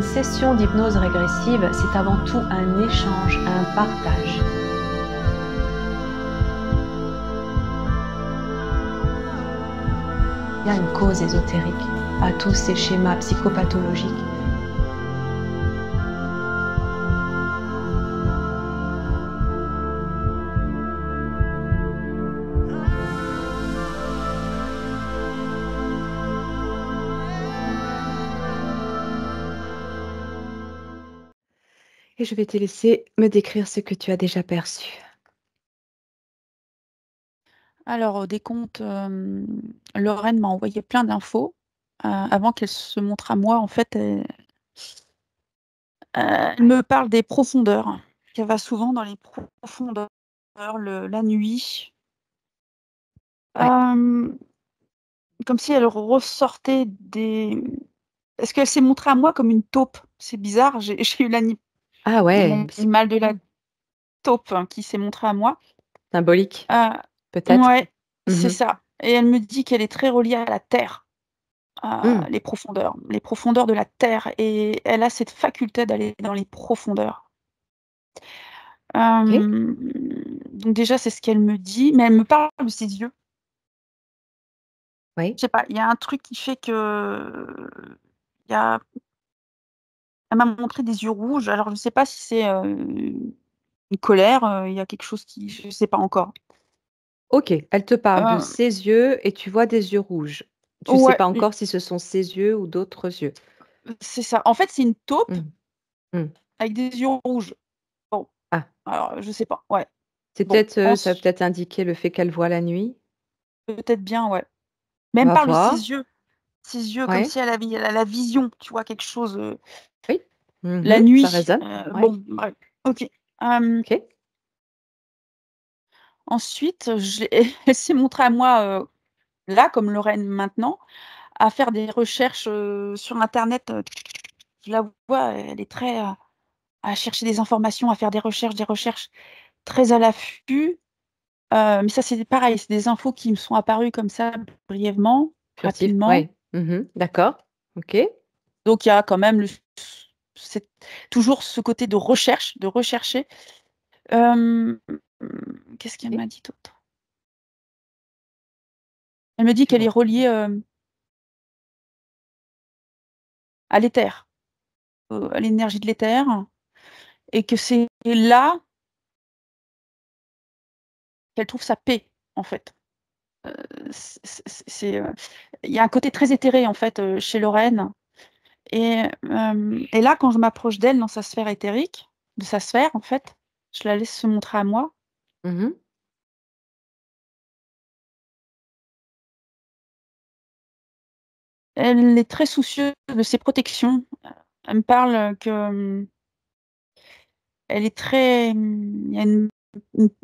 session d'hypnose régressive, c'est avant tout un échange, un partage. Il y a une cause ésotérique à tous ces schémas psychopathologiques. Et je vais te laisser me décrire ce que tu as déjà perçu. Alors, au décompte, Lorraine m'a envoyé plein d'infos. Avant qu'elle se montre à moi, en fait, elle me parle des profondeurs, qu'elle va souvent dans les profondeurs la nuit. Ouais. Comme si elle ressortait des... Est-ce qu'elle s'est montrée à moi comme une taupe? C'est bizarre, j'ai eu Ah ouais, l'animal de la taupe qui s'est montrée à moi. symbolique, peut-être. Ouais, c'est Mhm. ça. Et elle me dit qu'elle est très reliée à la terre. Mm. Les profondeurs de la terre, et elle a cette faculté d'aller dans les profondeurs. Ok. Donc déjà, c'est ce qu'elle me dit, mais elle me parle de ses yeux. Oui. Je sais pas, il y a un truc qui fait que il y a elle m'a montré des yeux rouges, alors je sais pas si c'est, une colère, il y a quelque chose qui je sais pas encore. Ok, elle te parle de Heu, ses yeux et tu vois des yeux rouges. Tu sais ouais, pas encore si ce sont ses yeux ou d'autres yeux. c'est ça. En fait, c'est une taupe Mm. Mm. avec des yeux rouges. Bon, Ah, alors je sais pas, ouais. c'est Bon, peut-être, ça va peut-être indiquer le fait qu'elle voit la nuit. peut-être bien, ouais. Mais On elle me va parle de voir. ses yeux comme Ouais. si elle a la vision, tu vois? Quelque chose, Oui. la Mhm, ça nuit, résonne. Ouais. bon, bref, OK. Hem, Ok. Ensuite, elle s'est montrée à moi, là, comme Lorraine maintenant, à faire des recherches, sur internet, je la vois, elle est très, à chercher des informations, à faire des recherches très à l'affût. Mais ça, c'est pareil, c'est des infos qui me sont apparues comme ça, brièvement, Furtif. rapidement. Ouais. Mhm, d'accord. Ok. Donc il y a quand même c'est toujours ce côté de recherche, de rechercher. Hem, Qu'est-ce qu'elle Ok. m'a dit d'autre? Elle me dit Tu qu'elle est vois. reliée, à l'éther, à l'énergie de l'éther, et que c'est là qu'elle trouve sa paix, en fait. Il y a un côté très éthéré, en fait, chez Lorraine, et là, quand je m'approche d'elle dans sa sphère éthérique, de sa sphère, en fait, je la laisse se montrer à moi. Mhm. Elle est très soucieuse de ses protections. Elle me parle que, elle est très, il y a une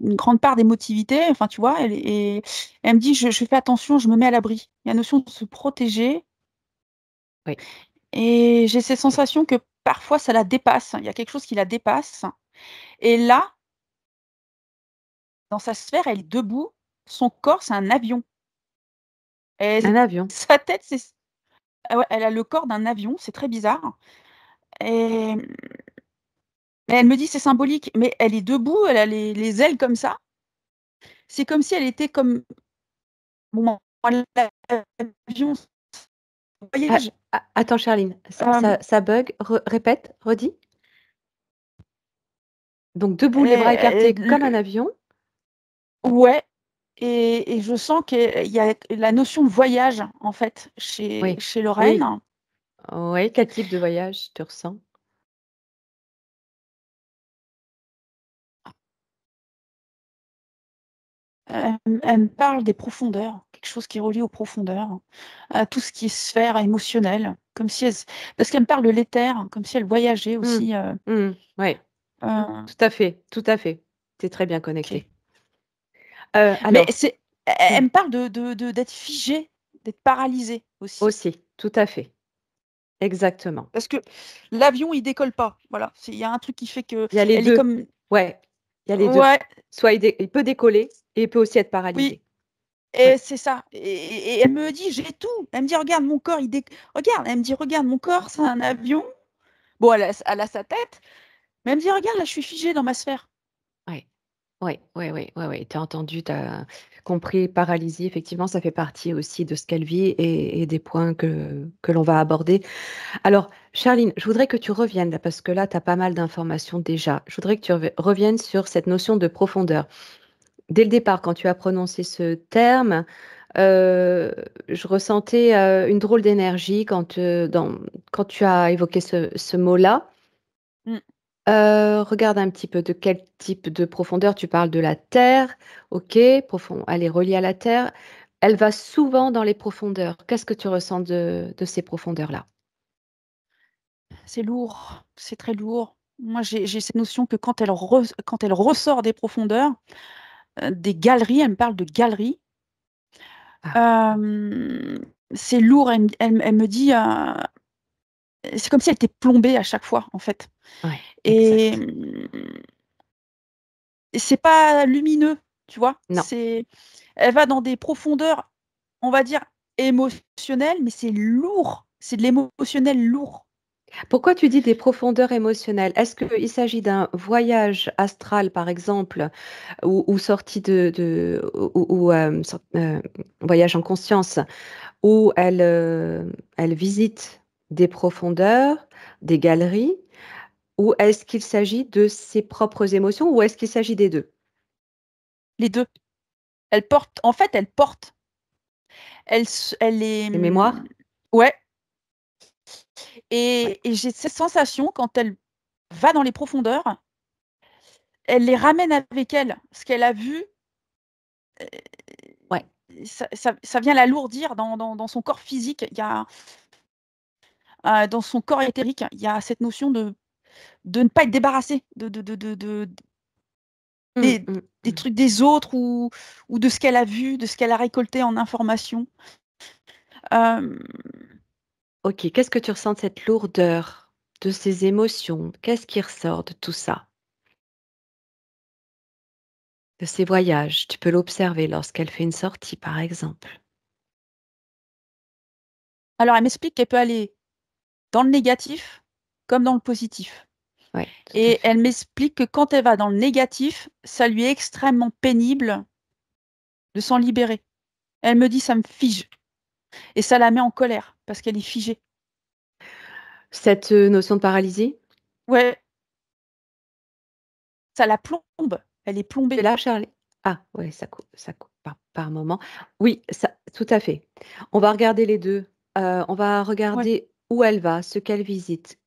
grande part d'émotivité, enfin, tu vois? Elle me dit: «Je fais attention, je me mets à l'abri». Il y a la notion de se protéger, Oui. et j'ai cette sensation que parfois ça la dépasse. Il y a quelque chose qui la dépasse, et là, dans sa sphère, elle est debout, son corps, c'est un avion. Un Elle avion. Sa tête, c'est ah ouais, elle a le corps d'un avion, c'est très bizarre, et elle me dit: «C'est symbolique», mais elle est debout, elle a les ailes comme ça. C'est comme si elle était comme bon, l'avion Ah, voyage, ah, attends, Charline, hem, ça bug. Répète, redis. Donc debout, les bras écartés comme un le avion. ouais, et je sens qu'il y a la notion de voyage, en fait, Oui. chez Oui. Lorraine. Oui. Quel type de voyage tu ressens? Elle me parle des profondeurs, quelque chose qui est relié aux profondeurs, à tout ce qui est sphère émotionnelle, comme si parce qu'elle me parle de l'éther, comme si elle voyageait Mmh. aussi, Mmh. Ouais. Tout à fait, tout à fait. Tu es très bien OK. connectée. Mais Alors elle mmh, me parle d'être figée, d'être paralysée aussi. aussi, tout à fait, exactement. Parce que l'avion, il décolle pas, voilà. Il y a un truc qui fait Il y a les qu'elle est 2. comme Ouais, il y a les 2. ouais, Soit il peut décoller et il peut aussi être oui, paralysé. et Ouais. c'est ça, et elle me dit: «J'ai tout». Elle me dit: «Regarde mon corps, il déc regarde», elle me dit: «Regarde mon corps, c'est un avion». Bon, elle a sa tête, mais elle me dit: «Regarde, là, je suis figée dans ma sphère». Ouais. Ouais, ouais, ouais, ouais, ouais, tu as entendu, tu as compris, paralysie, effectivement, ça fait partie aussi de ce qu'elle vit et des points que l'on va aborder. Alors, Charline, je voudrais que tu reviennes, là, parce que là, tu as pas mal d'informations déjà. Je voudrais que tu reviennes sur cette notion de profondeur. Dès le départ, quand tu as prononcé ce terme, euh, je ressentais une drôle d'énergie quand tu as évoqué ce mot-là. Mmh. Regarde un petit peu de quel type de profondeur tu parles de la terre. OK, elle est reliée à la terre. Elle va souvent dans les profondeurs. Qu'est-ce que tu ressens de ces profondeurs-là? C'est lourd, c'est très lourd. Moi, j'ai cette notion que quand elle ressort des profondeurs, des galeries, elle me parle de galeries, Ah, hem, c'est lourd. Elle me dit, c'est comme si elle était plombée à chaque fois, en fait, ouais, et exact. et c'est pas lumineux, tu vois? Non. Elle va dans des profondeurs, on va dire, émotionnelles, mais c'est lourd, c'est de l'émotionnel lourd. Pourquoi tu dis des profondeurs émotionnelles? Est-ce qu'il s'agit d'un voyage astral, par exemple, ou sortie voyage en conscience, où elle visite des profondeurs, des galeries? Ou est-ce qu'il s'agit de ses propres émotions ou est-ce qu'il s'agit des 2? Les 2. Elle porte, en fait, elle porte. Elle est, Les mémoires? ouais, Ouais, et j'ai cette sensation quand elle va dans les profondeurs, elle les ramène avec elle. Ce qu'elle a vu, ouais. ça vient l'alourdir dans son corps physique. Il y a, dans son corps éthérique, il y a cette notion de ne pas être débarrassé de Mmh, des mmh, des mmh. trucs des autres, ou de ce qu'elle a vu, de ce qu'elle a récolté en information. Hem, OK, qu'est-ce que tu ressens de cette lourdeur, de ces émotions? Qu'est-ce qui ressort de tout ça? De ces voyages? Tu peux l'observer lorsqu'elle fait une sortie, par exemple. alors elle m'explique qu'elle peut aller dans le négatif comme dans le positif. Ouais, tout à Et fait. elle m'explique que quand elle va dans le négatif, ça lui est extrêmement pénible de s'en libérer. Elle me dit: «Ça me fige», et ça la met en colère parce qu'elle est figée. Cette, notion de paralysie? Ouais, ça la plombe, elle est Tu es plombée. là, Charlie? Ah, ouais, ça coupe par moment. Oui, ça tout à fait. On va regarder les 2. On va Ouais. regarder où elle va, ce qu'elle visite.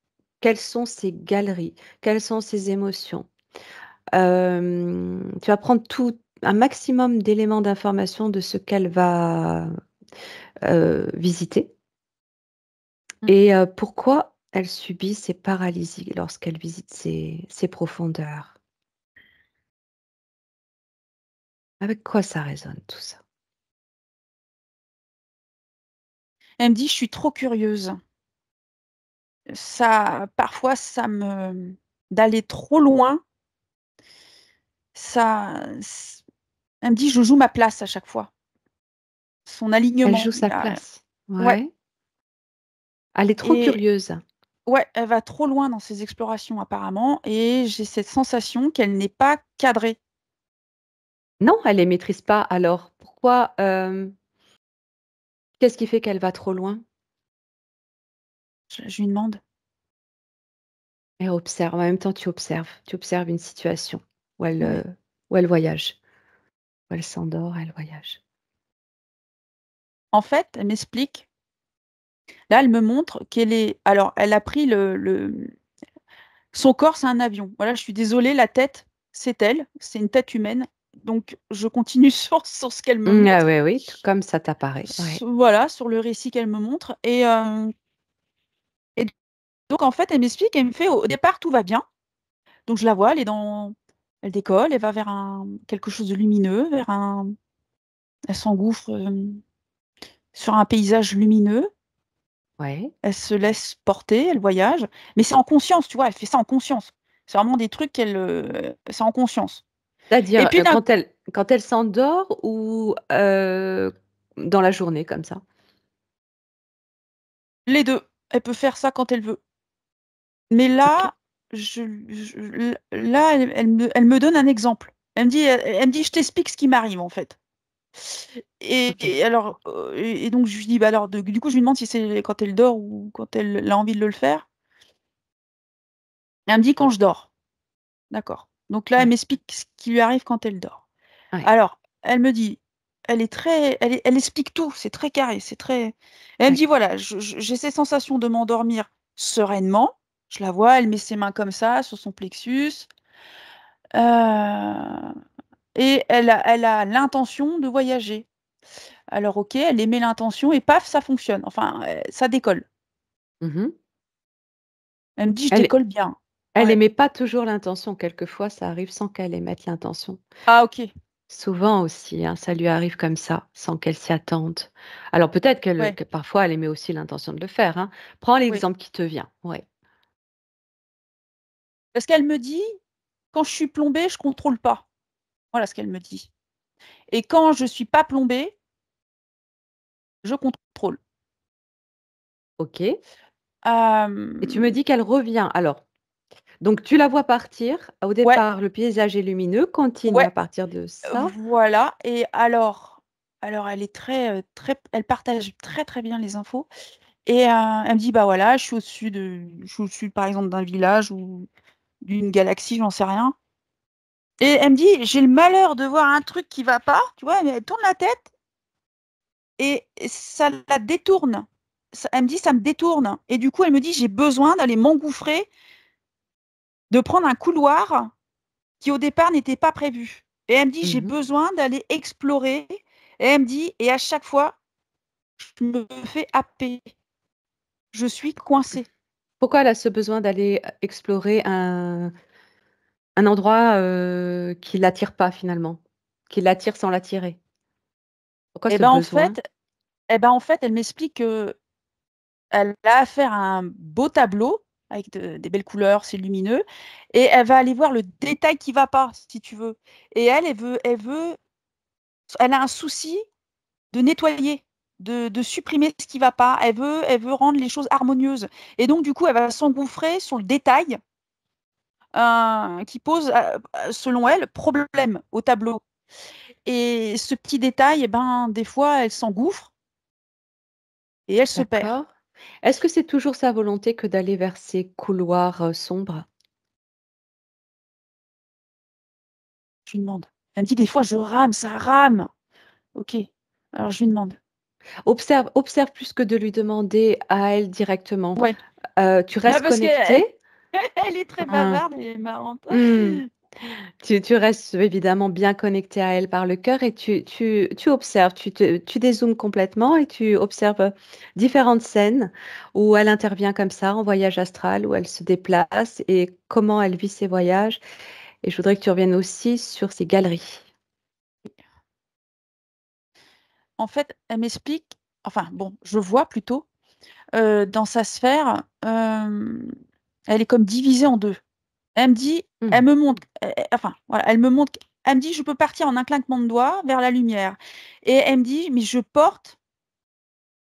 Quelles sont ses galeries? Quelles sont ses émotions? Tu vas prendre tout un maximum d'éléments d'information de ce qu'elle va, visiter Mmh. et pourquoi elle subit ces paralysies lorsqu'elle visite ces profondeurs. Avec quoi ça résonne tout ça? Elle me dit: «Je suis trop curieuse». Ça, parfois, ça me d'aller trop loin, ça s elle me dit: «Je joue ma place à chaque fois». Son Elle alignement, joue il y sa a, place. ouais, Ouais. Elle est trop et curieuse. ouais, elle va trop loin dans ses explorations apparemment, et j'ai cette sensation qu'elle n'est pas cadrée. Non, elle les maîtrise pas. Alors pourquoi, qu'est-ce qui fait qu'elle va trop loin? Je lui demande. Elle observe. En même temps, tu observes. Tu observes une situation Ouais. où elle voyage, où elle s'endort, elle voyage. En fait, elle m'explique, là, elle me montre qu'elle est, alors elle a pris son corps, c'est un avion. Voilà, je suis désolée, la tête, c'est elle, c'est une tête humaine. Donc je continue sur ce qu'elle me Mmh, ah montre, ouais, oui, tout comme ça t'apparaît. Ouais. voilà, sur le récit qu'elle me montre, et donc en fait, elle m'explique, elle me fait: «Au départ, tout va bien». Donc je la vois, elle décolle, elle va vers quelque chose de lumineux, elle s'engouffre, sur un paysage lumineux. Ouais. Elle se laisse porter, elle voyage, mais c'est en conscience, tu vois? Elle fait ça en conscience. C'est vraiment des trucs c'est en conscience. Et C'est-à-dire, puis d'un quand elle s'endort ou, dans la journée comme ça? les 2, elle peut faire ça quand elle veut. Mais OK. là, là, elle me donne un exemple. Elle me dit, je t'explique ce qui m'arrive en fait. OK. Et alors, et donc je lui dis, bah alors, du coup, je lui demande si c'est quand elle dort ou quand elle a envie de le faire. Elle me dit quand je dors. D'accord. Donc là, elle Ouais. m'explique ce qui lui arrive quand elle dort. Ouais. Alors, elle me dit, elle explique tout, c'est très carré, c'est très. Elle me Ouais. dit, voilà, j'ai ces sensations de m'endormir sereinement. Je la vois, elle met ses mains comme ça sur son plexus. euh, et elle a l'intention de voyager. Alors, ok, elle émet l'intention et paf, ça fonctionne. Enfin, ça décolle. Mmh. Elle me dit, je Elle décolle bien. elle Ouais. émet pas toujours l'intention. Quelquefois, ça arrive sans qu'elle émette l'intention. Ah, ok. Souvent aussi, hein, ça lui arrive comme ça, sans qu'elle s'y attende. Alors peut-être Ouais, que parfois elle émet aussi l'intention de le faire, hein. Prends oui. l'exemple qui te vient. Ouais. Parce qu'elle me dit, quand je suis plombée, je contrôle pas. Voilà ce qu'elle me dit. Et quand je suis pas plombée, je contrôle. OK. Et tu me Hem, dis qu'elle revient. Alors, donc tu la vois partir. Au ouais, départ, le paysage est lumineux, continue ouais, à partir de ça. voilà. Et alors elle est très, très, elle partage très, très bien les infos. Et elle me dit: «Bah, voilà, je suis au-dessus, par exemple, d'un village ou d'une galaxie», j'en sais rien. Et elle me dit: «J'ai le malheur de voir un truc qui va pas», tu vois? Elle tourne la tête et ça la détourne. Elle me dit: «Ça me détourne», et du coup, elle me dit: «J'ai besoin d'aller m'engouffrer, de prendre un couloir qui au départ n'était pas prévu». Et elle me dit: «J'ai Mmh. besoin d'aller explorer», et elle me dit: «Et à chaque fois, je me fais happer. Je suis coincée». Pourquoi elle a ce besoin d'aller, explorer un endroit, qui l'attire pas finalement? Qui l'attire sans l'attirer? Pourquoi Et ce ben, en besoin? fait elle m'explique qu'elle a affaire à un beau tableau avec des belles couleurs, c'est lumineux, et elle va aller voir le détail qui va pas, si tu veux. Et elle a un souci de nettoyer, de supprimer ce qui va pas. Elle veut rendre les choses harmonieuses. Et donc, du coup, elle va s'engouffrer sur le détail qui pose, selon elle, problème au tableau. Et ce petit détail, eh ben, des fois, elle s'engouffre et elle se perd. D'accord. Est-ce que c'est toujours sa volonté que d'aller vers ces couloirs, sombres? Je lui demande. Elle me dit: «Des fois, je rame, ça rame». OK. Alors je lui demande. Observe plus que de lui demander à elle directement. Ouais. Tu Bah, restes parce qu'elle connecté. elle est très Hein. bavarde et marrante. Mmh. Tu restes évidemment bien connecté à elle par le cœur et tu observes, tu dézoomes complètement et tu observes, différentes scènes où elle intervient comme ça en voyage astral, où elle se déplace et comment elle vit ses voyages et je voudrais que tu reviennes aussi sur ses galeries. En fait, elle m'explique, enfin bon, je vois plutôt, dans sa sphère, elle est comme divisée en 2. Elle me dit, Mmh. elle me montre, enfin voilà, elle me dit: «Je peux partir en un claquement de doigts vers la lumière», et elle me dit: «Mais je porte».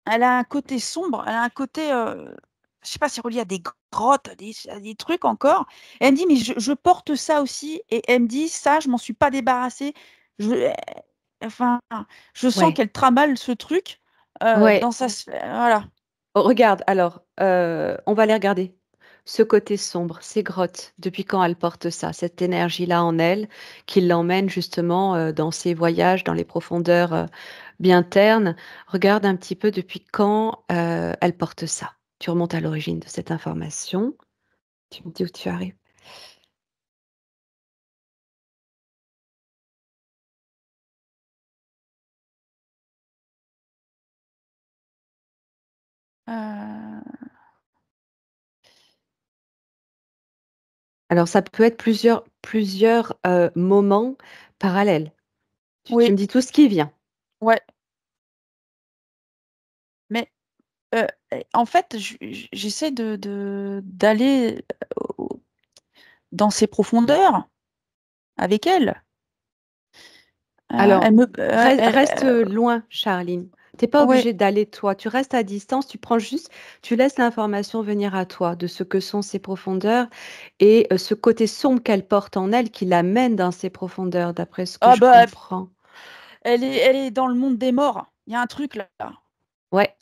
Elle a un côté sombre, elle a un côté, je sais pas, c'est relié à des grottes, à des trucs encore. Elle me dit: «Mais je porte ça aussi», et elle me dit: «Ça, je m'en suis pas débarrassée». Je enfin, je sens Ouais, qu'elle tramalle ce truc, ouais. dans sa sphère, voilà. Oh, regarde, alors, on va les regarder. Ce côté sombre, ces grottes, depuis quand elle porte ça? Cette énergie-là en elle, qui l'emmène justement, dans ses voyages, dans les profondeurs, bien ternes. Regarde un petit peu depuis quand, elle porte ça. Tu remontes à l'origine de cette information. Tu me dis où tu arrives. Heu, Alors ça peut être plusieurs, moments parallèles. Tu oui, me dis tout ce qui vient. ouais, mais, en fait, j'essaie d'aller, au dans ses profondeurs avec elle. Alors, Elle me reste, loin, Charline. T'es pas Ouais, obligé d'aller toi, tu restes à distance, tu laisses l'information venir à toi de ce que sont ces profondeurs et ce côté sombre qu'elle porte en elle qui l'amène dans ces profondeurs, d'après ce que ah je bah, comprends. elle est dans le monde des morts. Il y a un truc là. Ouais,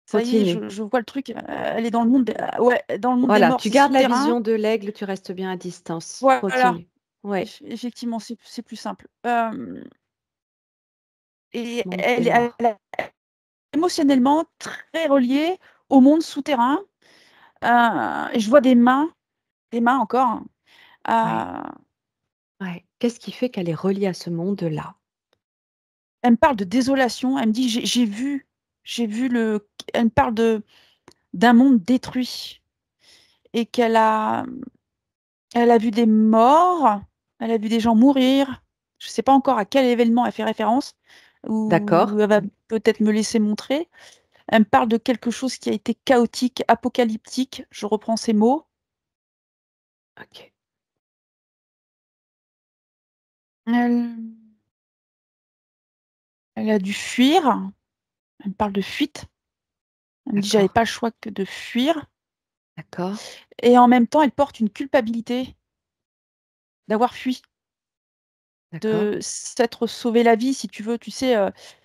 Ça y est, continue. je vois le truc. Elle est dans le monde, ouais, dans le monde des Voilà, morts. tu C'est gardes la souterrain. vision de l'aigle, tu restes bien à distance. Voilà. Continue. Ouais, Effectivement, c'est plus simple. Et monde des elle morts. est émotionnellement très reliée au monde souterrain. Et je vois des mains encore. Ouais, Euh, ouais. Qu'est-ce qui fait qu'elle est reliée à ce monde-là? Elle me parle de désolation. Elle me dit, j'ai vu elle me parle d'un monde détruit et elle a vu des morts, elle a vu des gens mourir. Je ne sais pas encore à quel événement elle fait référence, ou D'accord? elle va peut-être me laisser montrer. Elle me parle de quelque chose qui a été chaotique, apocalyptique. Je reprends ces mots. Ok. Elle, elle a dû fuir. Elle me parle de fuite. Elle me dit, j'avais D'accord. pas le choix que de fuir. D'accord. Et en même temps, elle porte une culpabilité d'avoir fui, D'accord. de s'être sauvé la vie, si tu veux, tu sais,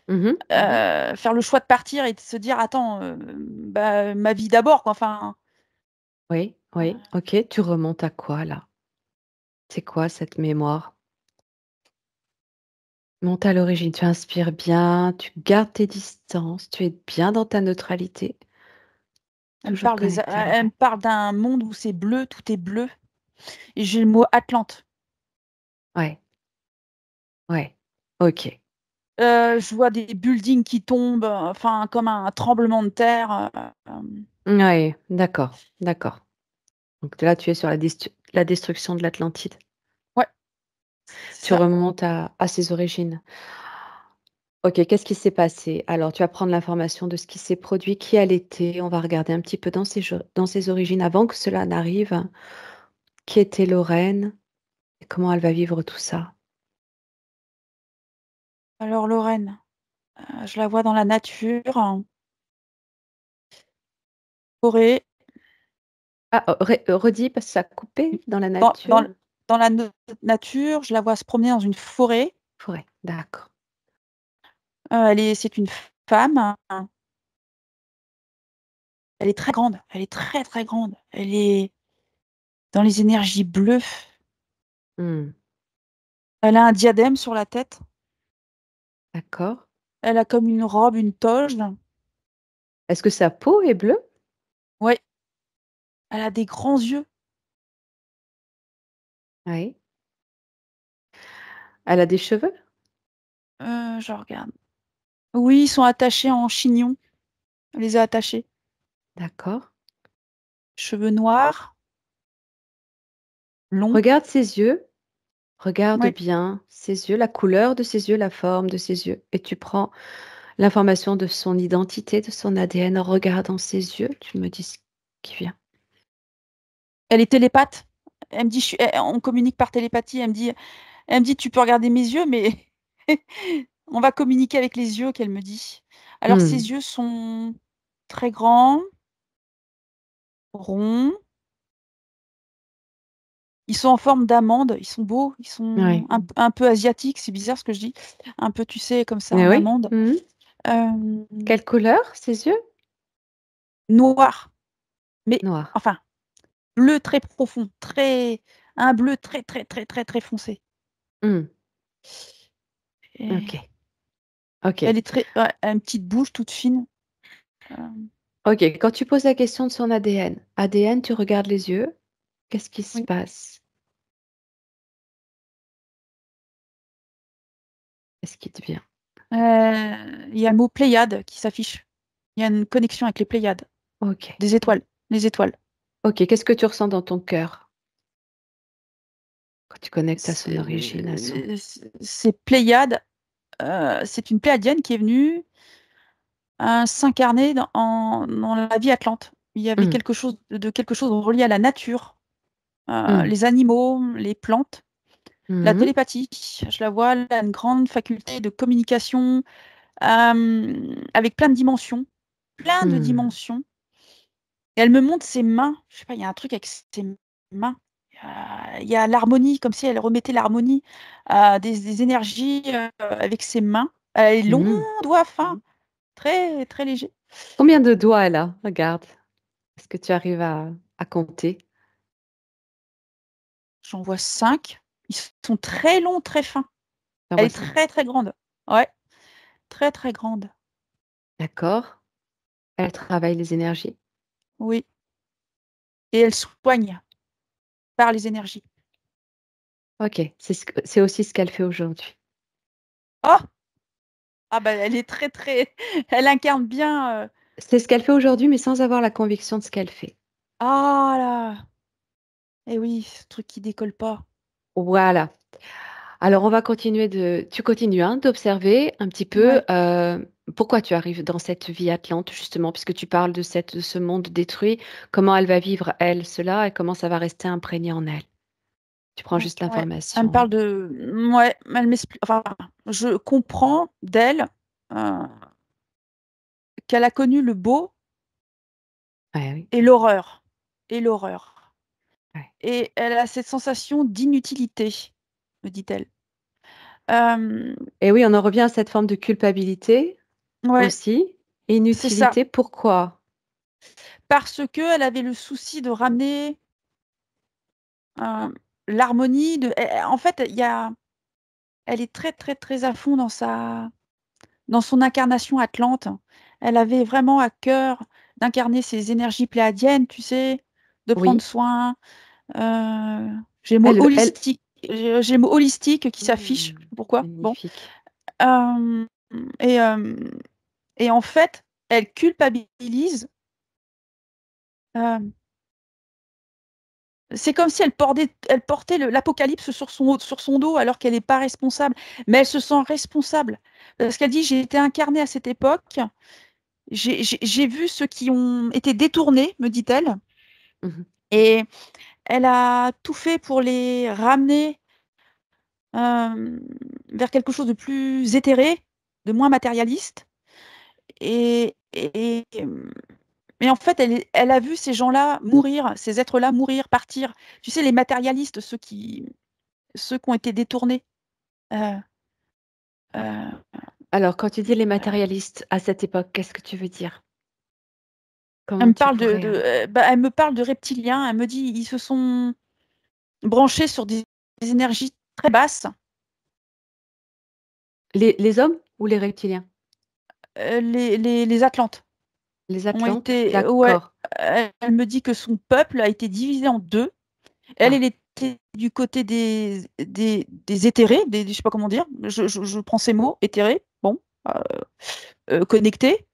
Mhm, mhm. faire le choix de partir et de se dire, attends, bah, ma vie d'abord, quoi. Enfin, Oui, oui. Ok, tu remontes à quoi là? C'est quoi cette mémoire? Monte à l'origine, tu inspires bien, tu gardes tes distances, tu es bien dans ta neutralité, toujours connecté à elle me l'origine. parle d'un monde où c'est bleu, tout est bleu. Et j'ai le mot Atlante. Ouais, ouais. Ok. Je vois des buildings qui tombent, enfin, comme un tremblement de terre. Ouais, d'accord, d'accord. Donc là, tu es sur la destruction de l'Atlantide. Ouais, c'est Tu ça. remontes à ses origines. Ok, qu'est-ce qui s'est passé? Alors, tu vas prendre l'information de ce qui s'est produit, qui elle était. On va regarder un petit peu dans ses origines avant que cela n'arrive. Qui était Lorraine et comment elle va vivre tout ça? Alors, Lorraine, je la vois dans la nature, en forêt, Ah, redis parce que ça a coupé dans la dans, nature. dans, dans la nature, je la vois se promener dans une forêt. Forêt, d'accord. C'est une femme. Elle est très grande. Elle est très, très grande. Elle est dans les énergies bleues. Hmm, Elle a un diadème sur la tête. d'accord. Elle a comme une robe, une toge. Est-ce que sa peau est bleue? Ouais, elle a des grands yeux. Oui. Elle a des cheveux? Je regarde. Oui, ils sont attachés en chignon. Elle les a attachés. D'accord. Cheveux noirs, longs. Regarde ses yeux. Regarde Ouais. bien ses yeux, la couleur de ses yeux, la forme de ses yeux. Et tu prends l'information de son identité, de son ADN en regardant ses yeux. Tu me dis ce qui vient. Elle est télépathe. Elle me dit, on communique par télépathie. Elle me dit, tu peux regarder mes yeux, mais on va communiquer avec les yeux qu'elle me dit. Alors, Hmm, ses yeux sont très grands, ronds. Ils sont en forme d'amande. Ils sont beaux. Ils sont ouais. un peu asiatiques. C'est bizarre ce que je dis. Un peu, tu sais, comme ça, Mais en oui. amande. Hmm. Euh, Quelle couleur, ses yeux? Noir. Mais, Noir. enfin, bleu très profond. Un bleu très, très, très, très, très foncé. Hmm, Et ok. Ok. elle est ouais, elle a une petite bouche toute fine. Euh, Ok. Quand tu poses la question de son ADN, ADN, tu regardes les yeux. Qu'est-ce qui se oui. passe? Qu'est-ce qui te vient? Il y a le mot Pléiade qui s'affiche. Il y a une connexion avec les Pléiades, Ok. des étoiles, les étoiles. Ok. Qu'est-ce que tu ressens dans ton cœur quand tu connectes à son origine, à son... Ces Pléiades, c'est une Pléiadienne qui est venue s'incarner dans la vie atlante. Il y avait Hmm, quelque chose relié à la nature, hmm, les animaux, les plantes, la mhm. télépathie. Je la vois, elle a une grande faculté de communication avec plein de dimensions. Plein de Hmm. dimensions. Et elle me montre ses mains. Je sais pas, il y a un truc avec ses mains. Il y a l'harmonie, comme si elle remettait l'harmonie, des énergies avec ses mains. Elle a les longs Hmm. doigts fins, très, très légers. Combien de doigts elle a? Regarde. Est-ce que tu arrives à compter? J'en vois 5. Ils sont très longs, très fins. T'en Elle vois est cinq. très, très grande. Ouais, très, très grande. D'accord. Elle travaille les énergies. Oui. Et elle soigne par les énergies. Ok, c'est aussi ce qu'elle fait aujourd'hui. Oh! Ah bah elle est très, très... Elle incarne bien... C'est ce qu'elle fait aujourd'hui, mais sans avoir la conviction de ce qu'elle fait. Ah là! Eh oui, ce truc qui décolle pas. Voilà. Alors, on va continuer tu continues hein, d'observer un petit peu Ouais. pourquoi tu arrives dans cette vie atlante, justement, puisque tu parles de ce monde détruit, comment elle va vivre, elle, cela, et comment ça va rester imprégné en elle. Tu prends juste Ouais. Elle me l'information. parle de... Ouais, elle m'explique... Enfin, je comprends d'elle euh, qu'elle a connu le beau Ouais, oui. et l'horreur. Et l'horreur. Ouais. Et elle a cette sensation d'inutilité, me dit-elle. Euh, Et oui, on en revient à cette forme de culpabilité ouais, aussi. c'est ça. Inutilité, pourquoi? Parce qu'elle avait le souci de ramener l'harmonie. En fait, elle est très, très, très à fond dans son incarnation atlante. Elle avait vraiment à cœur d'incarner ces énergies pléiadiennes, tu sais, de prendre Oui. soin. J'ai le mot Elle... holistique. J'ai le mot holistique qui s'affiche. Hmm, Je sais pas pourquoi. Bon. magnifique. Euh, et, euh, et en fait, elle culpabilise. euh, c'est comme si elle portait l'apocalypse sur son dos alors qu'elle n'est pas responsable. Mais elle se sent responsable. Parce qu'elle dit, j'ai été incarnée à cette époque. J'ai vu ceux qui ont été détournés, me dit-elle. Mhm. Et elle a tout fait pour les ramener euh, vers quelque chose de plus éthéré, de moins matérialiste. Et en fait, elle a vu ces gens-là mourir, ces êtres-là mourir, partir. Tu sais, les matérialistes, ceux qui ont été détournés. Euh, euh, Alors, quand tu dis et, les matérialistes à cette époque, qu'est-ce que tu veux dire? elle Comment me tu parle pourrais... elle me parle de reptiliens. Elle me dit, ils se sont branchés sur des énergies très basses. Les hommes ou les reptiliens? Les Atlantes Les ont Atlantes? été, ouais. D'accord. Elle me dit que son peuple a été divisé en deux. Elle Ah, était du côté des éthérés, je sais pas comment dire. Je prends ces mots, éthérés, bon, euh, connectés.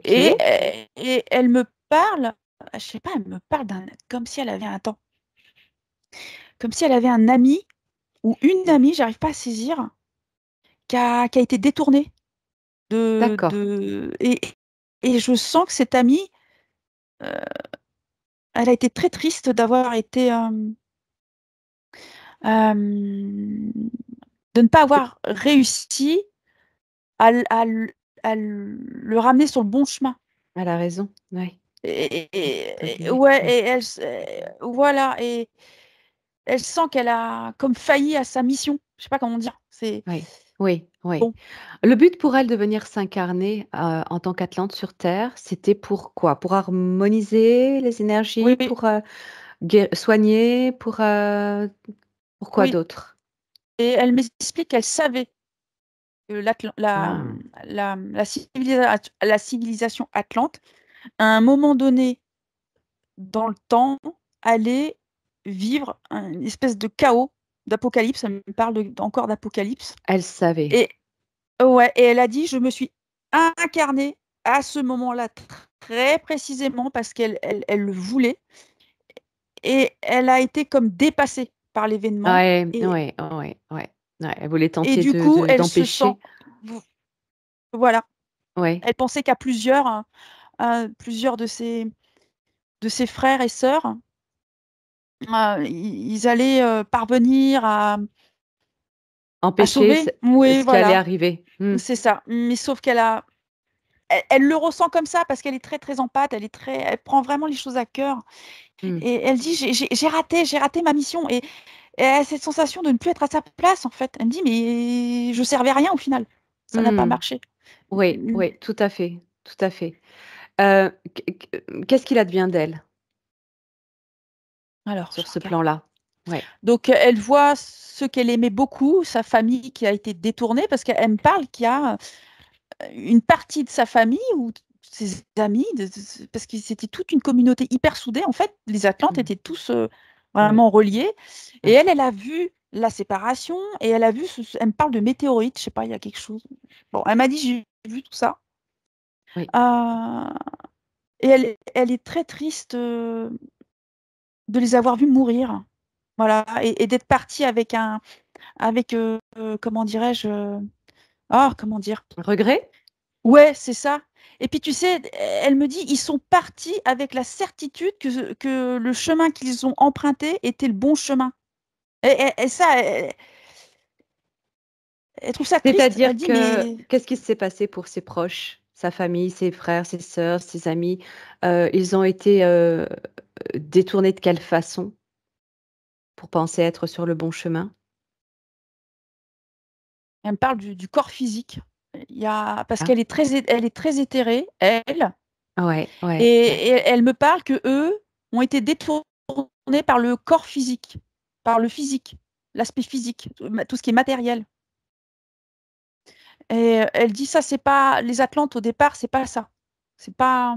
Et, ok. et elle me parle, je sais pas, elle me parle comme si elle avait un temps, comme si elle avait un ami ou une amie, j'arrive pas à saisir, qui a été détournée de, D'accord. de et, et je sens que cette amie, euh, elle a été très triste d'avoir été, de ne pas avoir réussi à, le ramener sur le bon chemin. Elle a raison. Oui. Ouais, Oui. voilà, et elle sent qu'elle a comme failli à sa mission. Je sais pas comment dire. C'est Oui. Oui. Oui. bon. Le but pour elle de venir s'incarner en tant qu'Atlante sur Terre, c'était pour quoi? Pour harmoniser les énergies, Oui, pour soigner, pour quoi oui. d'autre? Et elle m'explique qu'elle savait que Ah, la civilisation atlante, à un moment donné dans le temps, allait vivre une espèce de chaos, d'apocalypse. Elle me parle encore d'apocalypse. elle savait. Et ouais, et elle a dit, je me suis incarnée à ce moment-là très précisément parce elle le voulait. Et elle a été comme dépassée par l'événement. Ouais, Et, ouais, ouais, ouais. Ouais, elle voulait et tenter du coup, elle se sent, d'empêcher. voilà, Ouais. elle pensait qu'à plusieurs, hein, à plusieurs de ses frères et sœurs, ils allaient parvenir à Empêcher sauver. Oui, ce qui allait voilà, arriver. c'est ça. Mais sauf elle le ressent comme ça parce qu'elle est très, très empathe, elle prend vraiment les choses à cœur Mmh. et elle dit: J'ai raté ma mission» et elle a cette sensation de ne plus être à sa place, en fait. Elle me dit: «Mais je servais à rien au final, ça n'a pas Mmh. marché». Oui, Mmh, oui, tout à fait, tout à fait. Qu'est-ce qu'il advient d'elle alors je sur ce regarde. plan-là? Ouais. Donc elle voit ce qu'elle aimait beaucoup, sa famille qui a été détournée parce qu'elle me parle qu'il y a, une partie de sa famille ou ses amis parce que c'était toute une communauté hyper soudée. En fait, les Atlantes Mmh. étaient tous, Ouais, vraiment reliés et ouais. elle a vu la séparation et elle a vu elle me parle de météorites, je sais pas, il y a quelque chose. Bon, elle m'a dit: «J'ai vu tout ça». Oui. Heu et elle est très triste, de les avoir vus mourir. Voilà et d'être partie avec, comment dirais-je? Comment dire? Regret? Ouais, c'est ça et puis tu sais, elle me dit: «Ils sont partis avec la certitude que le chemin qu'ils ont emprunté était le bon chemin» et ça, elle trouve ça triste. Elle C'est-à-dire dit: que «Mais» qu'est-ce qui s'est passé pour ses proches? Sa famille, ses frères, ses sœurs, ses amis? Ils ont été, détournés de quelle façon pour penser être sur le bon chemin? elle me parle du corps physique. Il y a parce Ah, elle est très éthérée, elle ouais, et ouais, ouais. elle me parle qu'eux ont été détournés par le corps physique, par le physique, l'aspect physique, tout ce qui est matériel et elle dit: «Ça, c'est pas les Atlantes au départ, c'est pas ça. C'est pas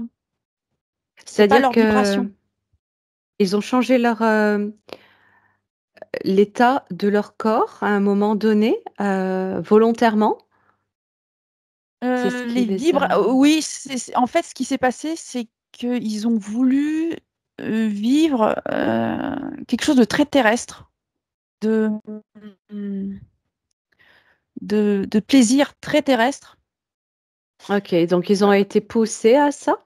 c'est pas C'est-à-dire leur vibration». qu'ils ont changé l'état de leur corps à un moment donné, volontairement? C'est ce qui Les les vibra a oui, c'est en fait, ce qui s'est passé, c'est qu'ils ont voulu, vivre, quelque chose de très terrestre, de, mmh, de plaisir très terrestre. OK, donc ils ont été poussés à ça?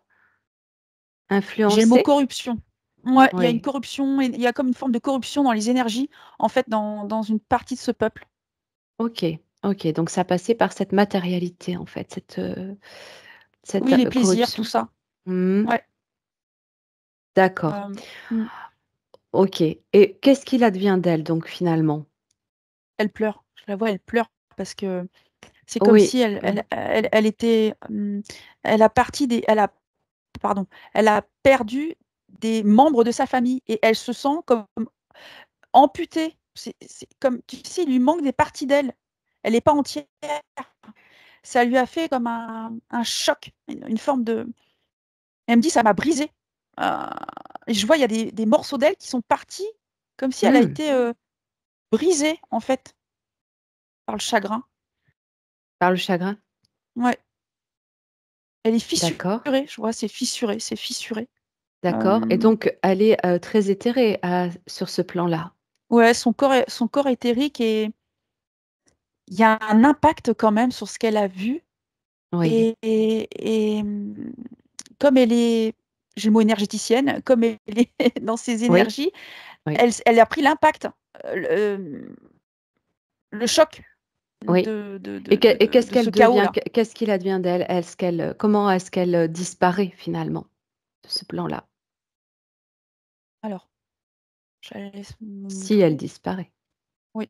J'ai le mot Influencés? corruption. Ouais, il y a une Oui. corruption et il y a comme une forme de corruption dans les énergies, en fait, dans une partie de ce peuple. OK, OK, donc ça passait par cette matérialité, en fait, Oui, cette, les plaisirs, tout corruption. ça. Mmh. Ouais, D'accord. hem, mmh, OK, et qu'est-ce qu'il advient d'elle, donc, finalement? elle pleure. Je la vois, elle pleure parce que c'est comme Oui. si Mmh. elle était, elle a parti des pardon, elle a perdu des membres de sa famille et elle se sent comme amputée. C'est comme tu sais, il lui manque des parties d'elle. Elle est pas entière. Ça lui a fait comme un choc, une forme de elle me dit: «Ça m'a brisée». Heu et je vois, il y a des morceaux d'elle qui sont partis comme si elle a Mmh. été, brisée, en fait, par le chagrin. Par le chagrin? Ouais, elle est D'accord, fissurée, je vois, c'est fissuré, c'est fissuré. d'accord, et Hem, donc elle est, très éthérée sur ce plan-là? ouais, son corps éthérique et il y a un impact quand même sur ce qu'elle a vu Oui, comme elle est j'ai le mot énergéticienne, comme elle est dans ses oui, énergies, oui, elle a pris l'impact, le choc oui, et qu'est-ce de ce qu'elle devient? chaos-là. Qu'est-ce qu'il advient d'elle? Est-ce qu'elle, comment est-ce qu'elle, disparaît, finalement, de ce plan-là? Alors, je la laisse me Si elle trouver. disparaît. Oui.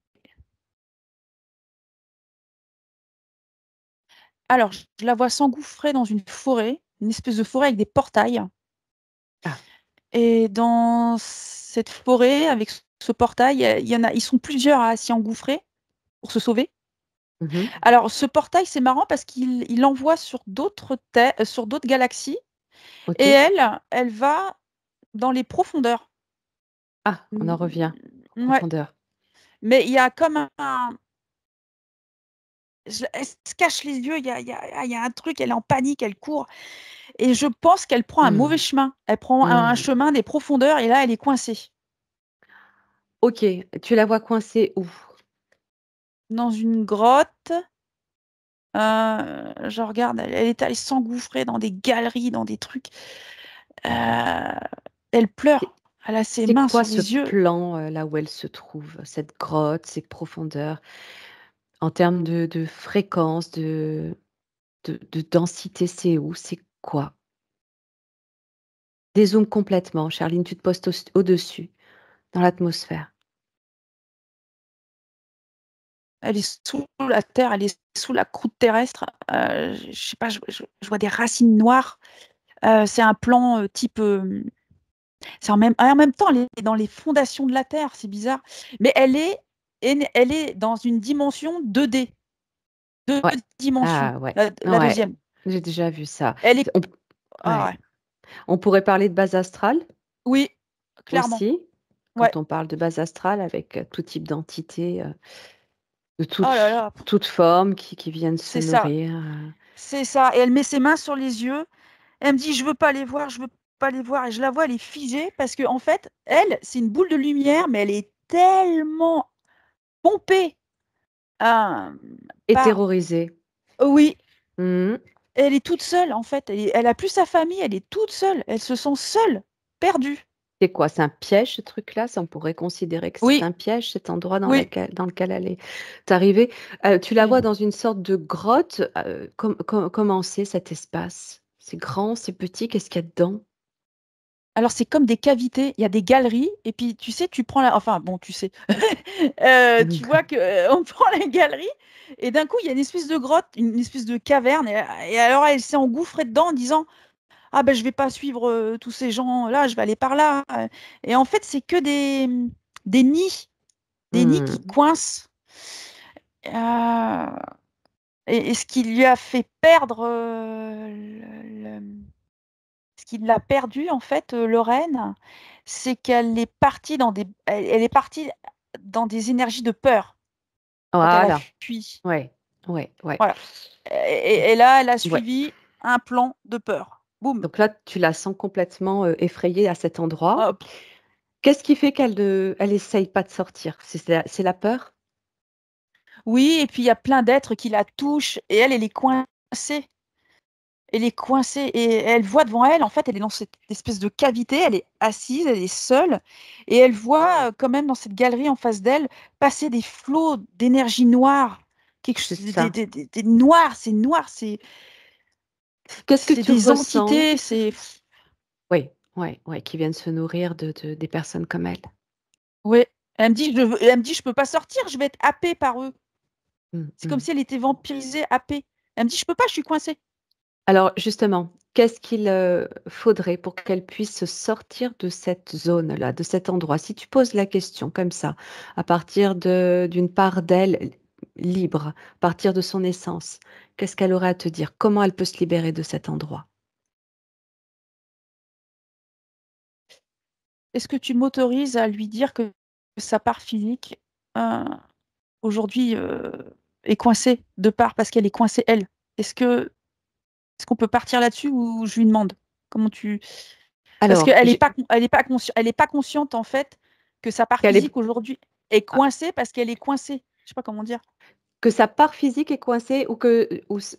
Alors, je la vois s'engouffrer dans une forêt, une espèce de forêt avec des portails Ah. et dans cette forêt avec ce portail, il y en a ils sont plusieurs à s'y engouffrer pour se sauver. Mmh. Alors ce portail, c'est marrant parce il l'envoie sur d'autres galaxies et OK. elle va dans les profondeurs. Ah, on en Mmh, revient aux ouais, profondeurs. mais il y a comme un elle se cache les yeux, il y a un truc, elle est en panique, elle court et je pense qu'elle prend un mauvais Mmh. chemin. Elle prend un Mmh. chemin des profondeurs et là, elle est coincée OK, tu la vois coincée où? dans une grotte. Je regarde, elle est allée s'engouffrer dans des galeries, dans des trucs. Heu, elle C'est pleure. Elle a ses c'est mains quoi sur ce les yeux. plan, là où elle se trouve? Cette grotte, ces profondeurs? En termes de fréquence, de densité, c'est où? C'est quoi? Dézoome complètement, Charline, tu te postes au-dessus, dans l'atmosphère. Elle est sous la terre, elle est sous la croûte terrestre. Je sais pas, je vois des racines noires. C'est un plan type. C'est en même temps, elle est dans les fondations de la Terre, c'est bizarre. Mais elle est dans une dimension 2D. Deux Ouais. dimensions, Ah ouais, la ouais, deuxième. j'ai déjà vu ça. Elle est. On Ah ouais. ouais. On pourrait parler de base astrale Oui, clairement. aussi, Ouais. quand on parle de base astrale avec, tout type d'entités, de Oh là là, toute forme qui viennent se c'est ça. nourrir, C'est ça. Et elle met ses mains sur les yeux. Elle me dit, je veux pas les voir, je veux pas les voir. Et je la vois, elle est figée parce que en fait, elle, c'est une boule de lumière, mais elle est tellement pompée et par. terrorisée. Oui, Mmh. elle est toute seule en fait. Elle a plus sa famille, elle est toute seule. Elle se sent seule, perdue. C'est quoi? C'est un piège ce truc-là? Ça, on pourrait considérer que c'est Oui, un piège, cet endroit oui. dans lequel elle est arrivée? Tu la Et- vois dans une sorte de grotte, comment c'est cet espace? C'est grand, c'est petit, qu'est-ce qu'il y a dedans? Alors c'est comme des cavités. Il y a des galeries et puis tu sais, tu prends la. Enfin bon, tu sais. Tu vois que on prend la galerie et d'un coup il y a une espèce de grotte, une espèce de caverne et alors elle s'est engouffrée dedans en disant ah ben je vais pas suivre tous ces gens là, je vais aller par là. Et en fait c'est que des nids qui Mmh. coincent. Euh, et ce qui lui a fait perdre, ce qui l'a perdu en fait, Lorraine, c'est qu'elle est partie elle est partie dans des énergies de peur quand elle a Voilà. fui. Ouais, ouais, ouais. Voilà. Et là, elle a Ouais. suivi un plan de peur. Boum. Donc là, tu la sens complètement, effrayée à cet endroit. Hop. Qu'est-ce qui fait qu'elle essaye pas de sortir? C'est la peur? Oui, et puis il y a plein d'êtres qui la touchent et elle est coincée. Elle est coincée et elle voit devant elle, en fait, elle est dans cette espèce de cavité, elle est assise, elle est seule et elle voit quand même dans cette galerie en face d'elle passer des flots d'énergie noire. C'est ça. Des noirs, c'est noir, Qu'est-ce que c'est tu des ressens? entités, c'est. Oui, ouais, ouais, qui viennent se nourrir des personnes comme elle. Ouais. Elle me dit, je peux pas sortir, je vais être happée par eux. Mmh C'est comme mh. si elle était vampirisée, happée. Elle me dit, je peux pas, je suis coincée. Alors justement, qu'est-ce qu'il, faudrait pour qu'elle puisse sortir de cette zone-là, de cet endroit? Si tu poses la question comme ça, à partir d'une part d'elle libre, à partir de son essence, qu'est-ce qu'elle aurait à te dire? Comment elle peut se libérer de cet endroit? Est-ce que tu m'autorises à lui dire que sa part physique, euh, aujourd'hui, est coincée de part parce qu'elle est coincée elle. Est-ce qu'on peut partir là-dessus ou je lui demande? Comment tu Parce Alors, qu'elle est j'ai pas elle est pas consciente en fait que sa part qu'elle est physique aujourd'hui est coincée parce qu'elle est coincée. Je sais pas comment dire. que sa part physique est coincée ou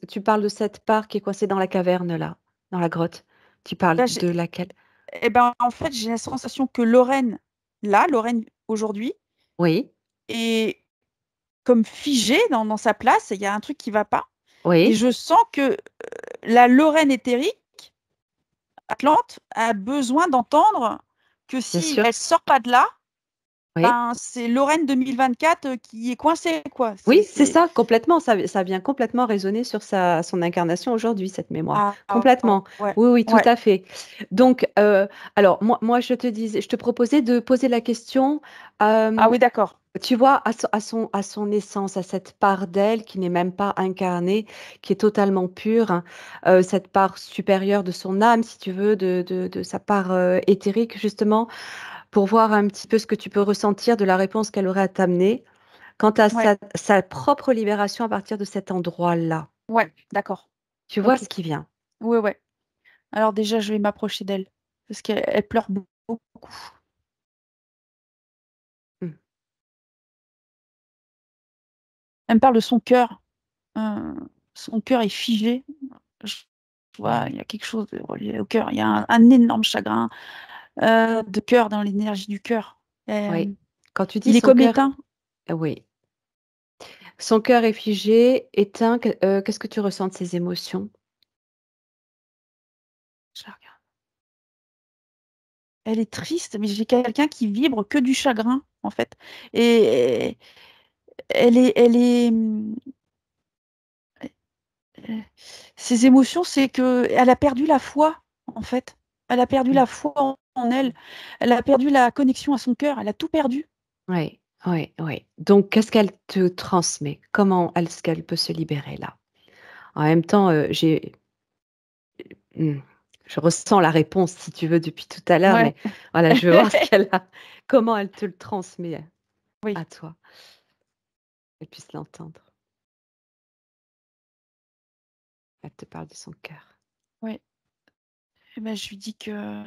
tu parles de cette part qui est coincée dans la caverne là, dans la grotte? Tu parles Là, de laquelle? et ben en fait, j'ai la sensation que Lorraine, là, Lorraine aujourd'hui, Oui, est comme figée dans sa place. Il y a un truc qui va pas. Et oui, je sens que la Lorraine éthérique, Atlante, a besoin d'entendre que bien si sûr, elle sort pas de là, oui. ben, c'est Lorraine 2024 qui est coincée, quoi. Oui, c'est ça, complètement, ça vient complètement résonner sur son incarnation aujourd'hui, cette mémoire. Ah, Complètement. ouais, Oui, oui, tout ouais. à fait. Donc, alors moi je te proposais de poser la question, Ah hem, oui, d'accord. tu vois, à son essence, à cette part d'elle qui n'est même pas incarnée, qui est totalement pure, hein, cette part supérieure de son âme, si tu veux, de sa part, éthérique justement, pour voir un petit peu ce que tu peux ressentir de la réponse qu'elle aurait à t'amener. Quant à Ouais, sa propre libération à partir de cet endroit-là, ouais, d'accord. tu vois Ok. ce qui vient? Ouais, ouais. Alors déjà, je vais m'approcher d'elle parce qu'elle pleure beaucoup. Mmh. Elle me parle de son cœur. Euh, Son cœur est figé. Je vois, il y a quelque chose de relié au cœur. Il y a un énorme chagrin de cœur dans l'énergie du cœur. Oui. Quand tu dis Il est son comme cœur éteint. oui. Son cœur est figé, éteint. Qu'est-ce que tu ressens de ses émotions? Je la regarde. Elle est triste, mais j'ai quelqu'un qui vibre que du chagrin, en fait. Et elle est, euh, ses émotions, c'est que elle a perdu la foi, en fait. Elle a perdu Mmh. la foi en elle. Elle a perdu la connexion à son cœur. Elle a tout perdu. Oui, oui, oui. Donc qu'est-ce qu'elle te transmet? Comment est-ce qu'elle peut se libérer là? En même temps, mmh, je ressens la réponse si tu veux depuis tout à l'heure, Ouais. mais voilà, je veux voir ce qu'elle a comment elle te le transmet Oui. à toi, qu'elle puisse l'entendre. Elle te parle de son cœur. Ouais. Eh ben, je lui dis que.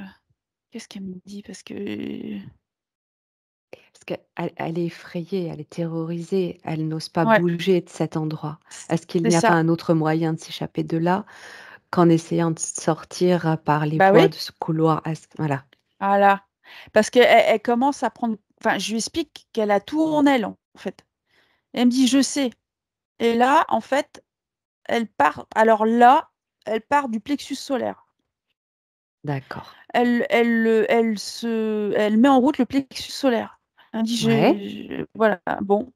Qu'est-ce qu'elle me dit? Parce que. Parce qu'elle est effrayée, elle est terrorisée, elle n'ose pas Ouais, bouger de cet endroit. Est-ce qu'il c'est n'y a pas ça. un autre moyen de s'échapper de là qu'en essayant de sortir par les Bah voies oui, de ce couloir? Voilà. voilà. Parce qu'elle commence à prendre. Enfin, je lui explique qu'elle a tout en elle, en fait. Elle me dit, je sais. Et là, en fait, elle part. Alors là, elle part du plexus solaire. D'accord. Elle met en route le plexus solaire. Elle me dit, Ouais. voilà, bon.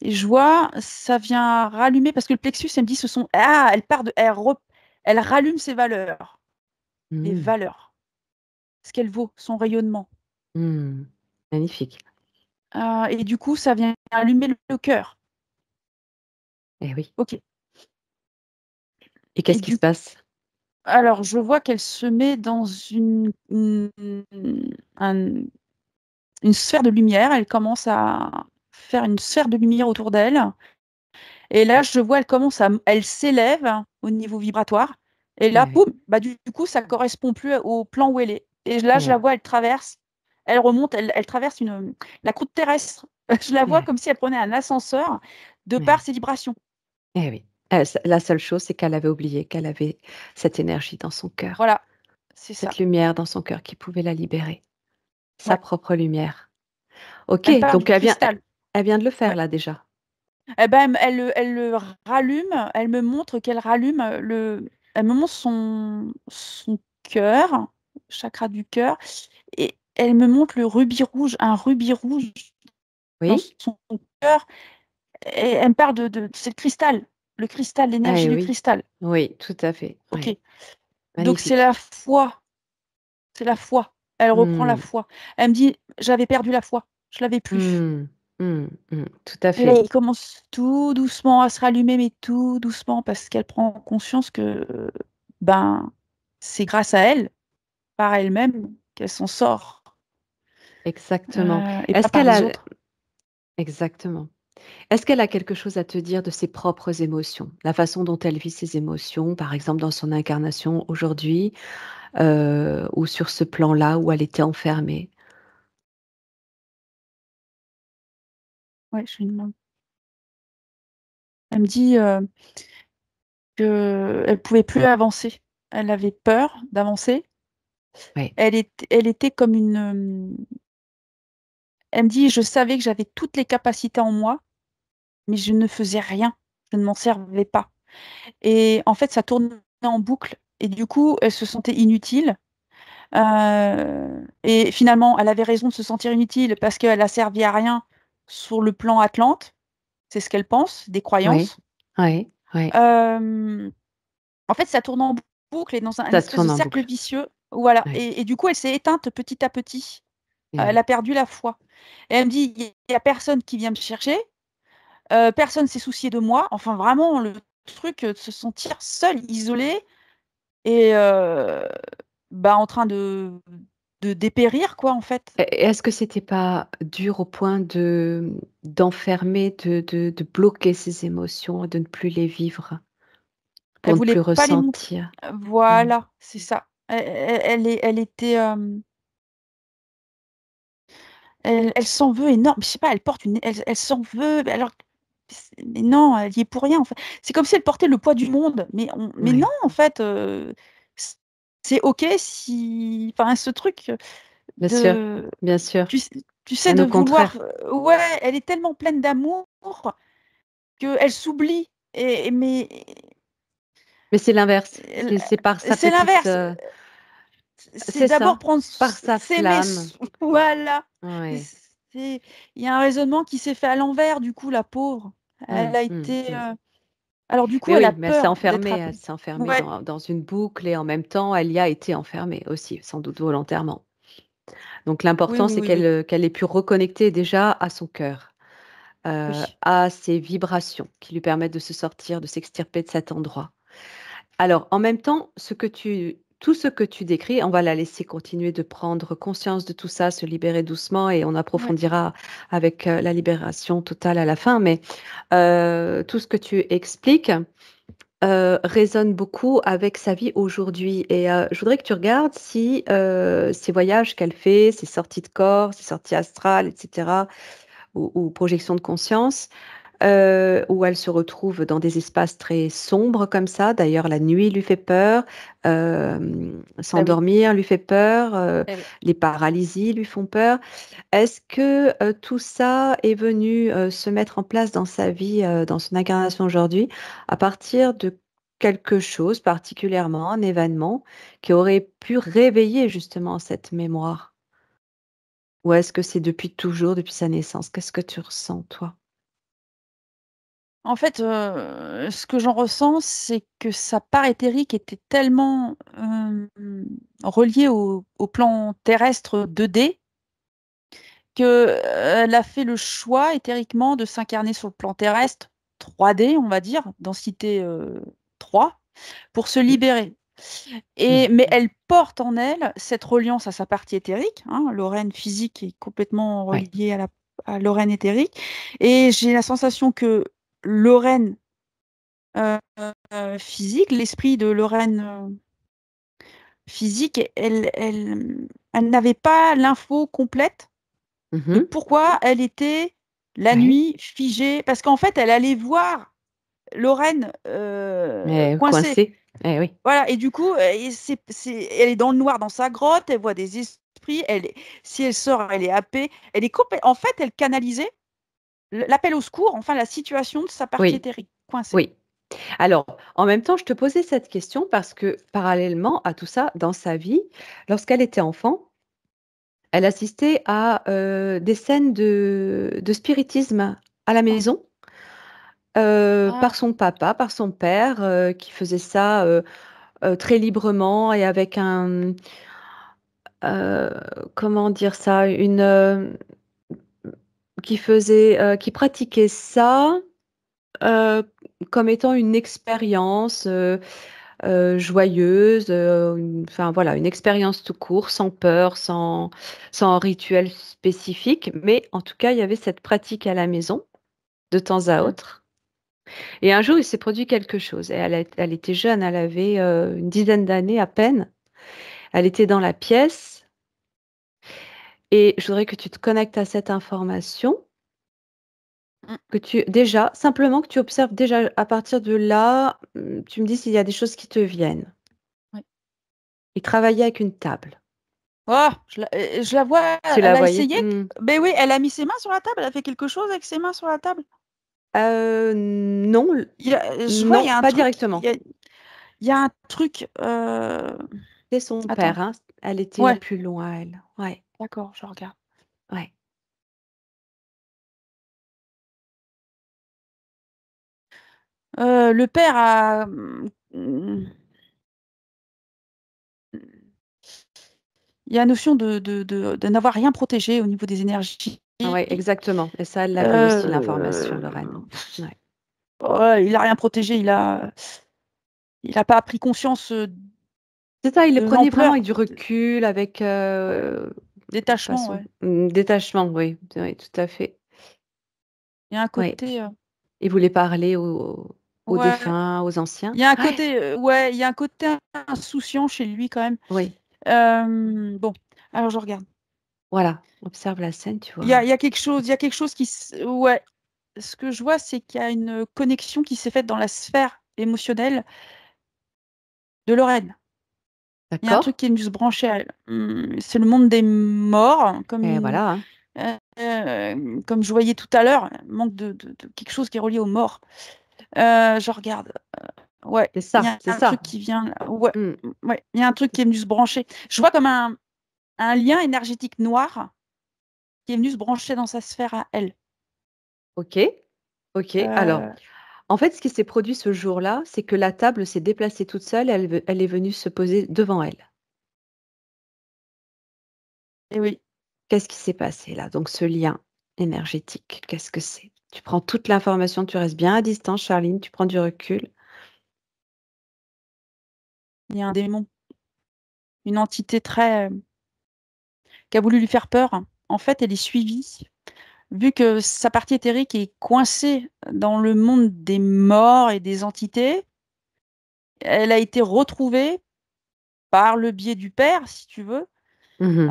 Et je vois, ça vient rallumer, parce que le plexus, elle me dit, ce sont. Ah, elle part de. Elle rallume ses valeurs. Les Mmh. valeurs. Ce qu'elle vaut, son rayonnement. Mmh. Magnifique. Et du coup, ça vient allumer le cœur. Eh oui. Ok. Et Et qu'est-ce qui se passe? alors, je vois qu'elle se met dans un- une sphère de lumière. Elle commence à faire une sphère de lumière autour d'elle. Et là, je vois, elle s'élève au niveau vibratoire. Et là, Ouais. poum, bah, du coup, ça correspond plus au plan où elle est. Et là, je la Ouais. vois, elle traverse, elle remonte, elle traverse la croûte terrestre. Je la vois Ouais. comme si elle prenait un ascenseur de par Ouais. ses vibrations. Eh oui. La seule chose, c'est qu'elle avait oublié qu'elle avait cette énergie dans son cœur, Voilà, c'est cette ça. lumière dans son cœur qui pouvait la libérer, sa Ouais. propre lumière. OK, Elle part donc du cristal. elle vient de le faire Ouais. là déjà? Eh ben, elle le rallume, elle me montre qu'elle rallume elle me montre son cœur, chakra du cœur, et elle me montre le rubis rouge, un rubis rouge dans Oui? son cœur, et elle me parle c'est le cristal, l'énergie Eh du oui. cristal. Oui, tout à fait. Ok. Oui. Donc Magnifique. c'est la foi. Elle reprend la Mmh. foi. Elle me dit, j'avais perdu la foi, je l'avais plus. Mmh. Mmh. Mmh. Tout à Et là, fait. il commence tout doucement à se rallumer, mais tout doucement, parce qu'elle prend conscience que ben, c'est grâce à elle, par elle-même, qu'elle s'en sort, Exactement. et pas Est-ce par qu'elle les a autres. exactement. Est-ce qu'elle a quelque chose à te dire de ses propres émotions? La façon dont elle vit ses émotions, par exemple dans son incarnation aujourd'hui, ou sur ce plan-là où elle était enfermée? Ouais, je lui demande. Elle me dit qu'elle pouvait plus avancer. Elle avait peur d'avancer. Oui, Elle était comme une. Elle me dit, je savais que j'avais toutes les capacités en moi, mais je ne faisais rien. Je ne m'en servais pas. Et en fait, ça tournait en boucle. Et du coup, elle se sentait inutile. Et finalement, elle avait raison de se sentir inutile parce qu'elle a servi à rien sur le plan Atlante. C'est ce qu'elle pense, des oui, croyances. oui, oui. Euh, En fait, ça tourne en boucle et dans une Ça espèce de tourne en cercle boucle. vicieux. Voilà. Oui, Et du coup, elle s'est éteinte petit à petit. eh Elle a oui. perdu la foi. Et elle me dit, il n'y a personne qui vient me chercher. Personne s'est soucié de moi. Enfin, vraiment, le truc de se sentir seule, isolée et bah, en train de dépérir, quoi, en fait. Et est-ce que c'était pas dur au point d'enfermer, de bloquer ses émotions et de ne plus les vivre? Elle Pour ne voulait plus pas les montrer. ressentir? Mmh. Voilà, c'est ça. Elle était, elle s'en veut énorme. Je sais pas, elle s'en veut, alors mais non, elle y est pour rien, en fait. C'est comme si elle portait le poids du monde, mais non, Oui, en fait, c c'est OK si enfin, ce truc bien sûr, de bien sûr. tu sais tu sais, Bien de au vouloir, contraire. ouais, elle est tellement pleine d'amour qu'elle s'oublie. Mais Mais c'est l'inverse. C'est par sa c'est petite. l'inverse. C'est C'est d'abord ça, prendre par sa s'aimer. flamme. Voilà. Ouais. Il y a un raisonnement qui s'est fait à l'envers, du coup, la pauvre. Elle a Mm. été. Alors, du coup, Mais elle a oui, mais elle s'est peur d'être enfermée, Ouais, dans une boucle et en même temps, elle y a été enfermée aussi, sans doute volontairement. Donc oui, l'important, oui, c'est oui, oui. qu'elle ait pu reconnecter déjà à son cœur, Oui. à ses vibrations qui lui permettent de se sortir, de s'extirper de cet endroit. Alors, en même temps, tout ce que tu décris, on va la laisser continuer de prendre conscience de tout ça, se libérer doucement et on Ouais. approfondira avec la libération totale à la fin. Mais tout ce que tu expliques résonne beaucoup avec sa vie aujourd'hui. Et je voudrais que tu regardes si ces voyages qu'elle fait, ces sorties de corps, ces sorties astrales, etc., ou projections de conscience, où elle se retrouve dans des espaces très sombres comme ça. D'ailleurs, la nuit lui fait peur, Ah oui. s'endormir lui fait peur, Eh oui. les paralysies lui font peur. Est-ce que tout ça est venu se mettre en place dans sa vie, dans son incarnation aujourd'hui, à partir de quelque chose particulièrement, un événement qui aurait pu réveiller justement cette mémoire? Ou est-ce que c'est depuis toujours, depuis sa naissance? Qu'est-ce que tu ressens, toi? En fait, ce que j'en ressens, c'est que sa part éthérique était tellement, reliée au plan terrestre 2D qu'elle a fait le choix éthériquement de s'incarner sur le plan terrestre 3D, on va dire, densité, 3, pour se libérer. Mais elle porte en elle cette reliance à sa partie éthérique, hein, Lorraine physique est complètement Ouais. reliée à Lorraine éthérique et j'ai la sensation que Lorraine, physique, l'esprit de Lorraine, physique, elle n'avait pas l'info complète de Mmh. pourquoi elle était la Ouais. nuit figée. Parce qu'en fait, elle allait voir Lorraine, coincée. Coincé. Eh oui. Voilà et du coup, et elle est dans le noir dans sa grotte, elle voit des esprits, si elle sort, elle est happée. Elle est complè En fait, elle canalisait l'appel au secours, enfin la situation de sa partie Oui, éthérique, coincée. oui. Alors, en même temps, je te posais cette question parce que parallèlement à tout ça, dans sa vie, lorsqu'elle était enfant, elle assistait à, des scènes de spiritisme à la maison, Ah, par son papa, par son père, qui faisait ça, très librement et avec heu, comment dire ça? Qui pratiquait ça, heu, comme étant une expérience, joyeuse, enfin voilà, une expérience tout court, sans peur, sans rituel spécifique. Mais en tout cas, il y avait cette pratique à la maison, de temps à mmh, autre. Et un jour, il s'est produit quelque chose et elle était jeune, elle avait, une dizaine d'années à peine. Elle était dans la pièce et je voudrais que tu te connectes à cette information, mmh, que tu déjà, simplement que tu observes déjà à partir de là, tu me dis s'il y a des choses qui te viennent. oui. Il travaillait avec une table. Oh, je la vois, Tu elle la a voyais? essayé. Mmh. Beh oui, elle a mis ses mains sur la table, elle a fait quelque chose avec ses mains sur la table? Non, Je vois, il y non, a un pas truc, directement. il y a un truc, C'est son attends, père, hein, elle était ouais, plus loin elle. Ouais, d'accord, je regarde. ouais. Le père a, il y a notion de n'avoir rien protégé au niveau des énergies. Ouais, exactement et ça, elle l'avait aussi l'information, Lorraine. Heu, Ouais. ouais, il a rien protégé, il a pas pris conscience, C'est ça, il le de prenait vraiment l'ampleur, avec du recul, avec, ouais, de détachement, façon ouais. détachement, oui, oui, tout à fait. Il y a un Ouais. côté, Il voulait parler aux ouais, défunts, aux anciens. il y a un Ouais, côté, ouais, il y a un côté insouciant chez lui quand même. oui, Bon, alors je regarde. voilà, observe la scène, tu Il y a vois? il y a quelque chose qui s ouais, ce que je vois, c'est qu'il y a une connexion qui s'est faite dans la sphère émotionnelle de Lorraine. Il y a un D'accord truc qui est venu se brancher à elle. C'est le monde des morts, et comme voilà, hein. Comme je voyais tout à l'heure, manque de quelque chose qui est relié aux morts. Je regarde. Ouais, C'est il y ça, a c'est un truc ça. qui vient là. Ouais, Mm. ouais, il y a un truc qui est venu se brancher. Je vois comme un lien énergétique noir qui est venu se brancher dans sa sphère à elle. Ok, ok. Alors, en fait, ce qui s'est produit ce jour-là, c'est que la table s'est déplacée toute seule, elle est venue se poser devant elle. Et oui, Qu'est-ce qui s'est passé là? Donc ce lien énergétique, qu'est-ce que c'est? Tu prends toute l'information, tu restes bien à distance, Charline, tu prends du recul. il y a un démon, une entité très qui a voulu lui faire peur. En fait, elle est suivie. Vu que sa partie éthérique est coincée dans le monde des morts et des entités, elle a été retrouvée par le biais du père, si tu veux. Mhm.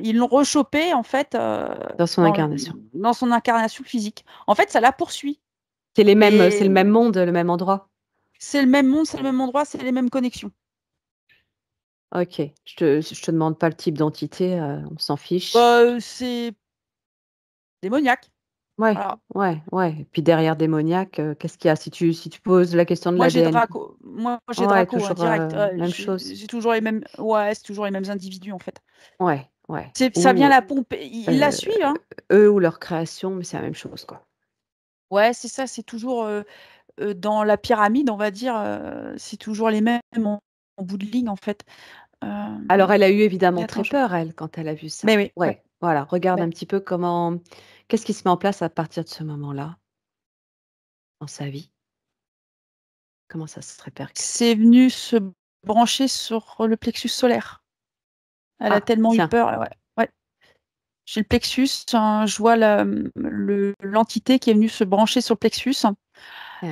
Ils l'ont rechopée, en fait, Dans son incarnation. dans son incarnation physique. En fait, ça la poursuit. C'est le Et même monde, le même endroit. c'est le même monde, c'est le même endroit, c'est les mêmes connexions. Ok, je te demande pas le type d'entité, on s'en fiche. C'est démoniaque. Ouais, Voilà. ouais. Et puis derrière démoniaque, qu'est-ce qu'il y a? Si tu poses la question de Moi, j'ai l'ADN, Draco. Moi, j'ai ouais, Draco, hein, toujours direct. même chose. J'ai toujours les mêmes. Ouais, c'est toujours les mêmes individus, en fait. Ouais. Ça vient Ou la pomper. Ils la suivent, hein. eux ou leur création, mais c'est la même chose, quoi. Ouais, c'est ça, c'est toujours dans la pyramide, on va dire, c'est toujours les mêmes en bout de ligne, en fait. Alors elle a eu évidemment Mais très attends, peur, elle, quand elle a vu ça. mais oui, ouais. Ouais, voilà, regarde Ouais. un petit peu qu'est-ce qui se met en place à partir de ce moment-là dans sa vie? Comment ça se répercute? C'est venu se brancher sur le plexus solaire. Elle a Ah, tellement eu tiens. peur, ouais. Ouais. J'ai le plexus, hein, je vois l'entité qui est venue se brancher sur le plexus, Ouais,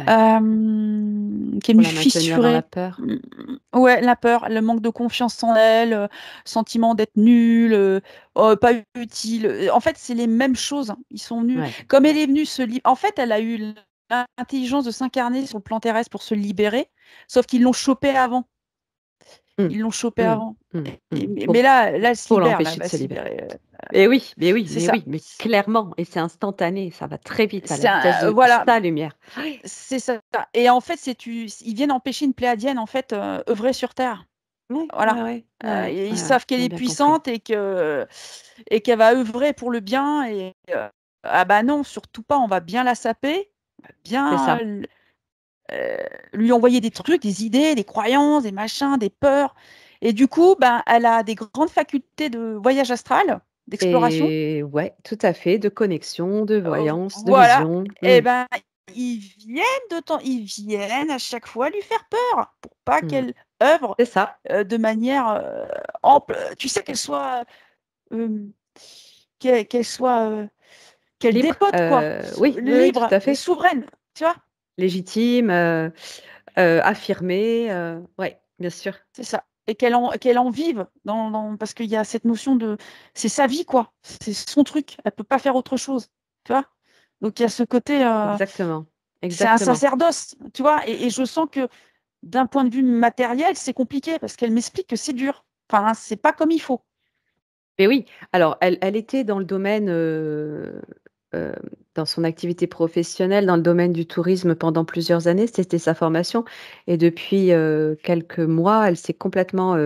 qui est pour venue la maintenir dans la fissurer. peur. Ouais, la peur, le manque de confiance en elle, sentiment d'être nulle, pas utile. En fait, c'est les mêmes choses, hein. Ils sont venus. Ouais. Comme elle est venue en fait, elle a eu l'intelligence de s'incarner sur le plan terrestre pour se libérer, sauf qu'ils l'ont chopée avant. Mmh. Ils l'ont chopée Mmh. avant. Mais Pour là, elle se libère, là, elle l'empêcher de va se se libérer. libérer. C'est Mais ça. oui, mais clairement et c'est instantané, ça va très vite, à la C'est vitesse de voilà, sa lumière. Oui. c'est ça. Et en fait, ils viennent empêcher une pléiadienne, en fait, œuvrer sur Terre. Voilà. Ils savent qu'elle On a est bien compris. puissante et qu'elle va œuvrer pour le bien. Et ah bah non, surtout pas. On va bien la saper, on va C'est bien ça. lui envoyer des trucs, des idées, des croyances, des machins, des peurs. Et du coup, ben, elle a des grandes facultés de voyage astral, d'exploration. Et ouais, tout à fait, de connexion, de voyance, de Voilà. vision. Et ben, ils viennent à chaque fois lui faire peur pour pas Mmh. qu'elle œuvre C'est ça. de manière ample. Tu sais, euh, qu'elle soit, qu'elle Libre, dépote, quoi, oui, tout libre, à fait. souveraine, tu vois? Légitime, affirmé, ouais, bien sûr. C'est ça. Et qu'elle en vive parce qu'il y a cette notion de, c'est sa vie, quoi. C'est son truc. Elle peut pas faire autre chose, tu vois? Donc il y a ce côté, Exactement, c'est un exactement. sacerdoce, tu vois? Et je sens que d'un point de vue matériel, c'est compliqué parce qu'elle m'explique que c'est dur. Enfin, c'est pas comme il faut. Mais oui, alors elle était dans le domaine, heu, dans son activité professionnelle, dans le domaine du tourisme pendant plusieurs années, c'était sa formation et depuis, quelques mois, elle s'est complètement,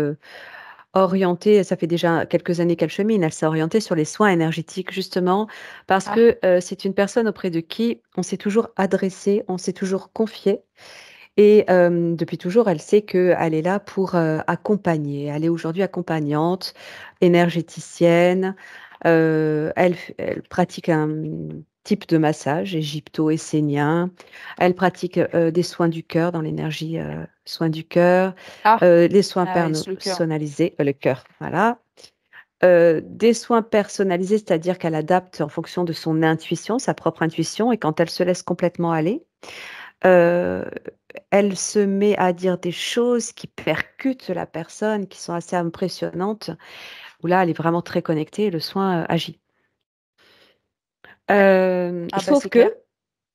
orientée, ça fait déjà quelques années qu'elle chemine, elle s'est orientée sur les soins énergétiques justement parce Ah, que, c'est une personne auprès de qui on s'est toujours adressé, on s'est toujours confié et depuis toujours, elle sait qu'elle est là pour, accompagner. Elle est aujourd'hui accompagnante, énergéticienne, elle pratique un, type de massage égypto-essénien. Elle pratique, des soins du cœur dans l'énergie, soins du cœur, ah, les soins ah oui, c'est le cœur. personnalisés, le cœur, voilà. Des soins personnalisés, c'est-à-dire qu'elle adapte en fonction de son intuition, sa propre intuition et quand elle se laisse complètement aller, heu, elle se met à dire des choses qui percutent la personne, qui sont assez impressionnantes, où là, elle est vraiment très connectée et le soin, agit. Ouais. Ah bah, c'est clair.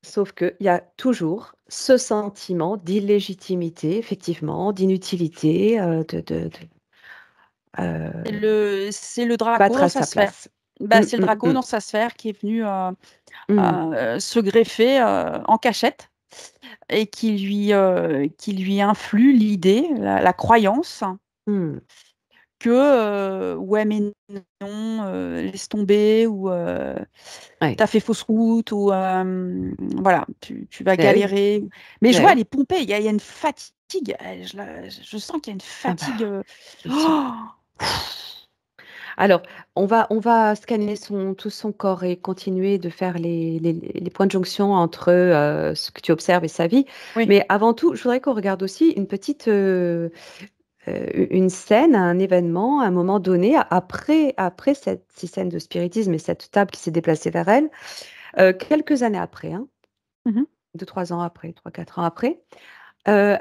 Sauf que il y a toujours ce sentiment d'illégitimité, effectivement, d'inutilité, de C'est le battre Draco, à sa sa sphère. place. Bah, Mmh, c'est le mmh, Draco mmh. dans sa sphère qui est venu Mmh. se greffer en cachette et qui lui influe l'idée, la croyance Mmh. que ouais, mais non, laisse tomber, ou Ouais. t'as fait fausse route, ou voilà, tu vas Bah oui, galérer. Mais je bah vois, elle oui. est pompée, il y a une fatigue, je sens qu'il y a une Ah bah, fatigue. bien sûr. Oh. Alors, on va scanner tout son corps et continuer de faire les points de jonction entre, ce que tu observes et sa vie. Oui. Mais avant tout, je voudrais qu'on regarde aussi une petite, une scène, un événement, un moment donné, après ces scènes de spiritisme et cette table qui s'est déplacée vers elle, quelques années après, hein, Mhm. 2-3 ans après, 3-4 ans après, heu,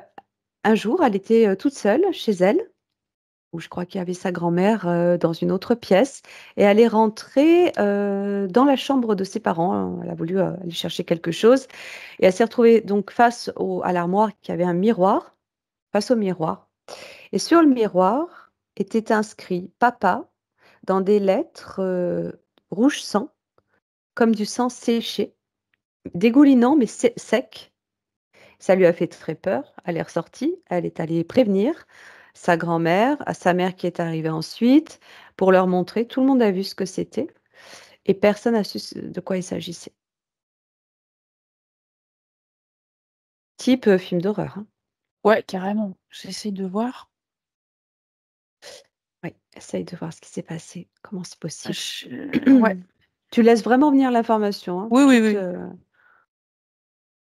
un jour, elle était, toute seule chez elle, où je crois qu'il y avait sa grand-mère, dans une autre pièce, et elle est rentrée, dans la chambre de ses parents. Elle a voulu, aller chercher quelque chose, et elle s'est retrouvée donc face à l'armoire qui avait un miroir, face au miroir, et sur le miroir était inscrit «Papa» dans des lettres, rouge sang, comme du sang séché, dégoulinant mais sec. Ça lui a fait très peur. Elle est ressortie, elle est allée prévenir sa grand-mère, à sa mère qui est arrivée ensuite, pour leur montrer. Tout le monde a vu ce que c'était et personne n'a su de quoi il s'agissait. Type, film d'horreur, hein. Ouais, carrément. J'essaie de voir. Oui, essaye de voir ce qui s'est passé. Comment c'est possible? Ouais. Tu laisses vraiment venir l'information, hein. Oui, oui, Toute, oui.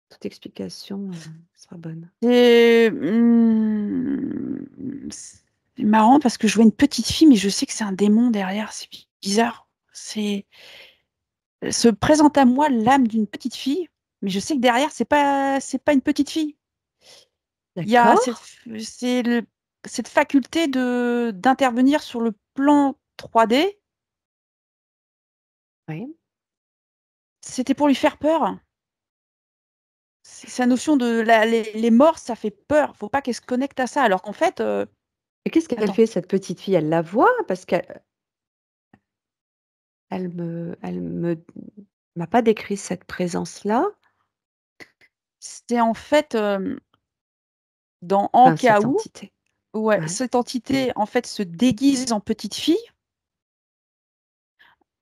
toute explication, sera bonne. C'est marrant parce que je vois une petite fille, mais je sais que c'est un démon derrière. C'est bizarre. Se présente à moi l'âme d'une petite fille, mais je sais que derrière, c'est pas une petite fille. Il y a D'accord, cette faculté d'intervenir sur le plan 3D. oui. C'était pour lui faire peur. C'est sa notion de les morts, ça fait peur. Faut pas qu'elle se connecte à ça. Alors qu'en fait, Et qu'est-ce qu'elle attends, fait cette petite fille? Elle la voit? Parce qu'elle elle me m'a pas décrit cette présence-là. c'est en fait dans Enfin, cette Ankaou, entité. ouais, Ouais. cette entité en fait se déguise en petite fille.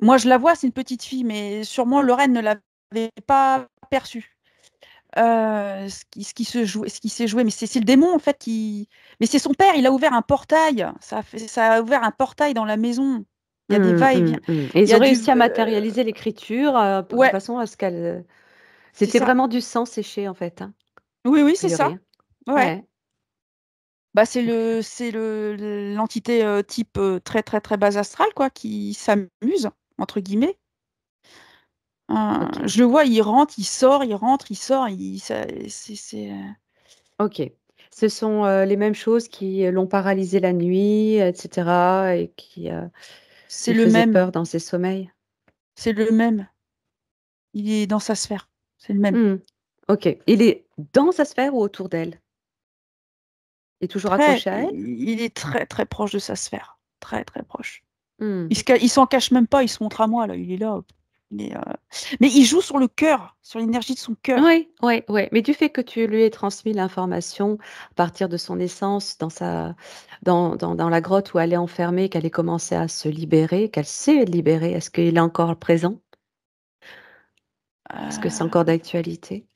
Moi, je la vois, c'est une petite fille, mais sûrement Lorraine ne l'avait pas perçue. Ce qui s'est joué, mais c'est le démon en fait qui. Mais c'est son père, il a ouvert un portail. Ça a ouvert un portail dans la maison. Il y a des Mmh, mmh, va-et-vient. mmh, et Il y ils ont a du. réussi à matérialiser l'écriture, p de Ouais, façon à ce qu'elle, c'est c'était ça. vraiment du sang séché, en fait, hein? Oui, oui, A c'est ça. priori, hein? Ouais. Ouais, Bah, OK, l'entité type très très très base astrale quoi, qui s'amuse entre guillemets. OK, Je le vois, il rentre, il sort, il rentre, il sort, OK. Ce sont, les mêmes choses qui, l'ont paralysé la nuit, et cetera, et qui, c'est lui le faisaient même, peur dans ses sommeils? c'est le même. Il est dans sa sphère, c'est le même. Mmh. OK. Il est dans sa sphère ou autour d'elle? Il est toujours Très, accroché à elle? il est très très proche de sa sphère, très très proche. Mmh. Il s'en cache même pas, il se montre à moi là, il est là. Il est, mais il joue sur le cœur, sur l'énergie de son cœur. Oui, oui, ouais, mais du fait que tu lui aies transmis l'information à partir de son naissance dans la grotte où elle est enfermée, qu'elle ait commencé à se libérer, qu'elle s'est libérée, est-ce qu'il est encore présent? Est-ce que c'est encore Euh, d'actualité?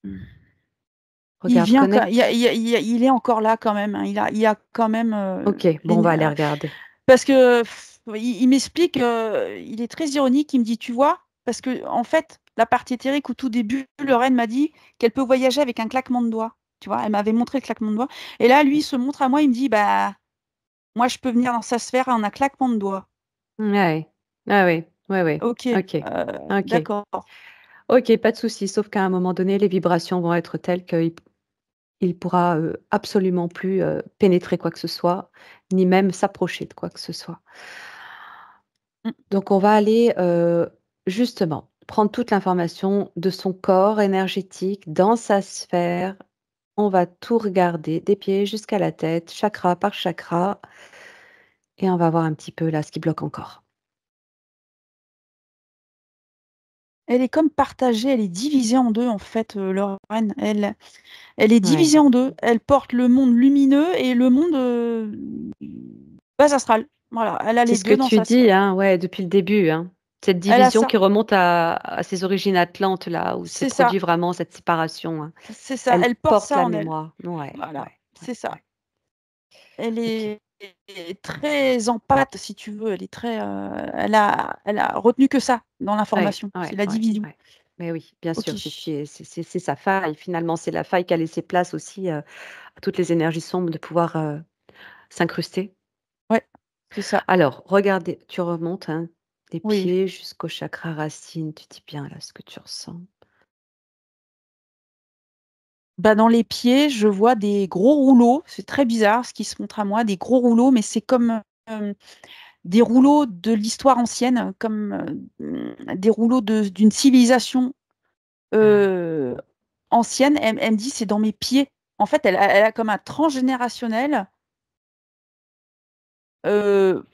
Il Regarde, vient quand connecte. il est encore là quand même, hein. Il y a quand même, OK, bon, on va aller regarder. parce que il m'explique, il est très ironique, il me dit: «Tu vois?» parce que en fait, la partie éthérique au tout début, Lorraine m'a dit qu'elle peut voyager avec un claquement de doigts. Tu vois? Elle m'avait montré le claquement de doigts et là, lui, il se montre à moi, il me dit: «Bah, moi, je peux venir dans sa sphère en un claquement de doigts». Ouais. Ah oui, ouais, ouais. OK, OK. OK. d'accord. OK, pas de souci, sauf qu'à un moment donné, les vibrations vont être telles qu'il pourra, absolument plus, pénétrer quoi que ce soit, ni même s'approcher de quoi que ce soit. Mmh. Donc on va aller, justement, prendre toute l'information de son corps énergétique dans sa sphère. On va tout regarder, des pieds jusqu'à la tête, chakra par chakra, et on va voir un petit peu là ce qui bloque encore. Elle est comme partagée, elle est divisée en 2 en fait, Lorraine. Elle est Ouais. divisée en 2. Elle porte le monde lumineux et le monde, bas astral. Voilà, elle a C'est les ce que 2 dans tu sa dis, sphère. hein, ouais, depuis le début, hein. Cette Elle a division ça, qui remonte à ses origines atlantes là, où s'est c'est ça, produit vraiment cette séparation, hein. c'est ça, Elle elle porte porte ça la en elle. mémoire. Ouais, Voilà, ouais, ouais, c'est ça. ouais. Elle OK. est très en pâte si tu veux, elle est très, elle a retenu que ça dans Ouais, l'information, ouais, c'est la ouais, division. ouais. Mais oui, bien sûr, c'est ce qui OK. est c'est sa faille finalement, c'est la faille qui a laissé place aussi, à toutes les énergies sombres de pouvoir, s'incruster. Ouais, c'est ça, Alors regardez, tu remontes, hein, des oui. pieds jusqu'au chakra racine, tu dis bien là ce que tu ressens. Bah, dans les pieds, je vois des gros rouleaux, c'est très bizarre ce qui se montre à moi, des gros rouleaux, mais c'est comme, des rouleaux de l'histoire ancienne, comme, des rouleaux d'une civilisation, Ah, heu, ancienne. Elle me dit: «C'est dans mes pieds». En fait, elle a comme un transgénérationnel, heu,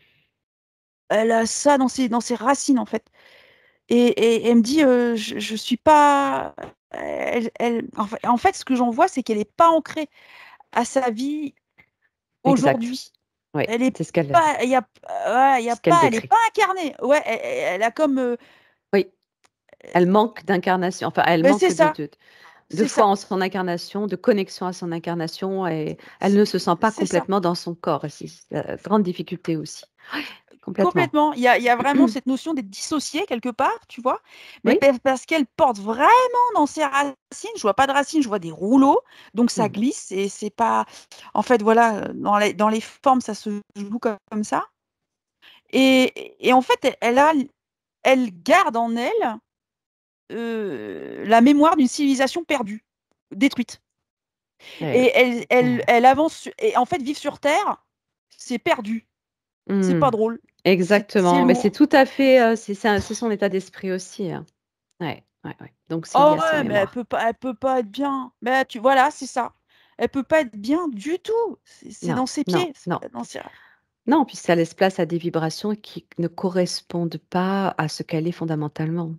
elle a ça dans ses racines, en fait. Et elle me dit, «Je suis pas». Elle en fait, ce que j'en vois, c'est qu'elle est pas ancrée à sa vie exact. aujourd'hui. Oui, Elle est c'est ce qu'elle, pas, il y a ouais, il y a ce qu'elle pas, elle est décrit. pas incarnée. Ouais, elle a comme, Oui, elle manque d'incarnation, enfin elle beh, c'est manque de ça, de de c'est foi ça, en son incarnation, de connexion à son incarnation et elle ne se sent pas c'est ça. complètement dans son corps et c'est la grande difficulté aussi. Complètement. Complètement. Il y a vraiment cette notion d'être dissocié quelque part, tu vois? Mais Oui? parce qu'elle porte vraiment dans ses racines, je vois pas de racines, je vois des rouleaux, donc ça Mmh. glisse et c'est pas, en fait, voilà, dans les formes, ça se joue comme ça. Et en fait, elle garde en elle, la mémoire d'une civilisation perdue, détruite. Eh Et oui. Ouais. elle avance et en fait, vivre sur terre, c'est perdu, c'est Mmh. pas drôle, c'est Exactement, mais c'est lourd. tout à fait, c'est son état d'esprit aussi, hein. Ouais, ouais, ouais, donc c'est lié Oh à ses ouais, mais elle mémoires. peut pas elle peut pas être bien. Mais voilà, c'est ça. Elle peut pas être bien du tout. C'est Non, dans ses non, pieds, non. c'est dans ses Non, puis ça laisse place à des vibrations qui ne correspondent pas à ce qu'elle est fondamentalement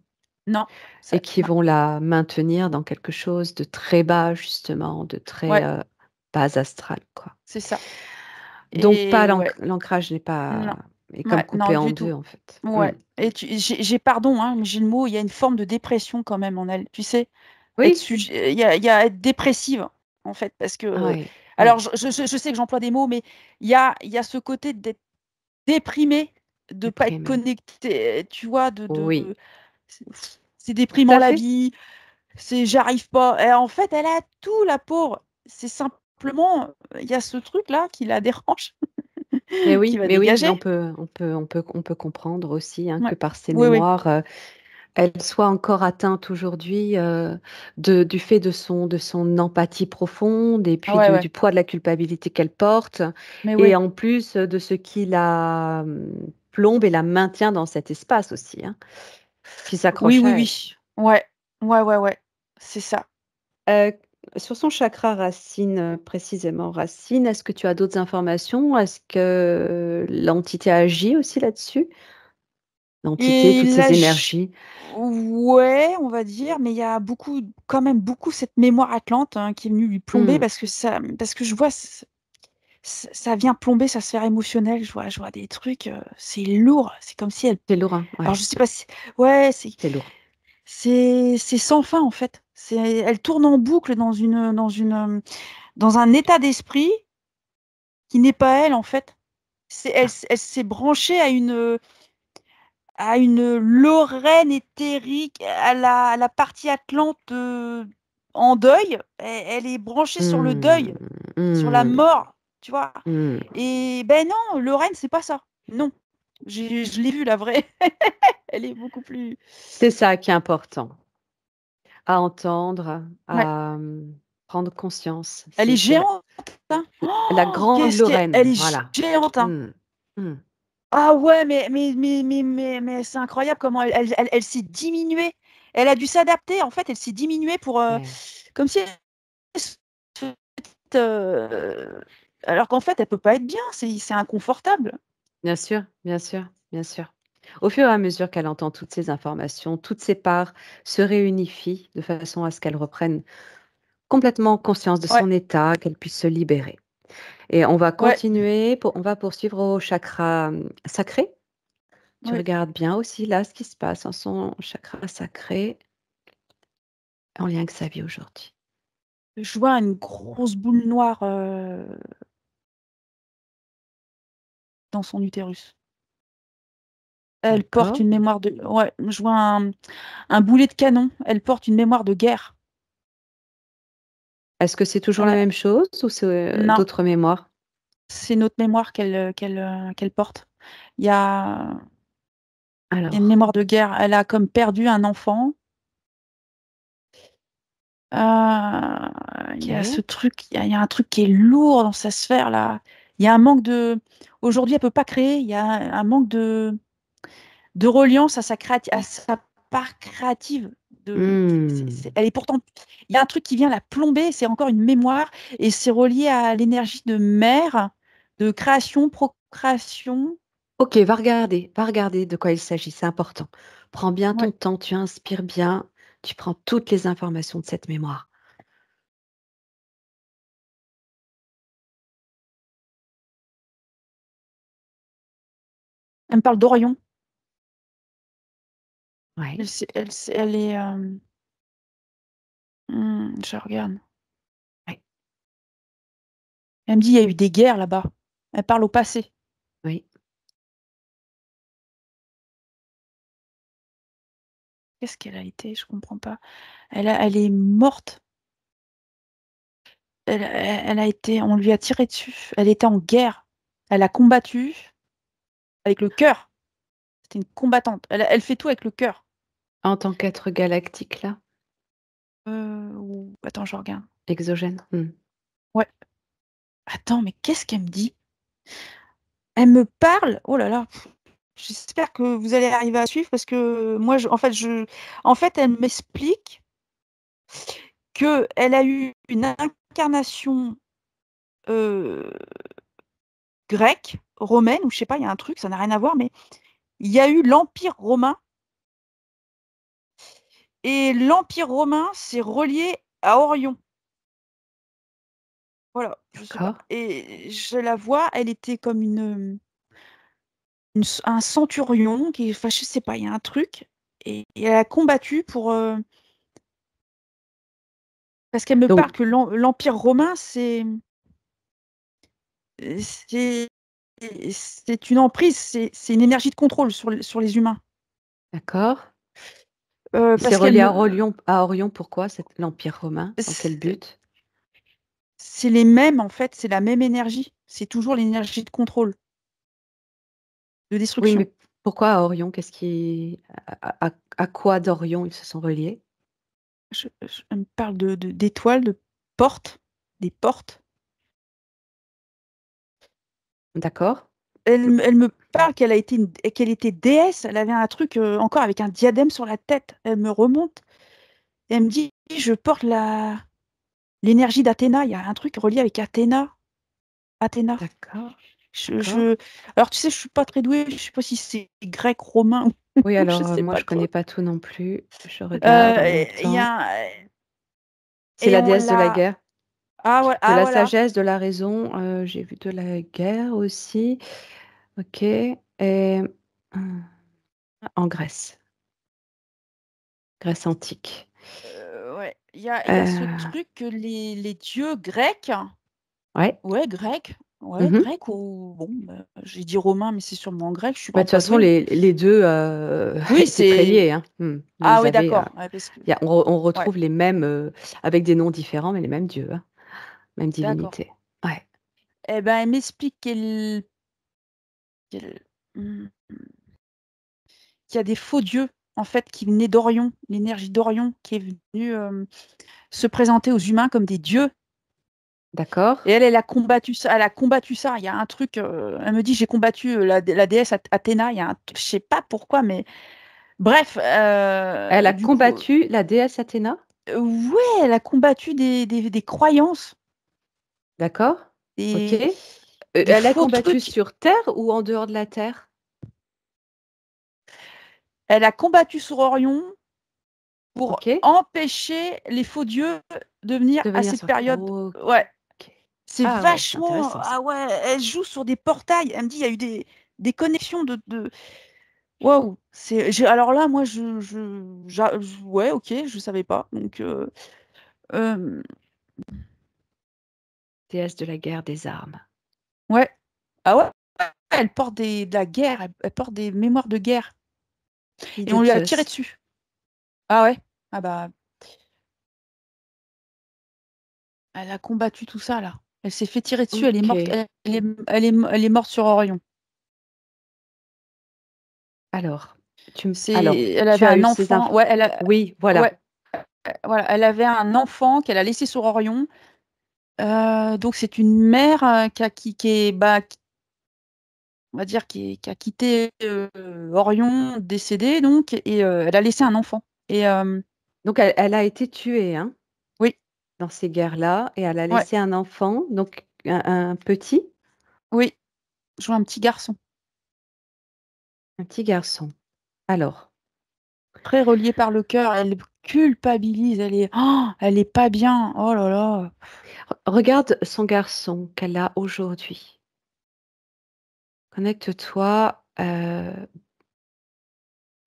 non, et ça qui non, vont la maintenir dans quelque chose de très bas justement, de très, ouais, bas astral, quoi. c'est ça. Donc Et pas ouais, l'ancrage n'est pas non, est comme ouais, non, coupé en du 2 tout. en fait. Mmh. Ouais, et j'ai pardon, hein, mais j'ai le mot, il y a une forme de dépression quand même en elle, tu sais? Oui, Il y a être dépressive, en fait, parce que, oui, alors oui, je sais que j'emploie des mots, mais il y a ce côté d'être déprimé, de pas être déprimée. connecté, tu vois? Oui, C'est c'est tout déprimant à la fait. vie, c'est j'arrive pas, et en fait, elle a tout, la pauvre. C'est simplement, il y a ce truc-là qui la dérange, qui va Mais oui, mais dégager. on peut comprendre aussi, hein, que Ouais. par ces Oui, oui. mémoires, elle soit encore atteinte aujourd'hui, de du fait de son empathie profonde et puis Ouais, du ouais. du poids de la culpabilité qu'elle porte Mais et oui. en plus, de ce qui la, plombe et la maintient dans cet espace aussi, hein, qui Oui, s'accroche oui, à elle. oui. Ouais. Ouais, ouais, ouais. C'est ça. Heu, sur son chakra racine, précisément racine, est-ce que tu as d'autres informations? Est-ce que l'entité agit aussi là-dessus? L'entité, Et toutes là, ces énergies? ouais, on va dire, mais il y a beaucoup, quand même beaucoup, cette mémoire atlante, hein, qui est venue lui plomber, Mmh, parce que je vois ça vient plomber sa sphère émotionnelle. Je vois des trucs, c'est lourd. C'est comme si elle, c'est lourd, hein? alors Ouais, je sais pas si, ouais, c'est c'est lourd. c'est sans fin, en fait. Elle tourne en boucle dans un état d'esprit qui n'est pas elle, en fait. Ah, Elle s'est branchée à une Lorraine éthérique, à la partie atlante, en deuil. Elle est branchée sur le mmh, deuil, sur la mmh, mort, tu vois? mmh. Et ben non, Lorraine, c'est pas ça. Non. Je l'ai vue, la vraie. Elle est beaucoup plus, C'est ça qui est important, à entendre, ouais. à, prendre conscience. Elle est C'est géante, hein. la Oh, grande qu'est-ce qu'elle Lorraine, est voilà. géante, hein. Mmh, mmh, Ah ouais, mais c'est incroyable comment elle s'est diminuée. Elle a dû s'adapter, en fait, elle s'est diminuée pour, ouais. comme si elle se alors qu'en fait, elle peut pas être bien, c'est inconfortable. Bien sûr, bien sûr, bien sûr. Au fur et à mesure qu'elle entend toutes ces informations, toutes ces parts se réunifient de façon à ce qu'elle reprenne complètement conscience de Ouais, son état, qu'elle puisse se libérer. Et on va ouais, continuer, on va poursuivre au chakra sacré. Tu ouais. regardes bien aussi là ce qui se passe en son chakra sacré en lien avec sa vie aujourd'hui. Je vois une grosse boule noire dans son utérus. Elle porte D'accord. une mémoire de. Ouais, je vois un boulet de canon. Elle porte une mémoire de guerre. Est-ce que c'est toujours la Elle même chose ou c'est Non, d'autres mémoires? c'est notre mémoire qu'elle porte. Il y a une Alors, mémoire de guerre. Elle a comme perdu un enfant. Il y a ce ok. truc, il y a un truc qui est lourd dans sa sphère là. Il y a un manque de. Aujourd'hui, elle peut pas créer. Il y a un manque de reliance à sa part créative. Hmm. Elle est pourtant. Il y a un truc qui vient la plomber. C'est encore une mémoire et c'est relié à l'énergie de mère, de création, procréation. Ok, va regarder de quoi il s'agit, c'est important. Prends bien Ouais. ton temps, tu inspires bien, tu prends toutes les informations de cette mémoire. Elle me parle d'Orion. Oui, Elle est. Je regarde. oui, Elle me dit il y a eu des guerres là-bas. Elle parle au passé. oui. Qu'est-ce qu'elle a été? Je comprends pas. Elle est morte. Elle a été. On lui a tiré dessus. Elle était en guerre. Elle a combattu avec le cœur. C'était une combattante. Elle fait tout avec le cœur. En tant qu'être galactique, là, Attends, je regarde. exogène. Ouais. Attends, mais qu'est-ce qu'elle me dit? Elle me parle. Oh là là. J'espère que vous allez arriver à suivre parce que moi, en fait, elle m'explique que elle a eu une incarnation euh, grecque, romaine, ou je sais pas, il y a un truc, ça n'a rien à voir, mais il y a eu l'Empire romain et l'Empire romain s'est relié à Orion. Voilà, je sais pas. D'accord. Et je la vois, elle était comme un centurion qui, enfin, je sais pas, il y a un truc. Et elle a combattu parce qu'elle me Donc, parle que l'Empire romain, c'est, c'est une emprise, c'est une énergie de contrôle sur les humains. d'accord. C'est Parce qu'elle relié me, à Orion, pourquoi l'Empire romain? Dans quel c'est but? c'est les mêmes, en fait, c'est la même énergie. C'est toujours l'énergie de contrôle, de Oui, destruction. mais pourquoi à Orion? À quoi d'Orion ils se sont reliés? Elle me parle d'étoiles, de portes, des portes. D'accord. Elle me parle qu'elle était déesse. Elle avait un truc encore avec un diadème sur la tête. Elle me remonte et elle me dit, je porte l'énergie d'Athéna. Il y a un truc relié avec Athéna. Athéna. D'accord. Je, D'accord. je... Alors, tu sais, je suis pas très douée. Je sais pas si c'est grec, romain Oui, ou je alors sais moi pas je trop. connais pas tout non plus. Je regarde en même Il y temps. a... C'est Et la on déesse de la l'a... guerre, de Ah, la voilà. sagesse, de la raison. J'ai vu de la guerre aussi. Ok. Et en Grèce, Grèce antique. Ouais. Il y a ce Euh, truc que les dieux grecs... ouais. Ouais, grec. Ouais, Mhm. grec ou bon, bah, j'ai dit romain, mais c'est sûrement grec. Je suis Bah, vraiment de toute pas façon, douée. les deux Oui, étaient très c'est. liés, hein. Ah Ils oui, avaient, d'accord. Ouais, parce que. on Ouais, retrouve les mêmes, avec des noms différents, mais les mêmes dieux, hein, même d'accord. divinité. Ouais. Eh ben, elle m'explique hmm, qu'il y a des faux dieux en fait qui venaient d'Orion, l'énergie d'Orion qui est venue se présenter aux humains comme des dieux. D'accord. Et elle a combattu ça. Elle a combattu ça. Il y a un truc. Elle me dit, j'ai combattu la déesse Athéna. Il y a je sais pas pourquoi, mais bref. Elle a Du coup. combattu la déesse Athéna. Ouais, elle a combattu des croyances. D'accord. Ok. Et des Elle a faux combattu trucs. sur Terre ou en dehors de la Terre? Elle a combattu sur Orion pour OK. empêcher les faux dieux de venir De à venir cette sur période. OK. Ouais, c'est Ah ouais, c'est vachement. intéressant ça. Ah ouais, elle joue sur des portails. Elle me dit, il y a eu des connexions Waouh. Alors là, moi, ouais, ok, je savais pas. Donc, euh, Déesse de la guerre des armes. ouais. Ah ouais, elle porte de la guerre. Elle porte des mémoires de guerre. Fille Et de on lui a tiré Zeus. dessus. Ah ouais. Ah bah, elle a combattu tout ça, là. Elle s'est fait tirer dessus. Elle est morte. OK. Elle est morte sur Orion. Alors, Elle tu avait as un eu ces enfant. infos. Ouais, Oui, voilà. ouais, voilà, elle avait un enfant qu'elle a laissé sur Orion. Donc c'est une mère qui est, on va dire, qui a quitté Orion, décédée donc, et elle a laissé un enfant. Et Donc, elle a été tuée, hein, oui, dans ces guerres-là, et elle a ouais, laissé un enfant, donc un petit, oui, je vois un petit garçon un petit garçon. Alors, très relié par le cœur. Elle culpabilise. Elle est pas bien. Oh là là. regarde son garçon qu'elle a aujourd'hui. Connecte-toi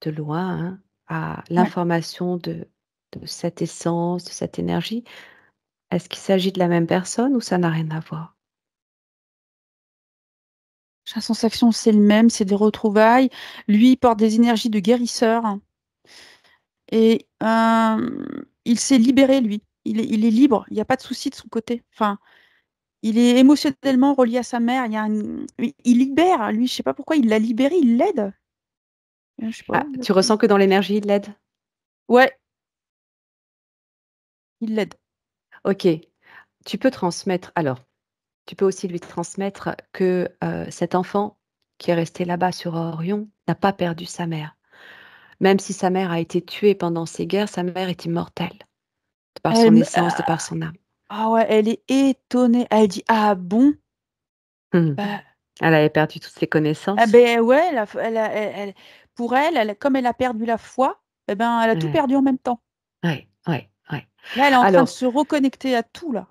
de loin, hein, à Ouais. l'information de cette essence, de cette énergie. Est-ce qu'il s'agit de la même personne ou ça n'a rien à voir? J'ai la sensation que c'est le même, c'est des retrouvailles. Lui, il porte des énergies de guérisseur. Et il s'est libéré, lui. Il est libre. Il n'y a pas de souci de son côté. Enfin, il est émotionnellement relié à sa mère. Il libère, lui. Je sais pas pourquoi il l'a libéré. Il l'aide. Je sais pas. Ah, tu ressens que dans l'énergie, il l'aide? Ouais, il l'aide. Ok, tu peux transmettre. Alors, tu peux aussi lui transmettre que cet enfant qui est resté là-bas sur Orion n'a pas perdu sa mère. Même si sa mère a été tuée pendant ces guerres, sa mère est immortelle, de par Elle, son me- essence, de par son âme. ah ouais, elle est étonnée. Elle dit, ah bon? Hmm. Bah, Elle avait perdu toutes ses ah connaissances. ben ouais, pour elle, comme elle a perdu la foi, eh ben, elle a tout Ouais, perdu en même temps. ouais, ouais, ouais. Là, elle est en train de Alors, se reconnecter à tout, là.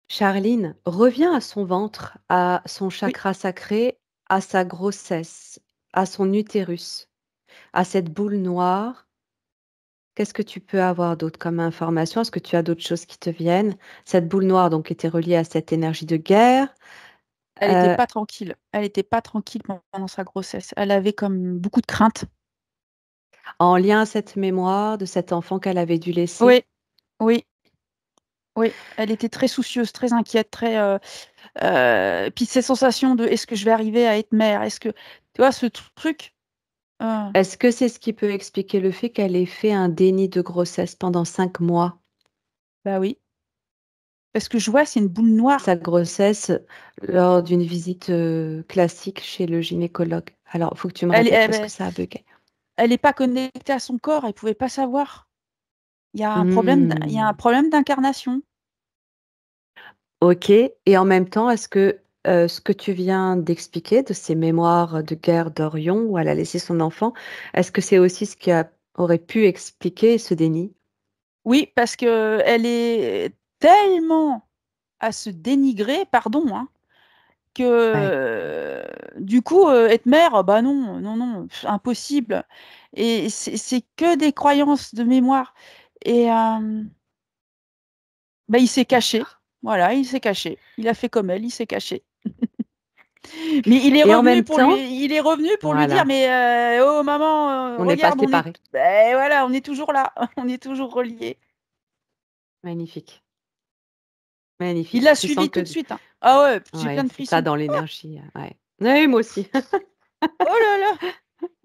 Charline revient à son ventre, à son Oui. chakra sacré, à sa grossesse, à son utérus, à cette boule noire. Qu'est-ce que tu peux avoir d'autre comme information? Est-ce que tu as d'autres choses qui te viennent? Cette boule noire donc était reliée à cette énergie de guerre, Elle était heu, pas tranquille. Elle était pas tranquille pendant sa grossesse. Elle avait comme beaucoup de craintes. en lien à cette mémoire de cet enfant qu'elle avait dû laisser. Oui, oui, oui. Elle était très soucieuse, très inquiète, puis ces sensations de est-ce que je vais arriver à être mère? Est-ce que tu vois ce truc? euh, Est-ce que c'est ce qui peut expliquer le fait qu'elle ait fait un déni de grossesse pendant 5 mois? Bah oui. Parce que je vois, c'est une boule noire. Sa grossesse lors d'une visite, classique chez le gynécologue. Alors, il faut que tu me Elle, répètes elle, parce que ben, ça a buggé. elle est pas connectée à son corps. Elle pouvait pas savoir. Il y a un Mmh. problème d'incarnation. OK, et en même temps, est-ce que, ce que tu viens d'expliquer de ces mémoires de guerre d'Orion où elle a laissé son enfant, est-ce que c'est aussi ce qui aurait pu expliquer ce déni? Oui, parce que elle est tellement à se dénigrer, pardon, hein, que Ouais. du coup, être mère, bah non, non, non, impossible. Et c'est que des croyances de mémoire. Et bah, il s'est caché. D'accord. Voilà, il s'est caché. Il a fait comme elle, il s'est caché. Mais Et en même temps il est revenu pour lui dire, voilà, mais oh maman, on n'est pas regarde, séparés. ben voilà, on est toujours là, on est toujours reliés. Magnifique, Il magnifique. l'a Tu sens suivi tout de que suite, hein. Ah ouais, j'ai ouais, plein de c'est ça frissons. dans l'énergie, ouais. Oui, moi aussi. Oh là là,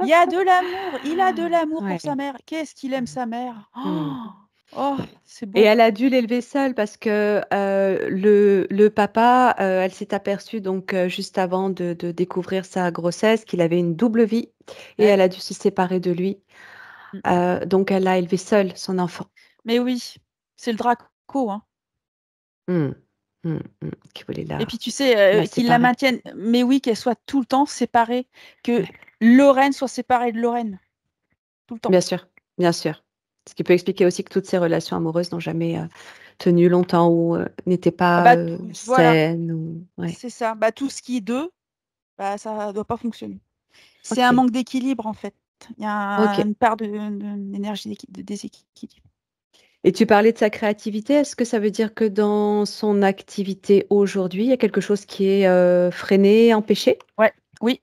il y a de l'amour, il a de l'amour pour sa Ouais. mère. Qu'est-ce qu'il aime sa mère. Mmh. Oh, oh, c'est Et beau. elle a dû l'élever seule parce que, le papa, elle s'est aperçue donc, juste avant de découvrir sa grossesse qu'il avait une double vie et Ouais. elle a dû se séparer de lui. Mm. Donc elle a élevé seule son enfant. Mais oui, c'est le Draco, hein. Mmh. Qui voulait Et puis tu la sais, qu'ils la séparer. maintiennent, mais oui, qu'elle soit tout le temps séparée, que Ouais. Lorraine soit séparée de Lorraine, tout le temps. Bien sûr, bien sûr. Ce qui peut expliquer aussi que toutes ces relations amoureuses n'ont jamais, tenu longtemps ou, n'étaient Ah pas, bah, voilà, saines ou ouais. c'est ça. Bah, tout ce qui est 2, bah, ça doit pas fonctionner. C'est un OK, manque d'équilibre, en fait. Il y a OK. une part d'énergie de déséquilibre. Et tu parlais de sa créativité. Est-ce que ça veut dire que dans son activité aujourd'hui, il y a quelque chose qui est, freiné, empêché? Ouais, oui,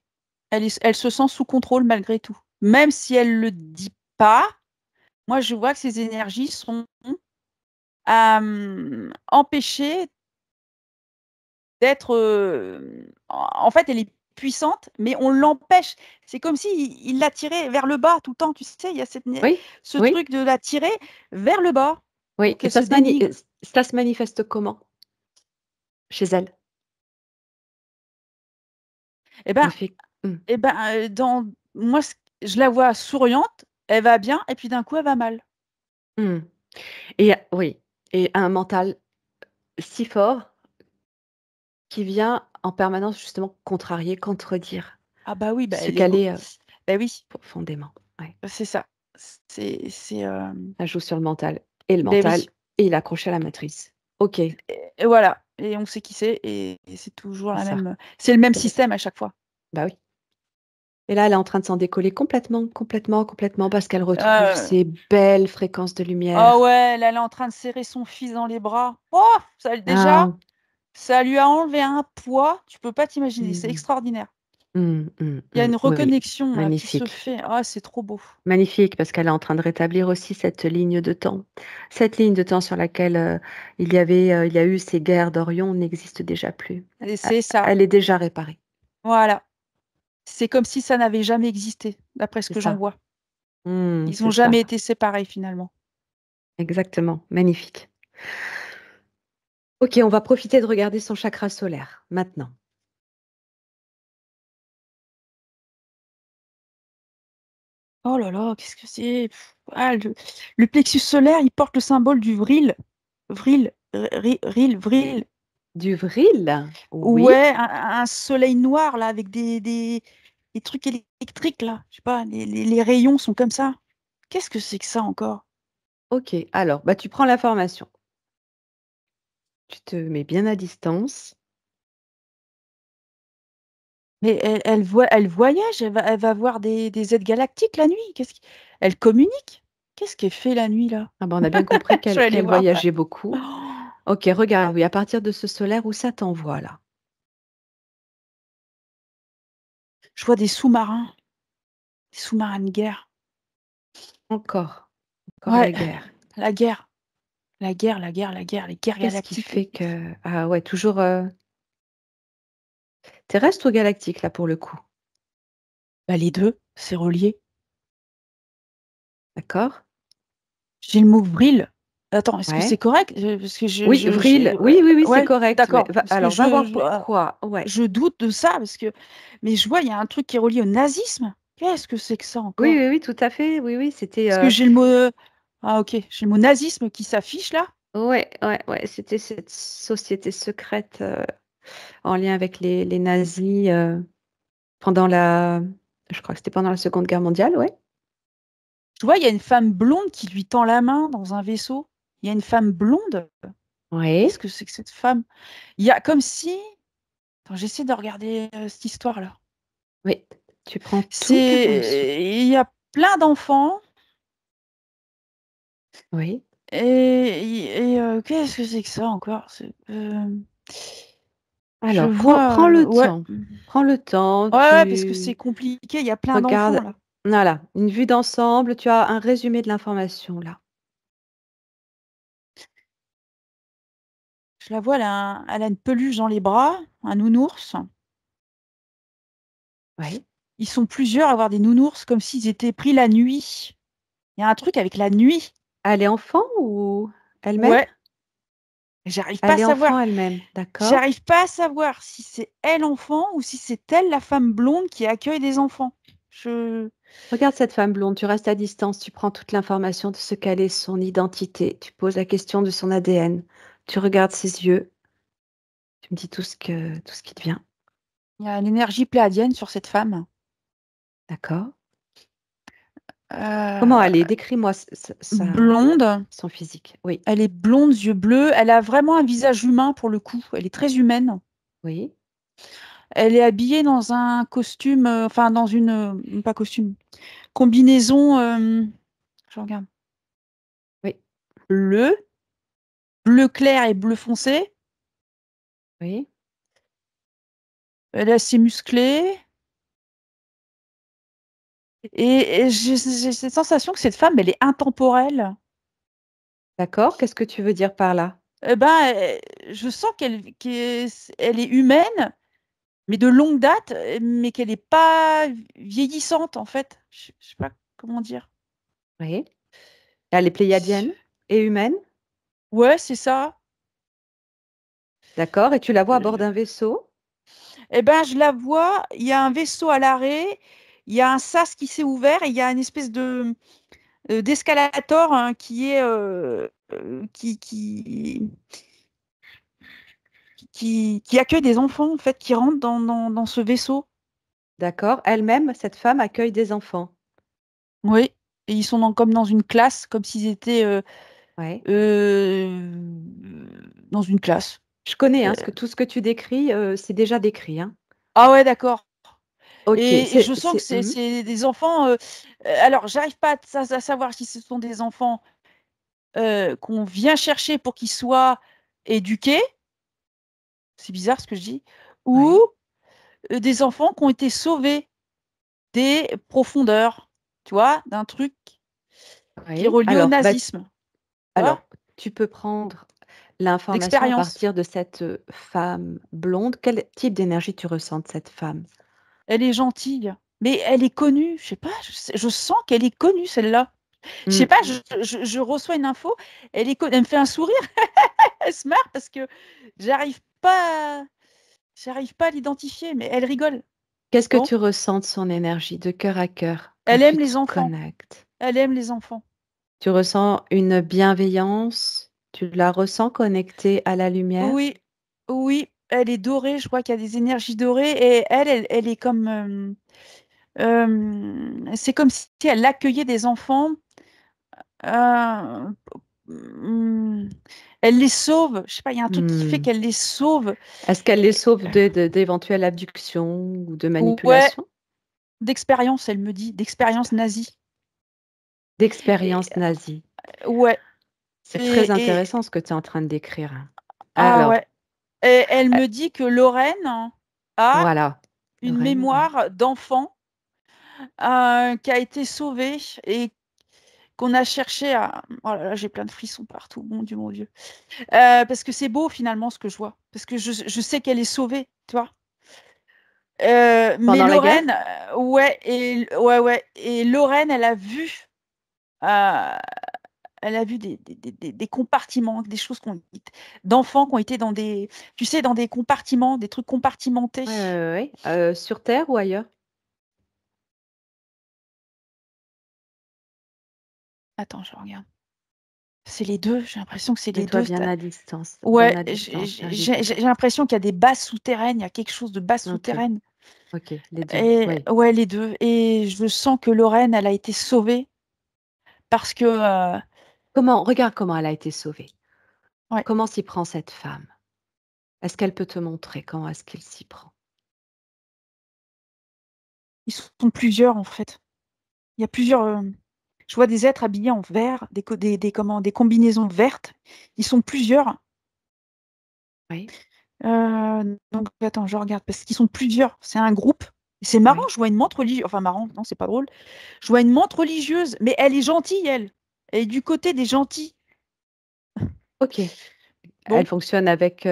elle se sent sous contrôle malgré tout. Même si elle le dit pas, moi je vois que ses énergies sont, empêchées d'être, en fait, elle est puissante, mais on l'empêche. C'est comme s'il la tirait vers le bas tout le temps, tu sais? Il y a Oui, ce oui, truc de la tirer vers le bas oui pour et qu'elle se dénigre. ça se manifeste comment chez elle? Et Le ben fait mmh, dans moi, je la vois souriante, elle va bien et puis d'un coup, elle va mal. mmh et oui et un mental si fort qui vient en permanence justement contrarier, contredire Ah bah oui, bah, ce qu'elle l'ego. est, Bah oui, profondément. Ouais, c'est ça. C'est, ça joue sur le mental et le beh oui mental est accroché à la matrice. OK, et voilà et on sait qui c'est et c'est toujours c'est la ça. même, c'est le même système à chaque fois. Bah oui. Et là, elle est en train de s'en décoller complètement, complètement, complètement parce qu'elle retrouve Heu ces belles fréquences de Ah lumière. ouais, là, elle est en train de serrer son fils dans les bras. Oh! Ça déjà, Ah! ça lui a enlevé un poids, tu peux pas t'imaginer, c'est Mmh. extraordinaire. Il y a Mmh. une Oui, reconnexion là qui se magnifique. fait. Ah, c'est trop beau. Magnifique parce qu'elle est en train de rétablir aussi cette ligne de temps. Cette ligne de temps sur laquelle, il y a eu ces guerres d'Orion n'existe déjà plus. Et E c'est ça, Elle est déjà réparée. voilà. C'est comme si ça n'avait jamais existé, d'après ce C'est que j'en ça. vois. Ils ont C'est jamais ça. été séparés finalement. Exactement, magnifique. OK, on va profiter de regarder son chakra solaire, maintenant. Oh là là, qu'est-ce que c'est? Ah, le plexus solaire, il porte le symbole du vril. Vril, vril. Du vril? Oui. Ouais, un soleil noir là avec des trucs électriques là, je sais pas, les rayons sont comme ça. Qu'est-ce que c'est que ça encore? OK, alors, bah, tu prends l'information. Tu te mets bien à distance. Mais elle voyage, elle va voir des aides galactiques la nuit? Elle communique? Qu'est-ce qu'elle fait la nuit là? Ah bah, on a bien compris Je vais aller qu'elle voir. voyageait beaucoup. Oh, OK, regarde, oui, à partir de ce solaire, où ça t'envoie là? je vois des sous-marins de guerre. Encore, encore Ouais, la guerre. la guerre, les guerres Qu'est-ce qui galactiques, fait que ah ouais, toujours, terrestre ou galactique là, pour le coup? bah, les 2, c'est relié. D'accord. J'ai le mot vril. Attends, est-ce que c'est Ouais. correct? Parce que Oui, vril, oui, oui, oui, c'est ouais, correct. Ouais, d'accord, parce que alors va voir pourquoi. Ouais. je doute de ça parce que mais je vois, il y a un truc qui est relié au nazisme. Qu'est-ce que c'est que ça Oui, encore? oui, oui, tout à fait. Oui, oui, c'était, Parce que j'ai le mot, ah OK, j'ai le mot nazisme qui s'affiche là. ouais, ouais, ouais, c'était cette société secrète, en lien avec les nazis, pendant la je crois que c'était pendant la Seconde Guerre mondiale, ouais. Tu vois, il y a une femme blonde qui lui tend la main dans un vaisseau. Il y a une femme blonde. Oui, Qu'est-ce que c'est que cette femme? Il y a comme si attends, j'essaie de regarder, cette histoire-là. oui, tu prends toute l'information. C'est il y a plein d'enfants. Oui. Qu'est-ce que c'est que ça encore? Je Alors prends vois, le ouais. temps. Prends le temps, Ouais, ouais, parce que c'est tu compliqué, il y a plein d'enfants regardes là. voilà, une vue d'ensemble, tu as un résumé de l'information là. Je la vois, elle a une peluche dans les bras, un nounours. Oui. Ils sont plusieurs à avoir des nounours comme s'ils étaient pris la nuit. Il y a un truc avec la nuit. Elle est enfant ou elle-même? Ouais, j'arrive pas à Elle est savoir. enfant elle-même, d'accord. J'arrive pas à savoir si c'est elle enfant ou si c'est elle la femme blonde qui accueille des enfants. Je Regarde cette femme blonde, tu restes à distance, tu prends toute l'information de ce qu'elle est, son identité, tu poses la question de son ADN, tu regardes ses yeux, Tu me dis tout ce qui te vient. Il y a l'énergie pléiadienne sur cette femme. D'accord. Euh, Comment elle est? Décris-moi blonde. son physique. Oui, Elle est blonde, yeux bleus. Elle a vraiment un visage humain pour le coup. Elle est très humaine. oui, Elle est habillée dans un costume, enfin dans une, pas costume, combinaison, je regarde, oui, bleu, bleu clair et bleu foncé. oui. Elle est assez musclée. Et j'ai cette sensation que cette femme, elle est intemporelle. D'accord. Qu'est-ce que tu veux dire par là? Eh ben, je sens elle est humaine, mais de longue date, mais qu'elle n'est pas vieillissante en fait. Je sais pas comment dire. Oui. Elle est pléiadienne et humaine? Ouais, c'est ça. D'accord, et tu la vois à bord Euh, d'un vaisseau? Eh ben, je la vois, il y a un vaisseau à l'arrêt, il y a un sas qui s'est ouvert et il y a une espèce de d'escalator hein, qui est qui accueille des enfants en fait qui rentrent dans ce vaisseau. D'accord. Elle-même, cette femme accueille des enfants? Oui, et ils sont comme dans une classe, comme s'ils étaient Ouais. euh, dans une classe. Je connais, Euh, hein, tout ce que tu décris, c'est déjà décrit, hein. ah ouais, d'accord. OK, Et je sens que c'est mmh, c'est des enfants. Alors, j'arrive pas à savoir si ce sont des enfants qu'on vient chercher pour qu'ils soient éduqués, c'est bizarre ce que je dis, ou ouais, des enfants qui ont été sauvés des profondeurs, tu vois, d'un truc qui est oui. relié au nazisme, tu vois, Alors, tu peux prendre l'information à d'expérience. partir de cette, femme blonde. Quel type d'énergie tu ressens de cette femme? Elle est gentille, mais elle est connue, je sais pas, je sens qu'elle est connue celle-là. Je sais Mmh, pas, je reçois une info, elle me fait un sourire, elle se marre parce que j'arrive pas à j'arrive pas à l'identifier, mais elle rigole. qu'est-ce que Bon, tu ressens de son énergie, de cœur à cœur, quand elle tu aime te les enfants, connectes? elle aime les enfants. Tu ressens une bienveillance? Tu la ressens connectée à la lumière? Oui, oui, elle est dorée, je crois qu'il y a des énergies dorées et elle est comme, c'est comme si elle accueillait des enfants, heu, mmh, elle les sauve. Je sais pas, il y a un truc qui fait Mmh. qu'elle les sauve. Est-ce qu'elle les sauve d'éventuelles abductions ou de Ouais, manipulations? d'expérience, elle me dit, d'expérience nazie et D'expériences nazies. ouais C'est très et intéressant ce que tu es en train de décrire, hein. ah Alors, ouais et elle heu, me dit que Lorraine a voilà, une Lorraine, ouais. mémoire d'enfant, qui a été sauvée et qu'on a cherché à oh là là, j'ai plein de frissons partout, mon Dieu, parce que c'est beau finalement ce que je vois. Parce que je sais qu'elle est sauvée, tu vois? Mais Pendant la guerre? Lorraine, ouais ouais et Lorraine, heu, elle a vu des compartiments, des choses qu'on d'enfants qui ont été dans des tu sais, dans des compartiments, des trucs compartimentés. Ouais, ouais, ouais, ouais. Sur terre ou ailleurs? Attends, je regarde. C'est les 2. J'ai l'impression que c'est les Mets-toi 2. bien à distance, bien Ouais, à distance, bien à distance. j'ai l'impression qu'il y a des bases souterraines, il y a quelque chose de base OK, souterraine OK, les 2. et Oui. ouais, les 2. Et je sens que Lorraine, elle a été sauvée parce que, Regarde comment elle a été sauvée. ouais, Comment s'y prend cette femme? Est-ce qu'elle peut te montrer comment est-ce qu'elle s'y prend? ils sont plusieurs, en fait. Il y a plusieurs, je vois des êtres habillés en vert, des comment, des combinaisons vertes. Ils sont plusieurs, Oui, donc attends, je regarde parce qu'ils sont plusieurs. C'est un groupe. C'est marrant, oui. je vois une montre religieuse enfin marrant, non, c'est pas drôle. Je vois une montre religieuse, mais elle est gentille, elle. Elle est du côté des gentils. OK. Elle Bon, fonctionne avec,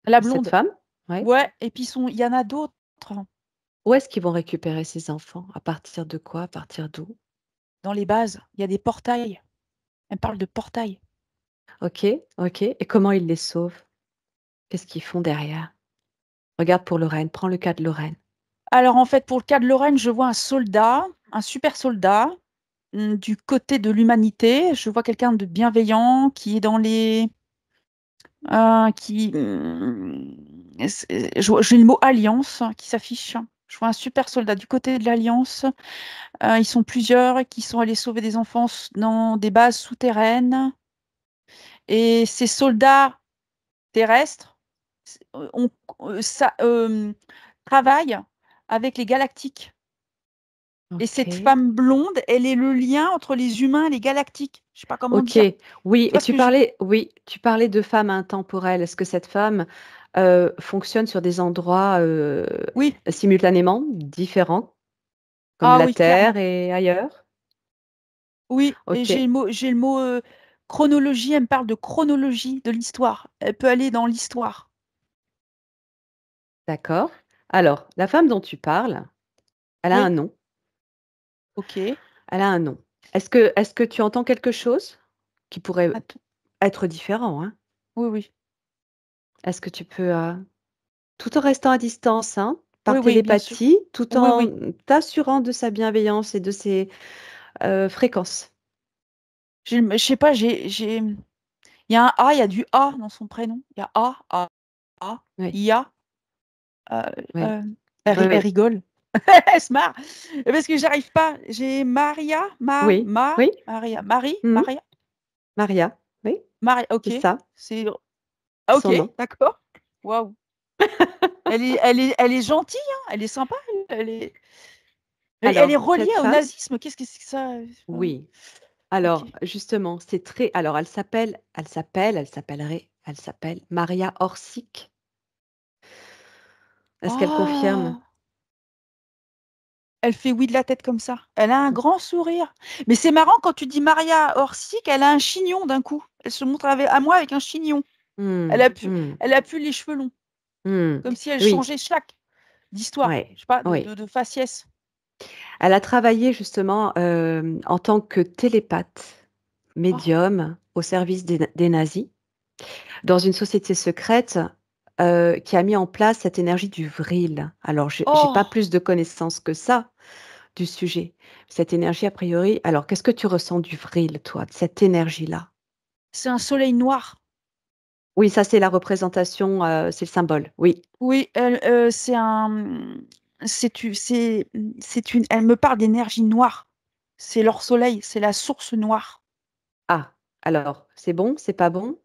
la cette blonde. femme? Oui. Ouais, et puis il y en a d'autres Où est-ce qu'ils vont récupérer ces enfants? À partir de quoi? À partir d'où? dans les bases. Il y a des portails. Elle parle de portails. OK, OK, et comment ils les sauvent? Qu'est-ce qu'ils font derrière? Regarde pour Lorraine, prends le cas de Lorraine. Alors en fait, pour le cas de Lorraine, je vois un soldat, un super soldat, du côté de l'humanité. Je vois quelqu'un de bienveillant qui est dans les j'ai le mot alliance qui s'affiche. Je vois un super soldat du côté de l'Alliance. Ils sont plusieurs qui sont allés sauver des enfants dans des bases souterraines. Et ces soldats terrestres on, travaillent avec les galactiques. Et cette Ok. femme blonde, elle est le lien entre les humains et les galactiques. Je sais pas comment Ok. dire. Oui, Tu et vois ce que je... tu parlais de femme intemporelle. Est-ce que cette femme fonctionne sur des endroits Oui, simultanément différents, comme ah la oui, Terre clairement. et ailleurs? Oui, et Ok, j'ai le mot chronologie. Elle me parle de chronologie de l'histoire. Elle peut aller dans l'histoire. d'accord. Alors, la femme dont tu parles, elle a un Oui, nom. ok. Elle a un nom. Est-ce que tu entends quelque chose qui pourrait Attends. être différent, hein? Oui, oui. Est-ce que tu peux, tout en restant à distance, hein, Oui, par oui, bien sûr. télépathie, tout Oui, en oui. t'assurant de sa bienveillance et de ses fréquences? Je sais pas, il y a un A, il y a du A dans son prénom. Il y a A, Oui, I, A. Euh, oui, euh, oui, elle oui, rigole. Elle se marre. Parce que j'arrive pas. J'ai Maria, oui, oui. Maria, Marie, Mmh. Maria, Maria, oui, Maria. Ok. c'est ça, C'est ah, son ok, nom. d'accord. Waouh. Elle est gentille, hein. Elle est sympa. Elle est Alors, reliée cette au femme, nazisme. Qu'est-ce que c'est que ça? Voilà. oui. Ok. Alors, justement, c'est très alors elle s'appelle Maria Orsic. Est-ce qu'elle confirme? Oh, elle fait oui de la tête comme ça. Elle a un grand sourire. Mais c'est marrant quand tu dis Maria Orsic, elle a un chignon d'un coup. Elle se montre à moi avec un chignon. Elle Mmh, a pu, mmh, elle a pu les cheveux longs, mmh. comme si elle Oui, changeait chaque d'histoire. ouais, Je sais pas, de, oui. de, de faciès. Elle a travaillé justement, en tant que télépathe, Oh, médium au service des nazis, dans une société secrète, qui a mis en place cette énergie du vril. Alors j'ai pas oh, plus de connaissances que ça du sujet. Cette énergie a priori alors qu'est-ce que tu ressens du vril toi, de cette énergie-là? c'est un soleil noir. Oui, ça c'est la représentation, c'est le symbole, oui. Oui, elle me parle d'énergie noire. C'est leur soleil, c'est la source noire. Ah, alors c'est bon, c'est pas bon?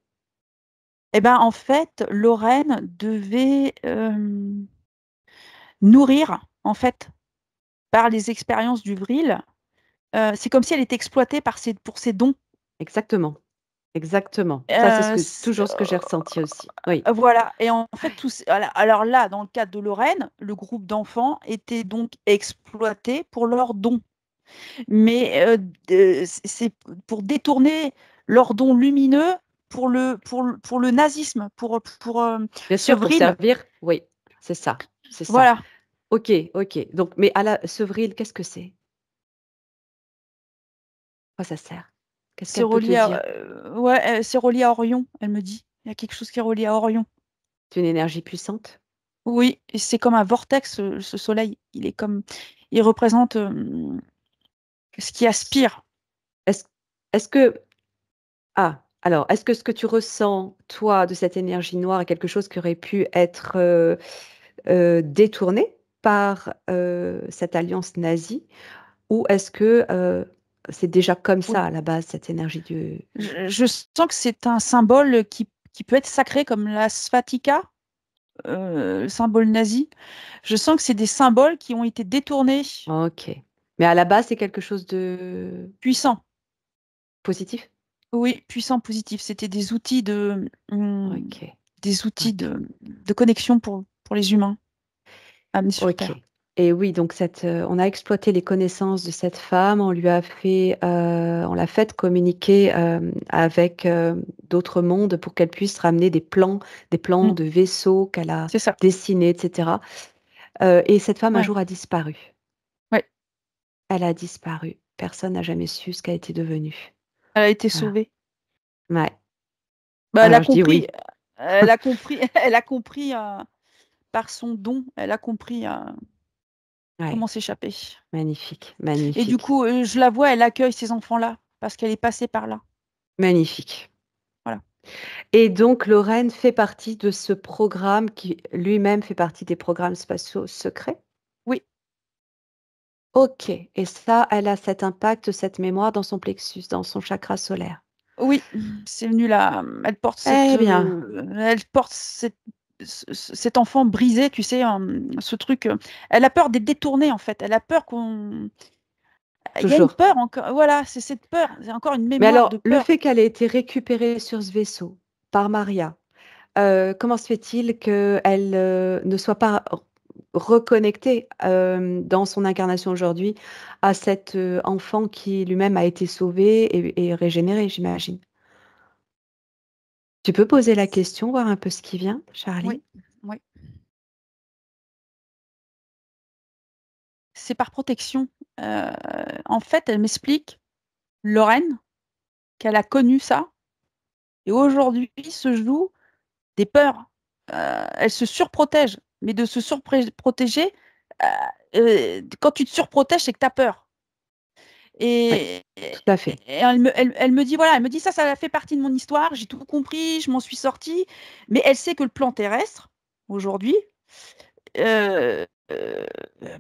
Eh ben, en fait, Lorraine devait nourrir, en fait, par les expériences du vril. C'est comme si elle était exploitée pour ses dons. Exactement, exactement. Ça c'est Euh, c- toujours ce que j'ai ressenti aussi. Oui. voilà. Et en fait, alors là, dans le cadre de Lorraine, le groupe d'enfants était donc exploité pour leurs dons. Mais c'est pour détourner leurs dons lumineux pour le nazisme, pour Bien ce sûr, pour vril. servir, oui, c'est ça, c'est ça. Voilà. OK, OK. Donc mais à la Sevril, qu'est-ce que c'est? À quoi ça sert? Qu'est-ce C'est qu'elle peut te relié dire? à, ouais, c'est relié à Orion, elle me dit. Il y a quelque chose qui est relié à Orion. C'est une énergie puissante? Oui, et c'est comme un vortex, ce soleil. Il représente ce qui aspire. Est-ce est-ce que alors, est-ce que ce que tu ressens, toi, de cette énergie noire est quelque chose qui aurait pu être, détourné par, cette alliance nazie? Ou est-ce que, c'est déjà comme Oui. ça à la base, cette énergie du Je sens que c'est un symbole qui peut être sacré comme la svatika, le symbole nazi. Je sens que c'est des symboles qui ont été détournés, OK. Mais à la base, c'est quelque chose de puissants. positif? Oui, puissants, positifs. C'était OK, des outils OK. de connexion pour les humains amenés sur OK Terre. et oui, donc on a exploité les connaissances de cette femme, on l'a fait communiquer, avec, d'autres mondes pour qu'elle puisse ramener des plans Mm, de vaisseaux qu'elle a c'est ça. dessinés et cetera, et cette femme un Ouais, jour a disparu. ouais. Elle a disparu. Personne n'a jamais su ce qu'elle était devenue. Elle a été Voilà. sauvée. Ouais. Bah, elle a Alors je dis compris. oui. Elle a compris. Elle a compris par son don. Elle a compris Ouais. comment s'échapper. Magnifique, Et du magnifique, coup, je la vois, elle accueille ces enfants-là parce qu'elle est passée par là. magnifique. Voilà. Et donc Lorraine fait partie de ce programme qui lui-même fait partie des programmes spatiaux secrets? Oui, OK, et ça, elle a cet impact, cette mémoire dans son plexus, dans son chakra solaire. oui, c'est venu là, Eh bien, elle porte cet enfant brisé, tu sais, ce truc, elle a peur d'être détournée, en fait. Elle a peur qu'on il y a une toujours. peur encore, voilà, c'est cette peur, c'est encore une Mais mémoire de alors, le peur. fait qu'elle ait été récupérée sur ce vaisseau par Maria, comment se fait-il qu'elle, ne soit pas reconnectée, dans son incarnation aujourd'hui à cet, enfant qui lui-même a été sauvé et régénéré, j'imagine? Tu peux poser la question, voir un peu ce qui vient, Charline? Oui, oui. C'est par protection. Heu, En fait, elle m'explique, Lorraine, qu'elle a connu ça et aujourd'hui se jouent des peurs. Elle se surprotège, mais de se protéger, quand tu te surprotèges, c'est que tu as peur Oui, et tout à fait. elle me dit, voilà, elle me dit: Ça a fait partie de mon histoire, j'ai tout compris, je m'en suis sortie». Mais elle sait que le plan terrestre, aujourd'hui, heu,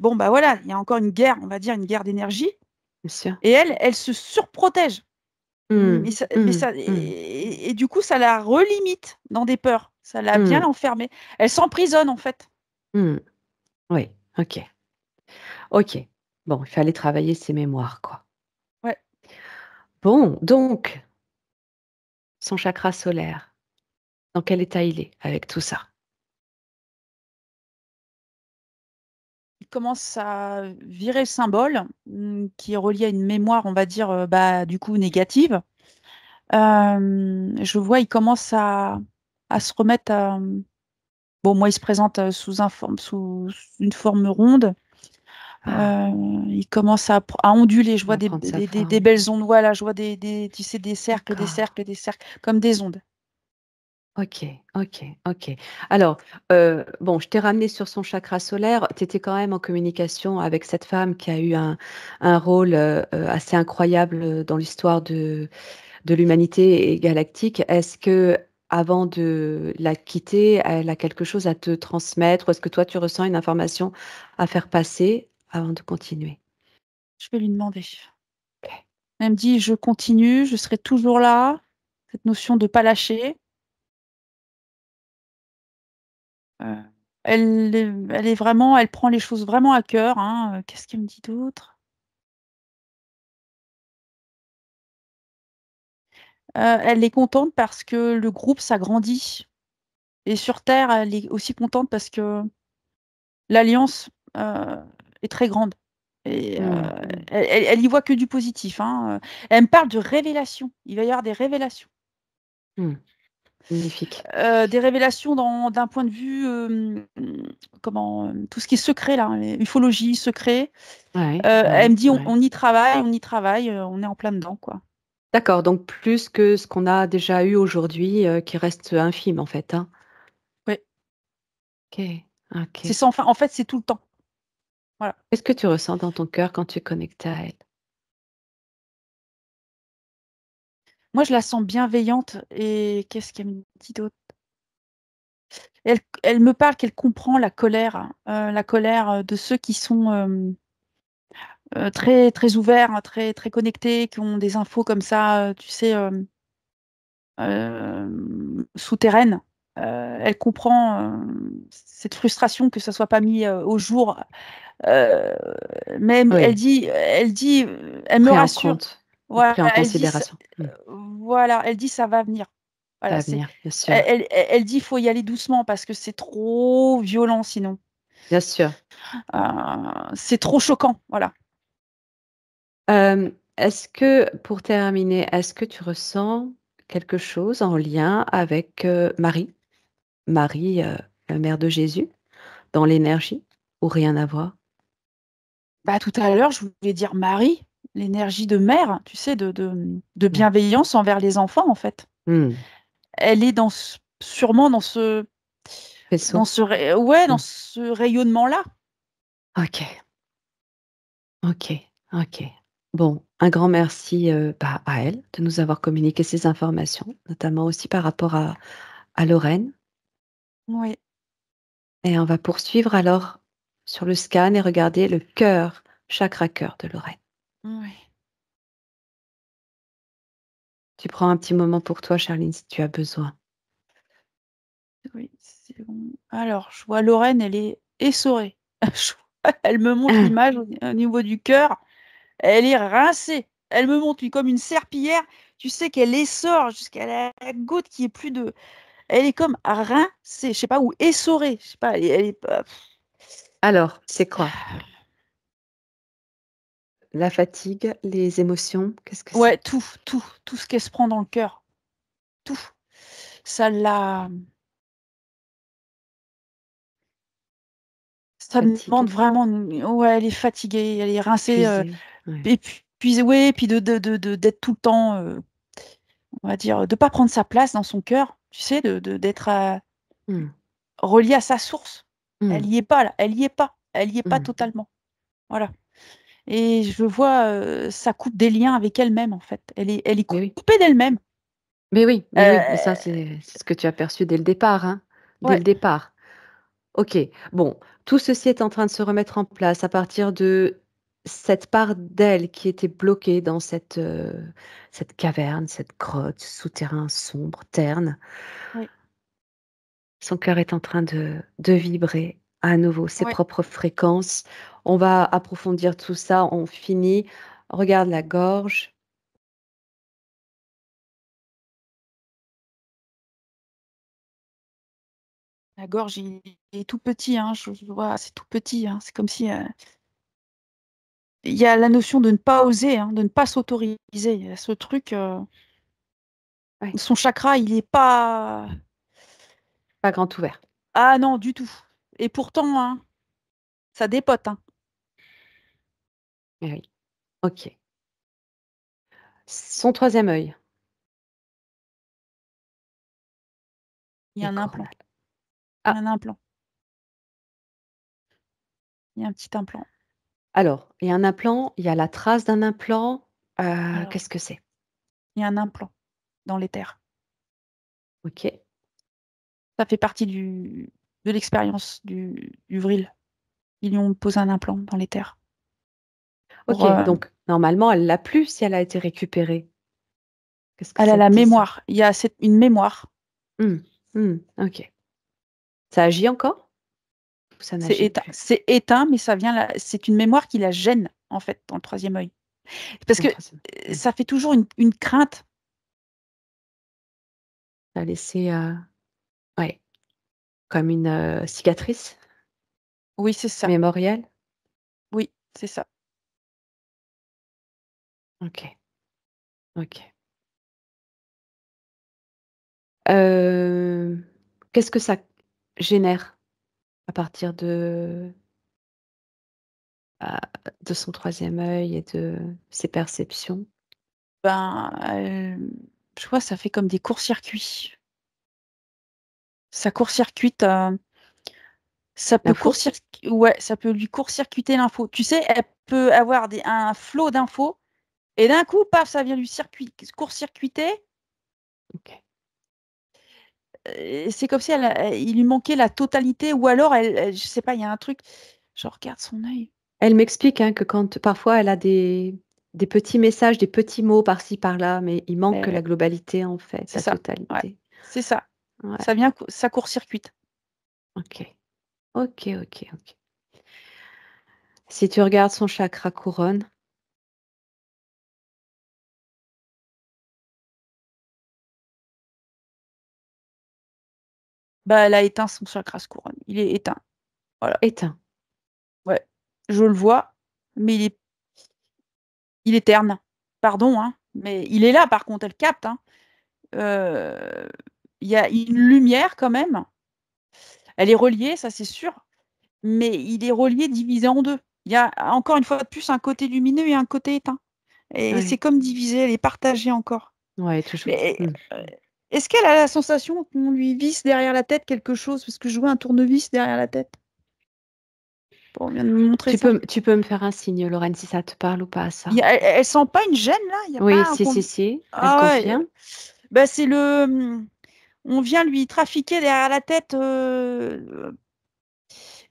bon, bah, voilà, il y a encore une guerre, on va dire une guerre d'énergie Bien sûr. et elle se surprotège. Mmh. Mais Mmh. ça Mmh. et du coup, ça la relimite dans des peurs. Ça la vient Mmh. l'enfermer. Elle s'emprisonne, en fait. Mmh. Oui, OK. OK. Bon, il fallait travailler ses mémoires, quoi. Ouais. Bon, donc son chakra solaire, dans quel état il est avec tout ça? Il commence à virer le symbole, qui est relié à une mémoire, on va dire, bah, du coup négative. Je vois, il commence à se remettre à, bon, moi, il se présente, sous une forme ronde. Ah, Il commence à onduler. Je il vois va prendre sa des forme. belles ondes. Voilà, je vois tu sais, des cercles, des D'accord. cercles, des cercles, comme des ondes. OK, OK, OK. Alors, bon, je t'ai ramené sur son chakra solaire. Tu étais quand même en communication avec cette femme qui a eu un rôle, assez incroyable, dans l'histoire de l'humanité et galactique. Est-ce que avant de la quitter, elle a quelque chose à te transmettre? Ou est-ce que toi, tu ressens une information à faire passer avant de continuer? Je vais lui demander. OK. Elle me dit: «Je continue, je serai toujours là». Cette notion de pas lâcher. Heu, elle prend les choses vraiment à cœur, hein, qu'est-ce qu'elle me dit d'autre? Elle est contente parce que le groupe s'agrandit et sur Terre, elle est aussi contente parce que l'alliance, est très grande et Mmh, mmh, elle y voit que du positif, hein. Elle me parle de révélations. Il va y avoir mmh. Magnifique. des révélations d'un point de vue, comment, tout ce qui est secret là, ufologie, secret. Ouais, Elle me ouais, dit: ouais. on y travaille, on est en plein dedans, quoi». D'accord, donc plus que ce qu'on a déjà eu aujourd'hui, qui reste infime, en fait, hein? Ouais, OK, c'est OK. sans fin. En fait, c'est tout le temps. Voilà. Qu'est-ce que tu ressens dans ton cœur quand tu es connecté à elle? Moi, je la sens bienveillante et qu'est-ce qu'elle me dit d'autre? Elle me parle qu'elle comprend la colère, de ceux qui sont, très très ouverts, hein, très très connectés, qui ont des infos comme ça, tu sais, souterraines. Elle comprend, cette frustration que ça soit pas mis, au jour, heu, mais Oui, elle me pris en rassure. compte, Voilà, pris en elle dit ç considération. Mmh. voilà, elle dit: «Ça va venir». Ça Voilà, va c'est venir, bien sûr. elle dit: «Faut y aller doucement parce que c'est trop violent sinon, Bien sûr. c'est trop choquant». Voilà. Est-ce que pour terminer, est-ce que tu ressens quelque chose en lien avec, Marie? Marie, la mère de Jésus, dans l'énergie ou rien à voir? Bah, tout à l'heure, je voulais dire Marie, l'énergie de mère, tu sais, de Mmh. bienveillance envers les enfants, en fait. Mmh. Elle est sûrement Faisceau? dans Mmh. ce rayonnement-là. OK, OK, OK. Bon, un grand merci, à elle de nous avoir communiqué ces informations, notamment aussi par rapport à Lorraine. Oui, Et on va poursuivre alors sur le scan et regarder le cœur, chakra cœur de Lorraine. oui, Tu prends un petit moment pour toi, Charline, si tu as besoin. oui, c'est bon. Alors, je vois Lorraine, elle est essorée. Elle me montre l'image au niveau du cœur. Elle est rincée. Elle me montre comme une serpillière. Tu sais qu'elle essore jusqu'à la goutte qui est plus de. Elle est comme rincée. Je sais pas où, essorée. Je sais pas. Elle est pas. Alors, c'est quoi? La fatigue, les émotions, qu'est-ce que c'est? Ouais, tout ce qu'elle se prend dans le cœur. Tout. Ça l'a. Ça demande Fatigue, vraiment. Ouais, elle est fatiguée. Elle est rincée. épuisé, ouais. Et puis, ouais, puis d'être tout le temps. On va dire, de pas prendre sa place dans son cœur. Tu sais, d'être Mmh, reliée à sa source. mmh, Elle y est pas là. Elle y est pas. Elle y est pas mmh. totalement. Voilà. Et je vois, ça coupe des liens avec elle-même, en fait. Elle est Mais oui. coupée d'elle-même. Mais oui, mais ça, Euh, c'est ce que tu as perçu dès le départ, hein? Dès ouais, le départ. OK, bon, tout ceci est en train de se remettre en place à partir de cette part d'elle qui était bloquée dans cette caverne, cette grotte, souterrain sombre, terne. ouais, Son cœur est en train de vibrer à nouveau ses ouais. propres fréquences. On va approfondir tout ça, on finit. Regarde la gorge. La gorge, il est tout petit, hein. Je vois, c'est tout petit, hein. C'est comme si il y a la notion de ne pas oser, hein, de ne pas s'autoriser. Il y a ce truc, Ouais, son chakra, il est pas. pas grand ouvert. Ah non, du tout. Et pourtant, hein, ça dépote, hein. Eh oui, OK. Son troisième œil Il y a est un implant. coronal. Il y a Ah, un implant. Il y a un petit implant. alors, il y a un implant, il y a la trace d'un implant. Alors, Qu'est-ce que c'est? il y a un implant dans l'éther. OK. Ça fait partie de l'expérience du vril. Ils lui ont posé un implant dans l'éther. Pour, OK, donc normalement, elle l'a plus si elle a été récupérée. Qu'est-ce que elle a ça te la dit ça? mémoire. Il y a une mémoire. Mmh. Mmh. OK. Ça agit encore ou ça n'agit plus C'est éteint, mais ça vient c'est une mémoire qui la gêne, en fait, dans le troisième œil. Parce dans que le troisième? Mmh. ça fait toujours une crainte. Ça a laissé, ouais, comme une, cicatrice Oui, c'est ça. mémorielle? Oui, c'est ça. OK, OK. Hem, Qu'est-ce que ça génère à partir heu, de son troisième œil et de ses perceptions? Ben, je vois, ça fait comme des courts-circuits. Ça court-circuite, L'info? ouais, ça peut lui court-circuiter l'info. Tu sais, elle peut avoir un flot d'infos et d'un coup, paf, ça vient lui court-circuiter. OK. C'est comme si il lui manquait la totalité ou alors je sais pas, il y a un truc. Je regarde son œil. Elle m'explique, hein, que quand parfois elle a des petits messages, des petits mots par-ci par-là, mais il manque que Euh, la globalité en fait, c'est la ça. Ouais, totalité. c'est ça. Ouais, Ça court-circuite. OK. OK, OK, OK. Si tu regardes son chakra couronne, Bah, elle a éteint son chakra couronne. Il est éteint. Voilà. éteint. Ouais. Je le vois, mais il est terne. Pardon, hein. Mais il est là, par contre, elle capte, hein. Euh, Il y a une lumière quand même. Elle est reliée, ça c'est sûr. Mais il est relié, divisé en deux. Il y a encore une fois de plus un côté lumineux et un côté éteint. Et c'est Ouais, comme divisé, elle est partagée encore. ouais, toujours. Mais Mmh. est-ce qu'elle a la sensation qu'on lui visse derrière la tête quelque chose? Parce que je vois un tournevis derrière la tête. On vient de me montrer ça. Tu peux me faire un signe, Lorraine, si ça te parle ou pas, ça. Elle sent pas une gêne, là? Il n'y a Oui, pas un si, elle Ah ouais, confirme. bah, c'est on vient lui trafiquer derrière la tête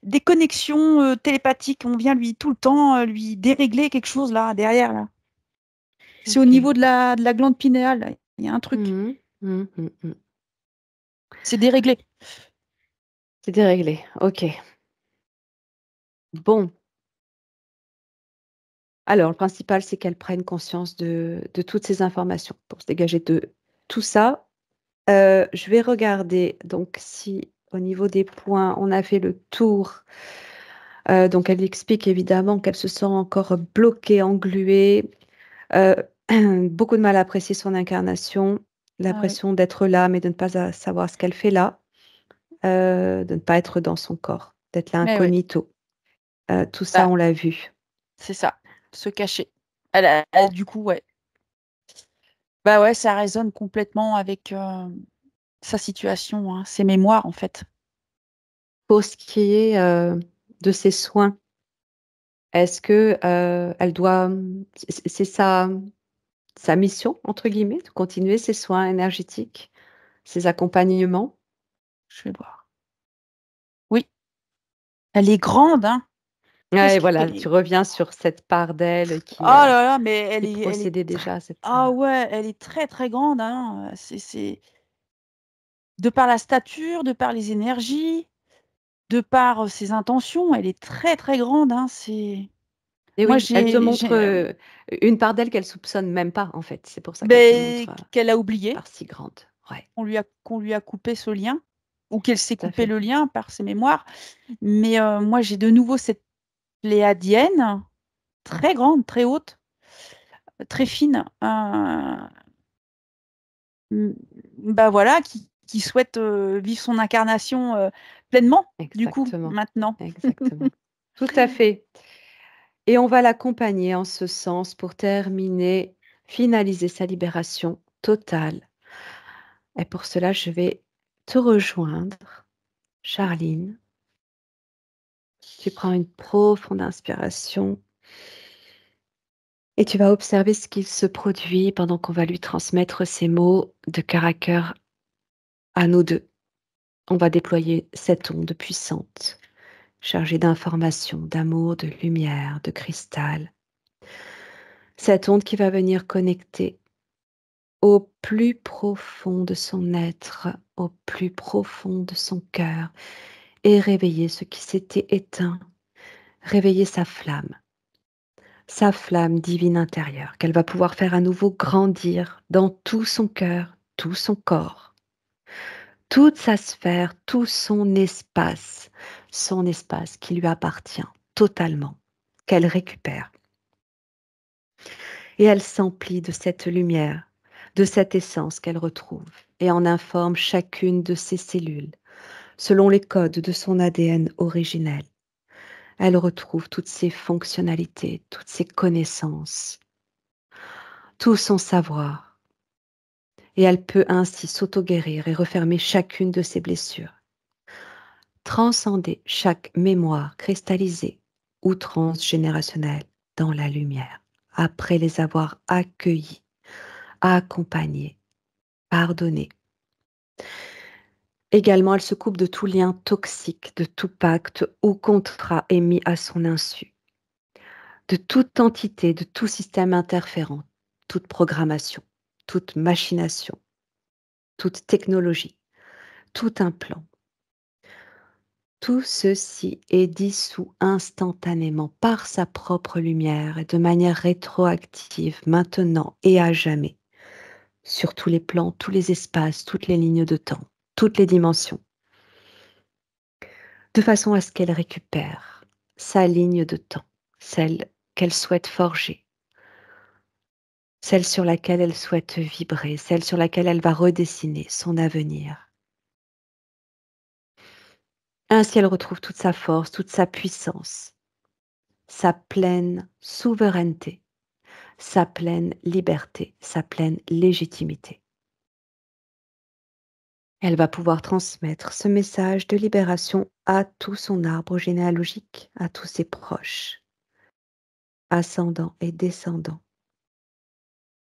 des connexions télépathiques. On vient lui tout le temps lui dérégler quelque chose là, derrière là. C'est au niveau de la glande pinéale, là. Il y a un truc. C'est déréglé. C'est déréglé, ok. Bon. Alors, le principal, c'est qu'elle prenne conscience de toutes ces informations pour se dégager de tout ça. Je vais regarder donc si au niveau des points, on a fait le tour. Donc, elle explique évidemment qu'elle se sent encore bloquée, engluée, beaucoup de mal à apprécier son incarnation, l'impression d'être là, mais de ne pas savoir ce qu'elle fait là, de ne pas être dans son corps, d'être là Mais ouais, incognito. Tout ça, bah, on l'a vu. c'est ça, se cacher. Du coup, ouais. Bah ouais, ça résonne complètement avec sa situation, hein, ses mémoires en fait. Pour ce qui est de ses soins, est-ce que elle doit, c'est sa mission, entre guillemets, de continuer ses soins énergétiques, ses accompagnements? Je vais voir. Oui, elle est grande, hein. Ouais, Qu'est-ce voilà, qu'elle tu est... reviens sur cette part d'elle Oh là là, mais elle qui est procédait très... déjà à cette. Ah ouais, elle est très très grande, hein. C'est de par la stature, de par les énergies, de par ses intentions, elle est très très grande, hein. Et Moi oui, elle te montre j'ai une part d'elle qu'elle soupçonne même pas, en fait. C'est pour ça qu'elle te ben, montre qu'elle a oublié, part si grande. Ouais, qu'on lui a coupé ce lien, ou qu'elle s'est tout à coupé fait. le lien par ses mémoires. Mais moi j'ai de nouveau cette pléiadienne, très grande, très haute, très fine, bah voilà, qui souhaite vivre son incarnation pleinement, du coup, Exactement, maintenant. exactement. Tout à fait. Et on va l'accompagner en ce sens pour terminer, finaliser sa libération totale. Et pour cela, je vais te rejoindre, Charline. Tu prends une profonde inspiration et tu vas observer ce qu'il se produit pendant qu'on va lui transmettre ces mots de cœur à cœur à nous deux. On va déployer cette onde puissante, chargée d'informations, d'amour, de lumière, de cristal. Cette onde qui va venir connecter au plus profond de son être, au plus profond de son cœur, et réveiller ce qui s'était éteint, réveiller sa flamme divine intérieure, qu'elle va pouvoir faire à nouveau grandir dans tout son cœur, tout son corps, toute sa sphère, tout son espace qui lui appartient totalement, qu'elle récupère. Et elle s'emplit de cette lumière, de cette essence qu'elle retrouve, et en informe chacune de ses cellules, selon les codes de son ADN originel. Elle retrouve toutes ses fonctionnalités, toutes ses connaissances, tout son savoir, et elle peut ainsi s'auto-guérir et refermer chacune de ses blessures, transcender chaque mémoire cristallisée ou transgénérationnelle dans la lumière, après les avoir accueillies, accompagnées, pardonnées. Également, elle se coupe de tout lien toxique, de tout pacte ou contrat émis à son insu, de toute entité, de tout système interférent, toute programmation, toute machination, toute technologie, tout implant. Tout ceci est dissous instantanément par sa propre lumière et de manière rétroactive, maintenant et à jamais, sur tous les plans, tous les espaces, toutes les lignes de temps, toutes les dimensions, de façon à ce qu'elle récupère sa ligne de temps, celle qu'elle souhaite forger, celle sur laquelle elle souhaite vibrer, celle sur laquelle elle va redessiner son avenir. Ainsi, elle retrouve toute sa force, toute sa puissance, sa pleine souveraineté, sa pleine liberté, sa pleine légitimité. Elle va pouvoir transmettre ce message de libération à tout son arbre généalogique, à tous ses proches, ascendants et descendants,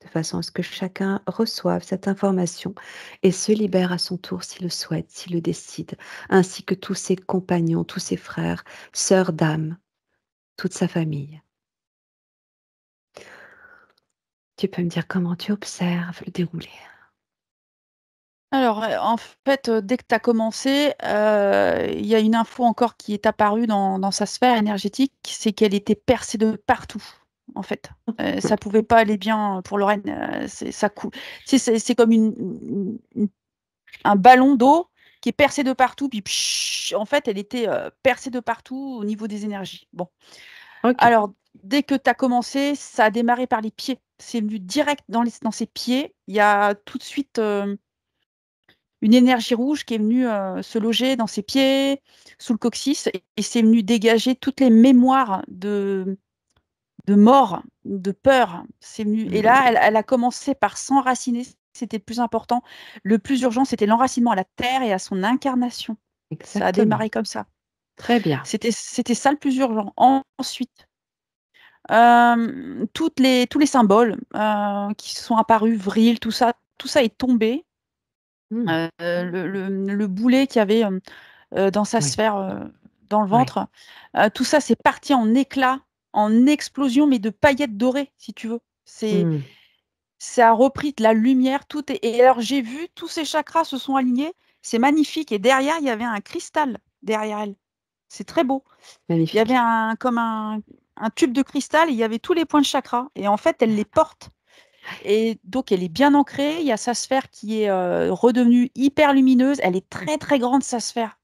de façon à ce que chacun reçoive cette information et se libère à son tour s'il le souhaite, s'il le décide, ainsi que tous ses compagnons, tous ses frères, sœurs d'âme, toute sa famille. Tu peux me dire comment tu observes le déroulé? Alors, en fait, dès que tu as commencé, il y a une info encore qui est apparue dans sa sphère énergétique, c'est qu'elle était percée de partout, en fait. Ça pouvait pas aller bien pour Lorraine, c'est comme un ballon d'eau qui est percé de partout, puis en fait, elle était, percée de partout au niveau des énergies. Bon. Ok. Alors, dès que tu as commencé, ça a démarré par les pieds. C'est venu direct dans ses pieds. Il y a tout de suite, une énergie rouge qui est venue se loger dans ses pieds, sous le coccyx, et c'est venu dégager toutes les mémoires de mort, de peur. C'est venu, et là, elle a commencé par s'enraciner. C'était le plus important. Le plus urgent, c'était l'enracinement à la terre et à son incarnation. Ça a Exactement. démarré comme ça. Très bien. C'était ça le plus urgent. Ensuite, tous les symboles qui sont apparus, vril, tout ça est tombé. Hmm. Le boulet qu'il y avait dans sa Oui, sphère, dans le oui. ventre. Tout ça, c'est parti en éclats, en explosion, mais de paillettes dorées, si tu veux. Hmm. Ça a repris de la lumière, et alors j'ai vu tous ces chakras se sont alignés, c'est magnifique, et derrière, il y avait un cristal derrière elle. C'est très beau. Il y avait Magnifique. comme un tube de cristal, et il y avait tous les points de chakra, et en fait, elle les porte. Et donc, elle est bien ancrée. Il y a sa sphère qui est redevenue hyper lumineuse. Elle est très, très grande, sa sphère.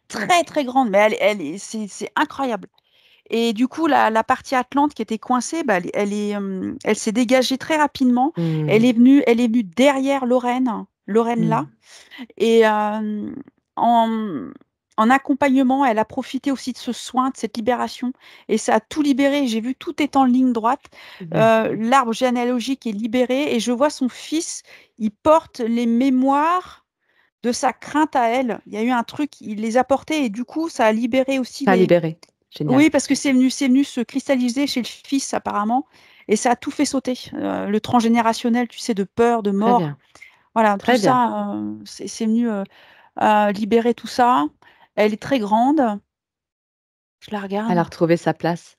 Très, très grande, mais c'est incroyable. Et du coup, la partie Atlante qui était coincée, bah, elle s'est dégagée très rapidement. Hmm. Elle est venue derrière Lorraine, Lorraine là, Hmm. et en, en accompagnement, elle a profité aussi de ce soin, de cette libération, et ça a tout libéré. J'ai vu tout est en ligne droite. Bien. L'arbre généalogique est libéré, et je vois son fils, il porte les mémoires de sa crainte à elle. Il y a eu un truc, il les a portés, et du coup, ça a libéré aussi Ça a les. libéré. Génial. Oui, parce que c'est venu se cristalliser chez le fils, apparemment, et ça a tout fait sauter. Le transgénérationnel, tu sais, de peur, de Très mort. bien. Voilà, tout Très bien. ça, c'est venu libérer tout ça. Elle est très grande. Je la Elle a regarde. retrouvé sa place.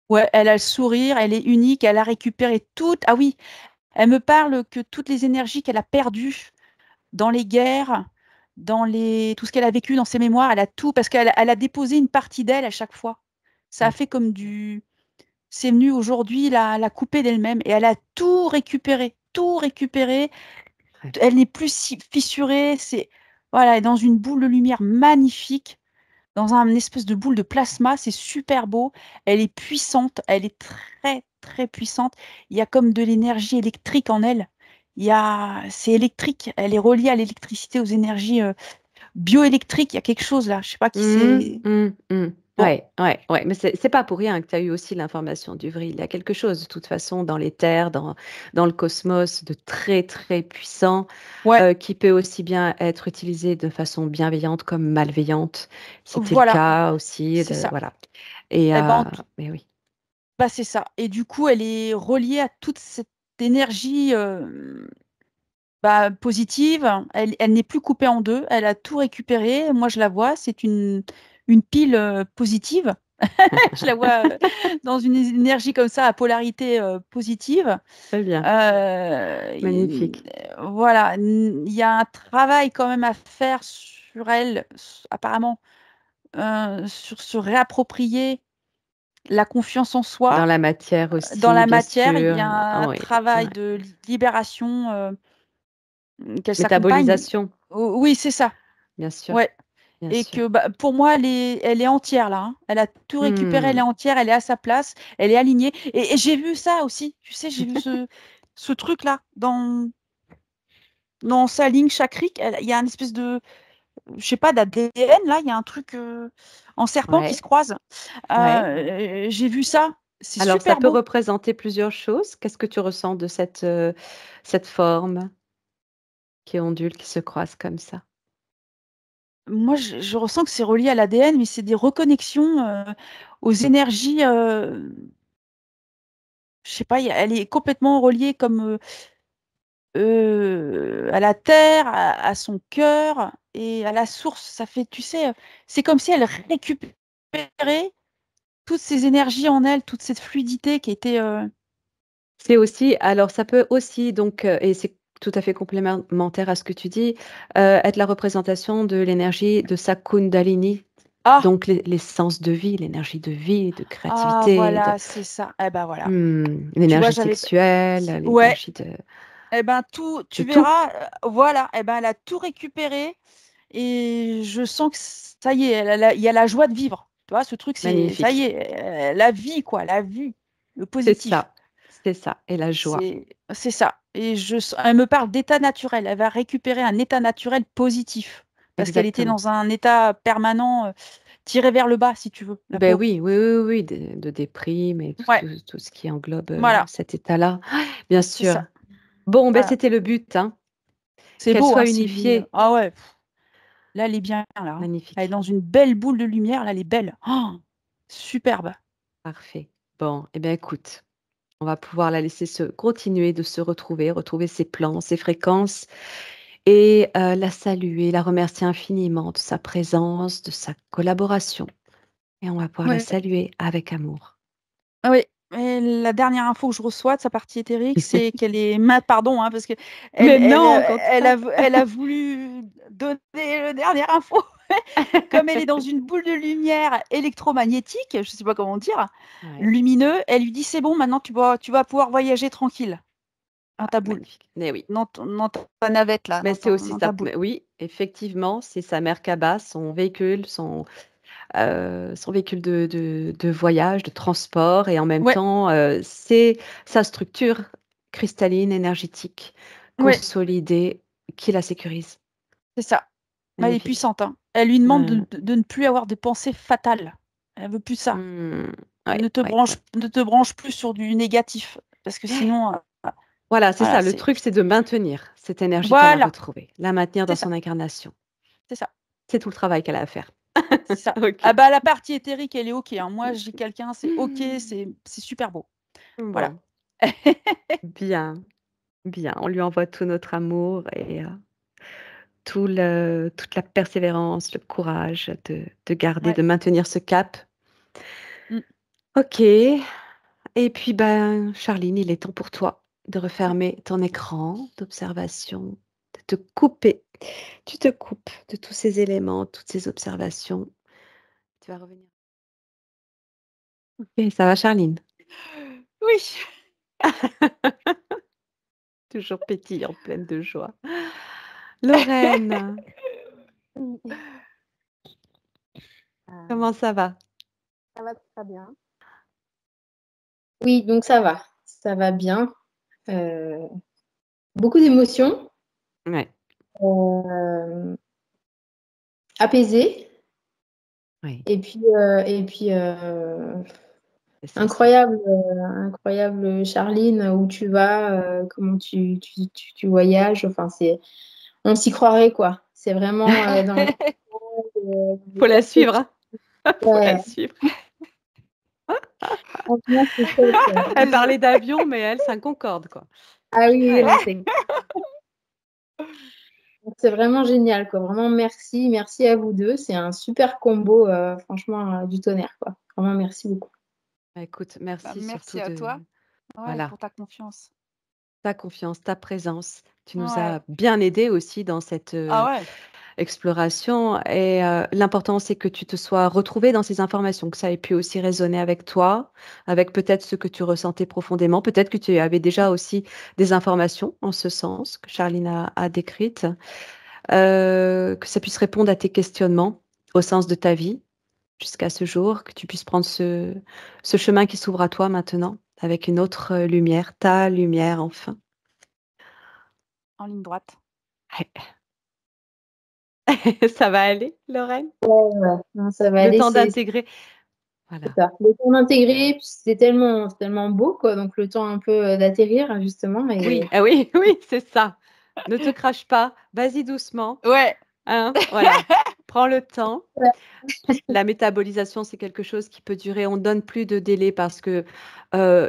Ouais, elle a le sourire, elle est unique, elle a récupéré toutes. Ah oui, elle me parle que toutes les énergies qu'elle a perdues dans les guerres, tout ce qu'elle a vécu dans ses mémoires, elle a tout, parce elle a déposé une partie d'elle à chaque fois. Ça a Hmm. fait comme du. C'est venu aujourd'hui la couper d'elle-même, et elle a tout récupéré, tout récupéré. Très bien. Elle n'est plus si fissurée. Voilà, elle est dans une boule de lumière magnifique, dans un espèce de boule de plasma. C'est super beau. Elle est puissante. Elle est très, très puissante. Il y a comme de l'énergie électrique en elle. C'est électrique. Elle est reliée à l'électricité, aux énergies bioélectriques. Il y a quelque chose là. Je sais pas qui Mmh, c'est. mmh, mmh. Bon, Ouais, ouais, ouais, mais c'est pas pour rien que tu as eu aussi l'information du vril. Il y a quelque chose de toute façon dans les terres, dans le cosmos de très, très puissant, ouais, qui peut aussi bien être utilisé de façon bienveillante comme malveillante. C'était le voilà, cas aussi c'est de ça. voilà et Eh ben, mais oui. bah, c'est ça. Et du coup, elle est reliée à toute cette énergie. Bah, positive, elle n'est plus coupée en 2, elle a tout récupéré. Moi, je la vois, c'est une pile, positive. Je la vois, dans une énergie comme ça, à polarité, positive. Très bien, Il magnifique. voilà, il y a un travail quand même à faire sur elle, apparemment, sur se réapproprier la confiance en Dans soi. la matière Dans aussi, la bien matière, il sûr. y a Ah un oui, travail ouais. de libération, qu'elle s'accompagne. Métabolisation, Oui, c'est ça. bien sûr, Ouais, bien et sûr. que, bah, pour moi, elle est entière là, hein. Elle a tout récupéré, elle est Mmh. entière, elle est à sa place, elle est alignée, et j'ai vu ça aussi, tu sais? J'ai vu ce truc-là dans sa ligne chakrique. Il y a une espèce de, je sais pas, d'ADN là, il y a un truc, en serpent qui se Ouais, croise. ouais. J'ai vu ça, c'est Alors, ça super peut beau. représenter plusieurs choses. Qu'est-ce que tu ressens de cette forme? qui ondulent, qui se croisent comme ça. Moi, je ressens que c'est relié à l'ADN, mais c'est des reconnexions aux énergies. Je sais pas, elle est complètement reliée comme à la terre, à son cœur et à la source. Ça fait, tu sais, c'est comme si elle récupérait toutes ces énergies en elle, toute cette fluidité qui était. C'est aussi alors ça peut aussi donc et c'est tout à fait complémentaire à ce que tu dis, être la représentation de l'énergie de sa Kundalini, Ah, donc l'essence de vie, l'énergie de vie, de ah, créativité, voilà, c'est ça. Eh ben voilà. Tu vois, l'énergie j'avais. sexuelle, Ouais, l'énergie eh ben tout, de tu tout. verras, voilà, eh ben elle a tout récupéré et je sens que ça y est, il y a la joie de vivre. Tu vois, ce truc, ça y Magnifique. est, la vie, quoi, la vue, le C'est positif. ça, c'est ça et la joie. C'est ça. Et elle me parle d'état naturel. Elle va récupérer un état naturel positif parce qu'elle était Exactement. dans un état permanent tiré vers le bas, si tu veux, la Ben pauvre. oui, oui, oui, oui, de déprime et Ouais, tout ce qui englobe, voilà, cet état-là. Bien c'est sûr. ça. Bon, ben Voilà. c'était le but, hein, C'est qu'elle beau, soit hein, Sylvie. unifiée. Ah ouais, là, elle est bien, là, hein. Elle est Magnifique. dans une belle boule de lumière, là, elle est belle. Oh, superbe. Parfait. Bon, eh bien écoute, on va pouvoir la laisser continuer de se retrouver ses plans, ses fréquences et la saluer, la remercier infiniment de sa présence, de sa collaboration et on va pouvoir la Ouais. saluer avec amour. Ah oui. Et la dernière info que je reçois de sa partie éthérique, c'est qu'elle est pardon, hein, parce que Mais non, au contraire. elle a voulu donner le dernière info. Comme elle est dans une boule de lumière électromagnétique, je ne sais pas comment dire, Ouais. lumineux, elle lui dit c'est bon, maintenant tu vas pouvoir voyager tranquille dans Ah, ta boule, magnifique. Mais oui. dans ta navette là, Mais c'est aussi dans ta ça. boule. Mais oui, effectivement, c'est sa Merkaba, son véhicule de voyage, de transport et en même Ouais, temps, c'est sa structure cristalline, énergétique, ouais, consolidée, qui la sécurise. c'est ça. Mais elle est Magnifique. puissante, hein. Elle lui demande Ouais. de ne plus avoir des pensées fatales. Elle veut plus ça. Mmh. Ouais, ouais, ouais. Ne te branche plus sur du négatif, parce que sinon, Voilà, c'est voilà, ça. Le truc, c'est de maintenir cette énergie qu'elle a voilà, retrouvée, la maintenir c'est dans ça, son incarnation. c'est ça. C'est tout le travail qu'elle a à faire. C'est ça. OK. Ah bah la partie éthérique, elle est OK, hein. Moi, j'ai quelqu'un, c'est OK, c'est super beau. Voilà. Bon, bien, bien. On lui envoie tout notre amour et toute la persévérance, le courage de garder, Ouais. de maintenir ce cap. Mmh. OK. Et puis, ben, Charline, il est temps pour toi de Ouais. refermer ton écran d'observation, de te couper. Tu te coupes de tous ces éléments, toutes ces observations. Tu vas revenir. OK, ça va, Charline? Oui. Toujours pétillante, pleine de joie. Lorraine, Oui, heu, comment ça va? ça va très bien. Oui, donc ça va bien, heu, beaucoup d'émotions, Ouais, hem, apaisée oui, et puis, essentiel. incroyable Charline, où tu vas, comment tu voyages, enfin on s'y croirait quoi. C'est vraiment, dans le Faut la suivre, perspectives, hein. Faut la ouais, suivre. franchement c'est top, Elle parlait d'avion, mais elle, c'est un Concorde, quoi. ah oui, oui, non, c'est vraiment génial, quoi. Vraiment merci à vous 2. C'est un super combo, franchement, du tonnerre, quoi. Vraiment merci beaucoup. Bah, écoute, Bah, merci surtout merci à de toi. Ouais, voilà, pour ta confiance. ta confiance, ta présence. Tu nous Ouais. as bien aidés aussi dans cette, Ah ouais. exploration et l'important, c'est que tu te sois retrouvé dans ces informations, que ça ait pu aussi résonner avec toi, avec peut-être ce que tu ressentais profondément. Peut-être que tu avais déjà aussi des informations en ce sens que Charline a décrites, que ça puisse répondre à tes questionnements au sens de ta vie jusqu'à ce jour, que tu puisses prendre ce chemin qui s'ouvre à toi maintenant avec une autre, lumière, ta lumière enfin. En ligne droite. Ça va aller, Lorraine? Ouais, non, ça va Le aller, temps c'est d'intégrer voilà. ça. Le temps d'intégrer, puis c'est tellement beau, quoi, donc le temps un peu, d'atterrir justement Oui, et ah oui, oui, c'est ça. Ne te crache pas, vas-y doucement, Ouais. hein, voilà. Prends le temps. Ouais. La métabolisation, c'est quelque chose qui peut durer. On ne donne plus de délai parce que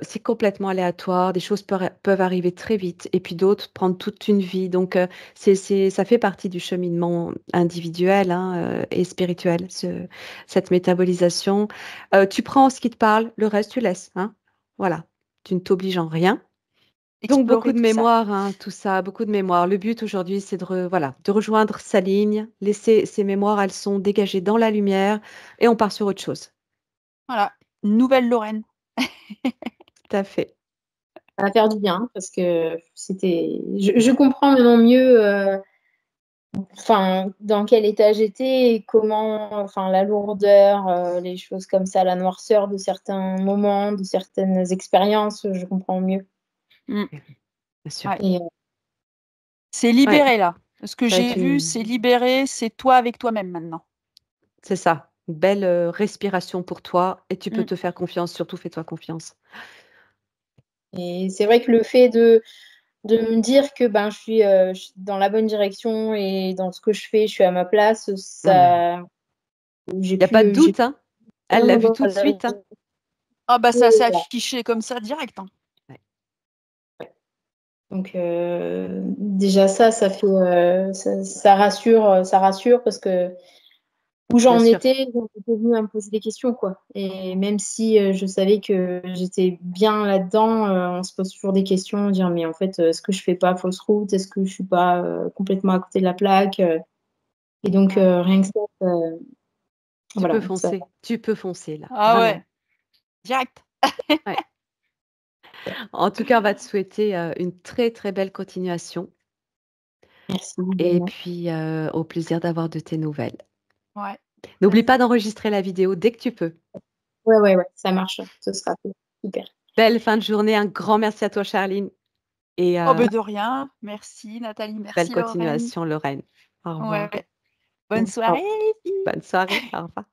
c'est complètement aléatoire. Des choses peuvent arriver très vite et puis d'autres prendre toute une vie. Donc, ça fait partie du cheminement individuel hein, et spirituel, cette métabolisation. Tu prends ce qui te parle, le reste, tu laisses. Hein. Voilà. Tu ne t'obliges en rien. Donc, beaucoup Explorer de tout ça. mémoire, hein, tout ça, beaucoup de mémoire. Le but aujourd'hui, c'est voilà, de rejoindre sa ligne, laisser ces mémoires, elles sont dégagées dans la lumière et on part sur autre chose. Voilà. Nouvelle Lorraine. Tout à fait. Ça va faire du bien parce que je comprends maintenant mieux dans quel état j'étais et comment, la lourdeur, les choses comme ça, la noirceur de certains moments, de certaines expériences, je comprends mieux. Mm. Bien sûr. Ouais. Et, C'est libéré là. Ce que Ça va j'ai être vu, une- c'est libéré. C'est toi avec toi-même maintenant. C'est ça. Une belle respiration pour toi et tu peux Mm. te faire confiance. Surtout, fais-toi confiance. et c'est vrai que le fait de me dire que je suis dans la bonne direction et dans ce que je fais, je suis à ma place, ça, j'ai Il n'y a pas de plus, j'ai doute, hein. plus Elle l'a vu vraiment tout de suite. Hein. Ah bah ça s'est voilà. affiché comme ça direct. Hein. Donc déjà ça fait ça rassure parce que où Bien j'en sûr. étais venu à me poser des questions quoi. Et même si je savais que j'étais bien là-dedans, on se pose toujours des questions, dire mais en fait est-ce que je fais pas fausse route, est-ce que je suis pas complètement à côté de la plaque et donc rien que ça, Tu voilà peux ça. foncer. Tu peux foncer là. Ah Vraiment. ouais. Direct. Ouais. En tout cas, on va te souhaiter une très très belle continuation. Merci Et également. puis, au plaisir d'avoir de tes nouvelles. Ouais. N'oublie pas d'enregistrer la vidéo dès que tu peux. Ouais, ça marche, ce sera super. Belle fin de journée. Un grand merci à toi, Charline. Et Oh bah de rien. Merci Nathalie. belle Merci Lorraine. continuation, Lorraine. Au revoir. Ouais. Bonne soirée les filles. Bonne soirée. Au revoir.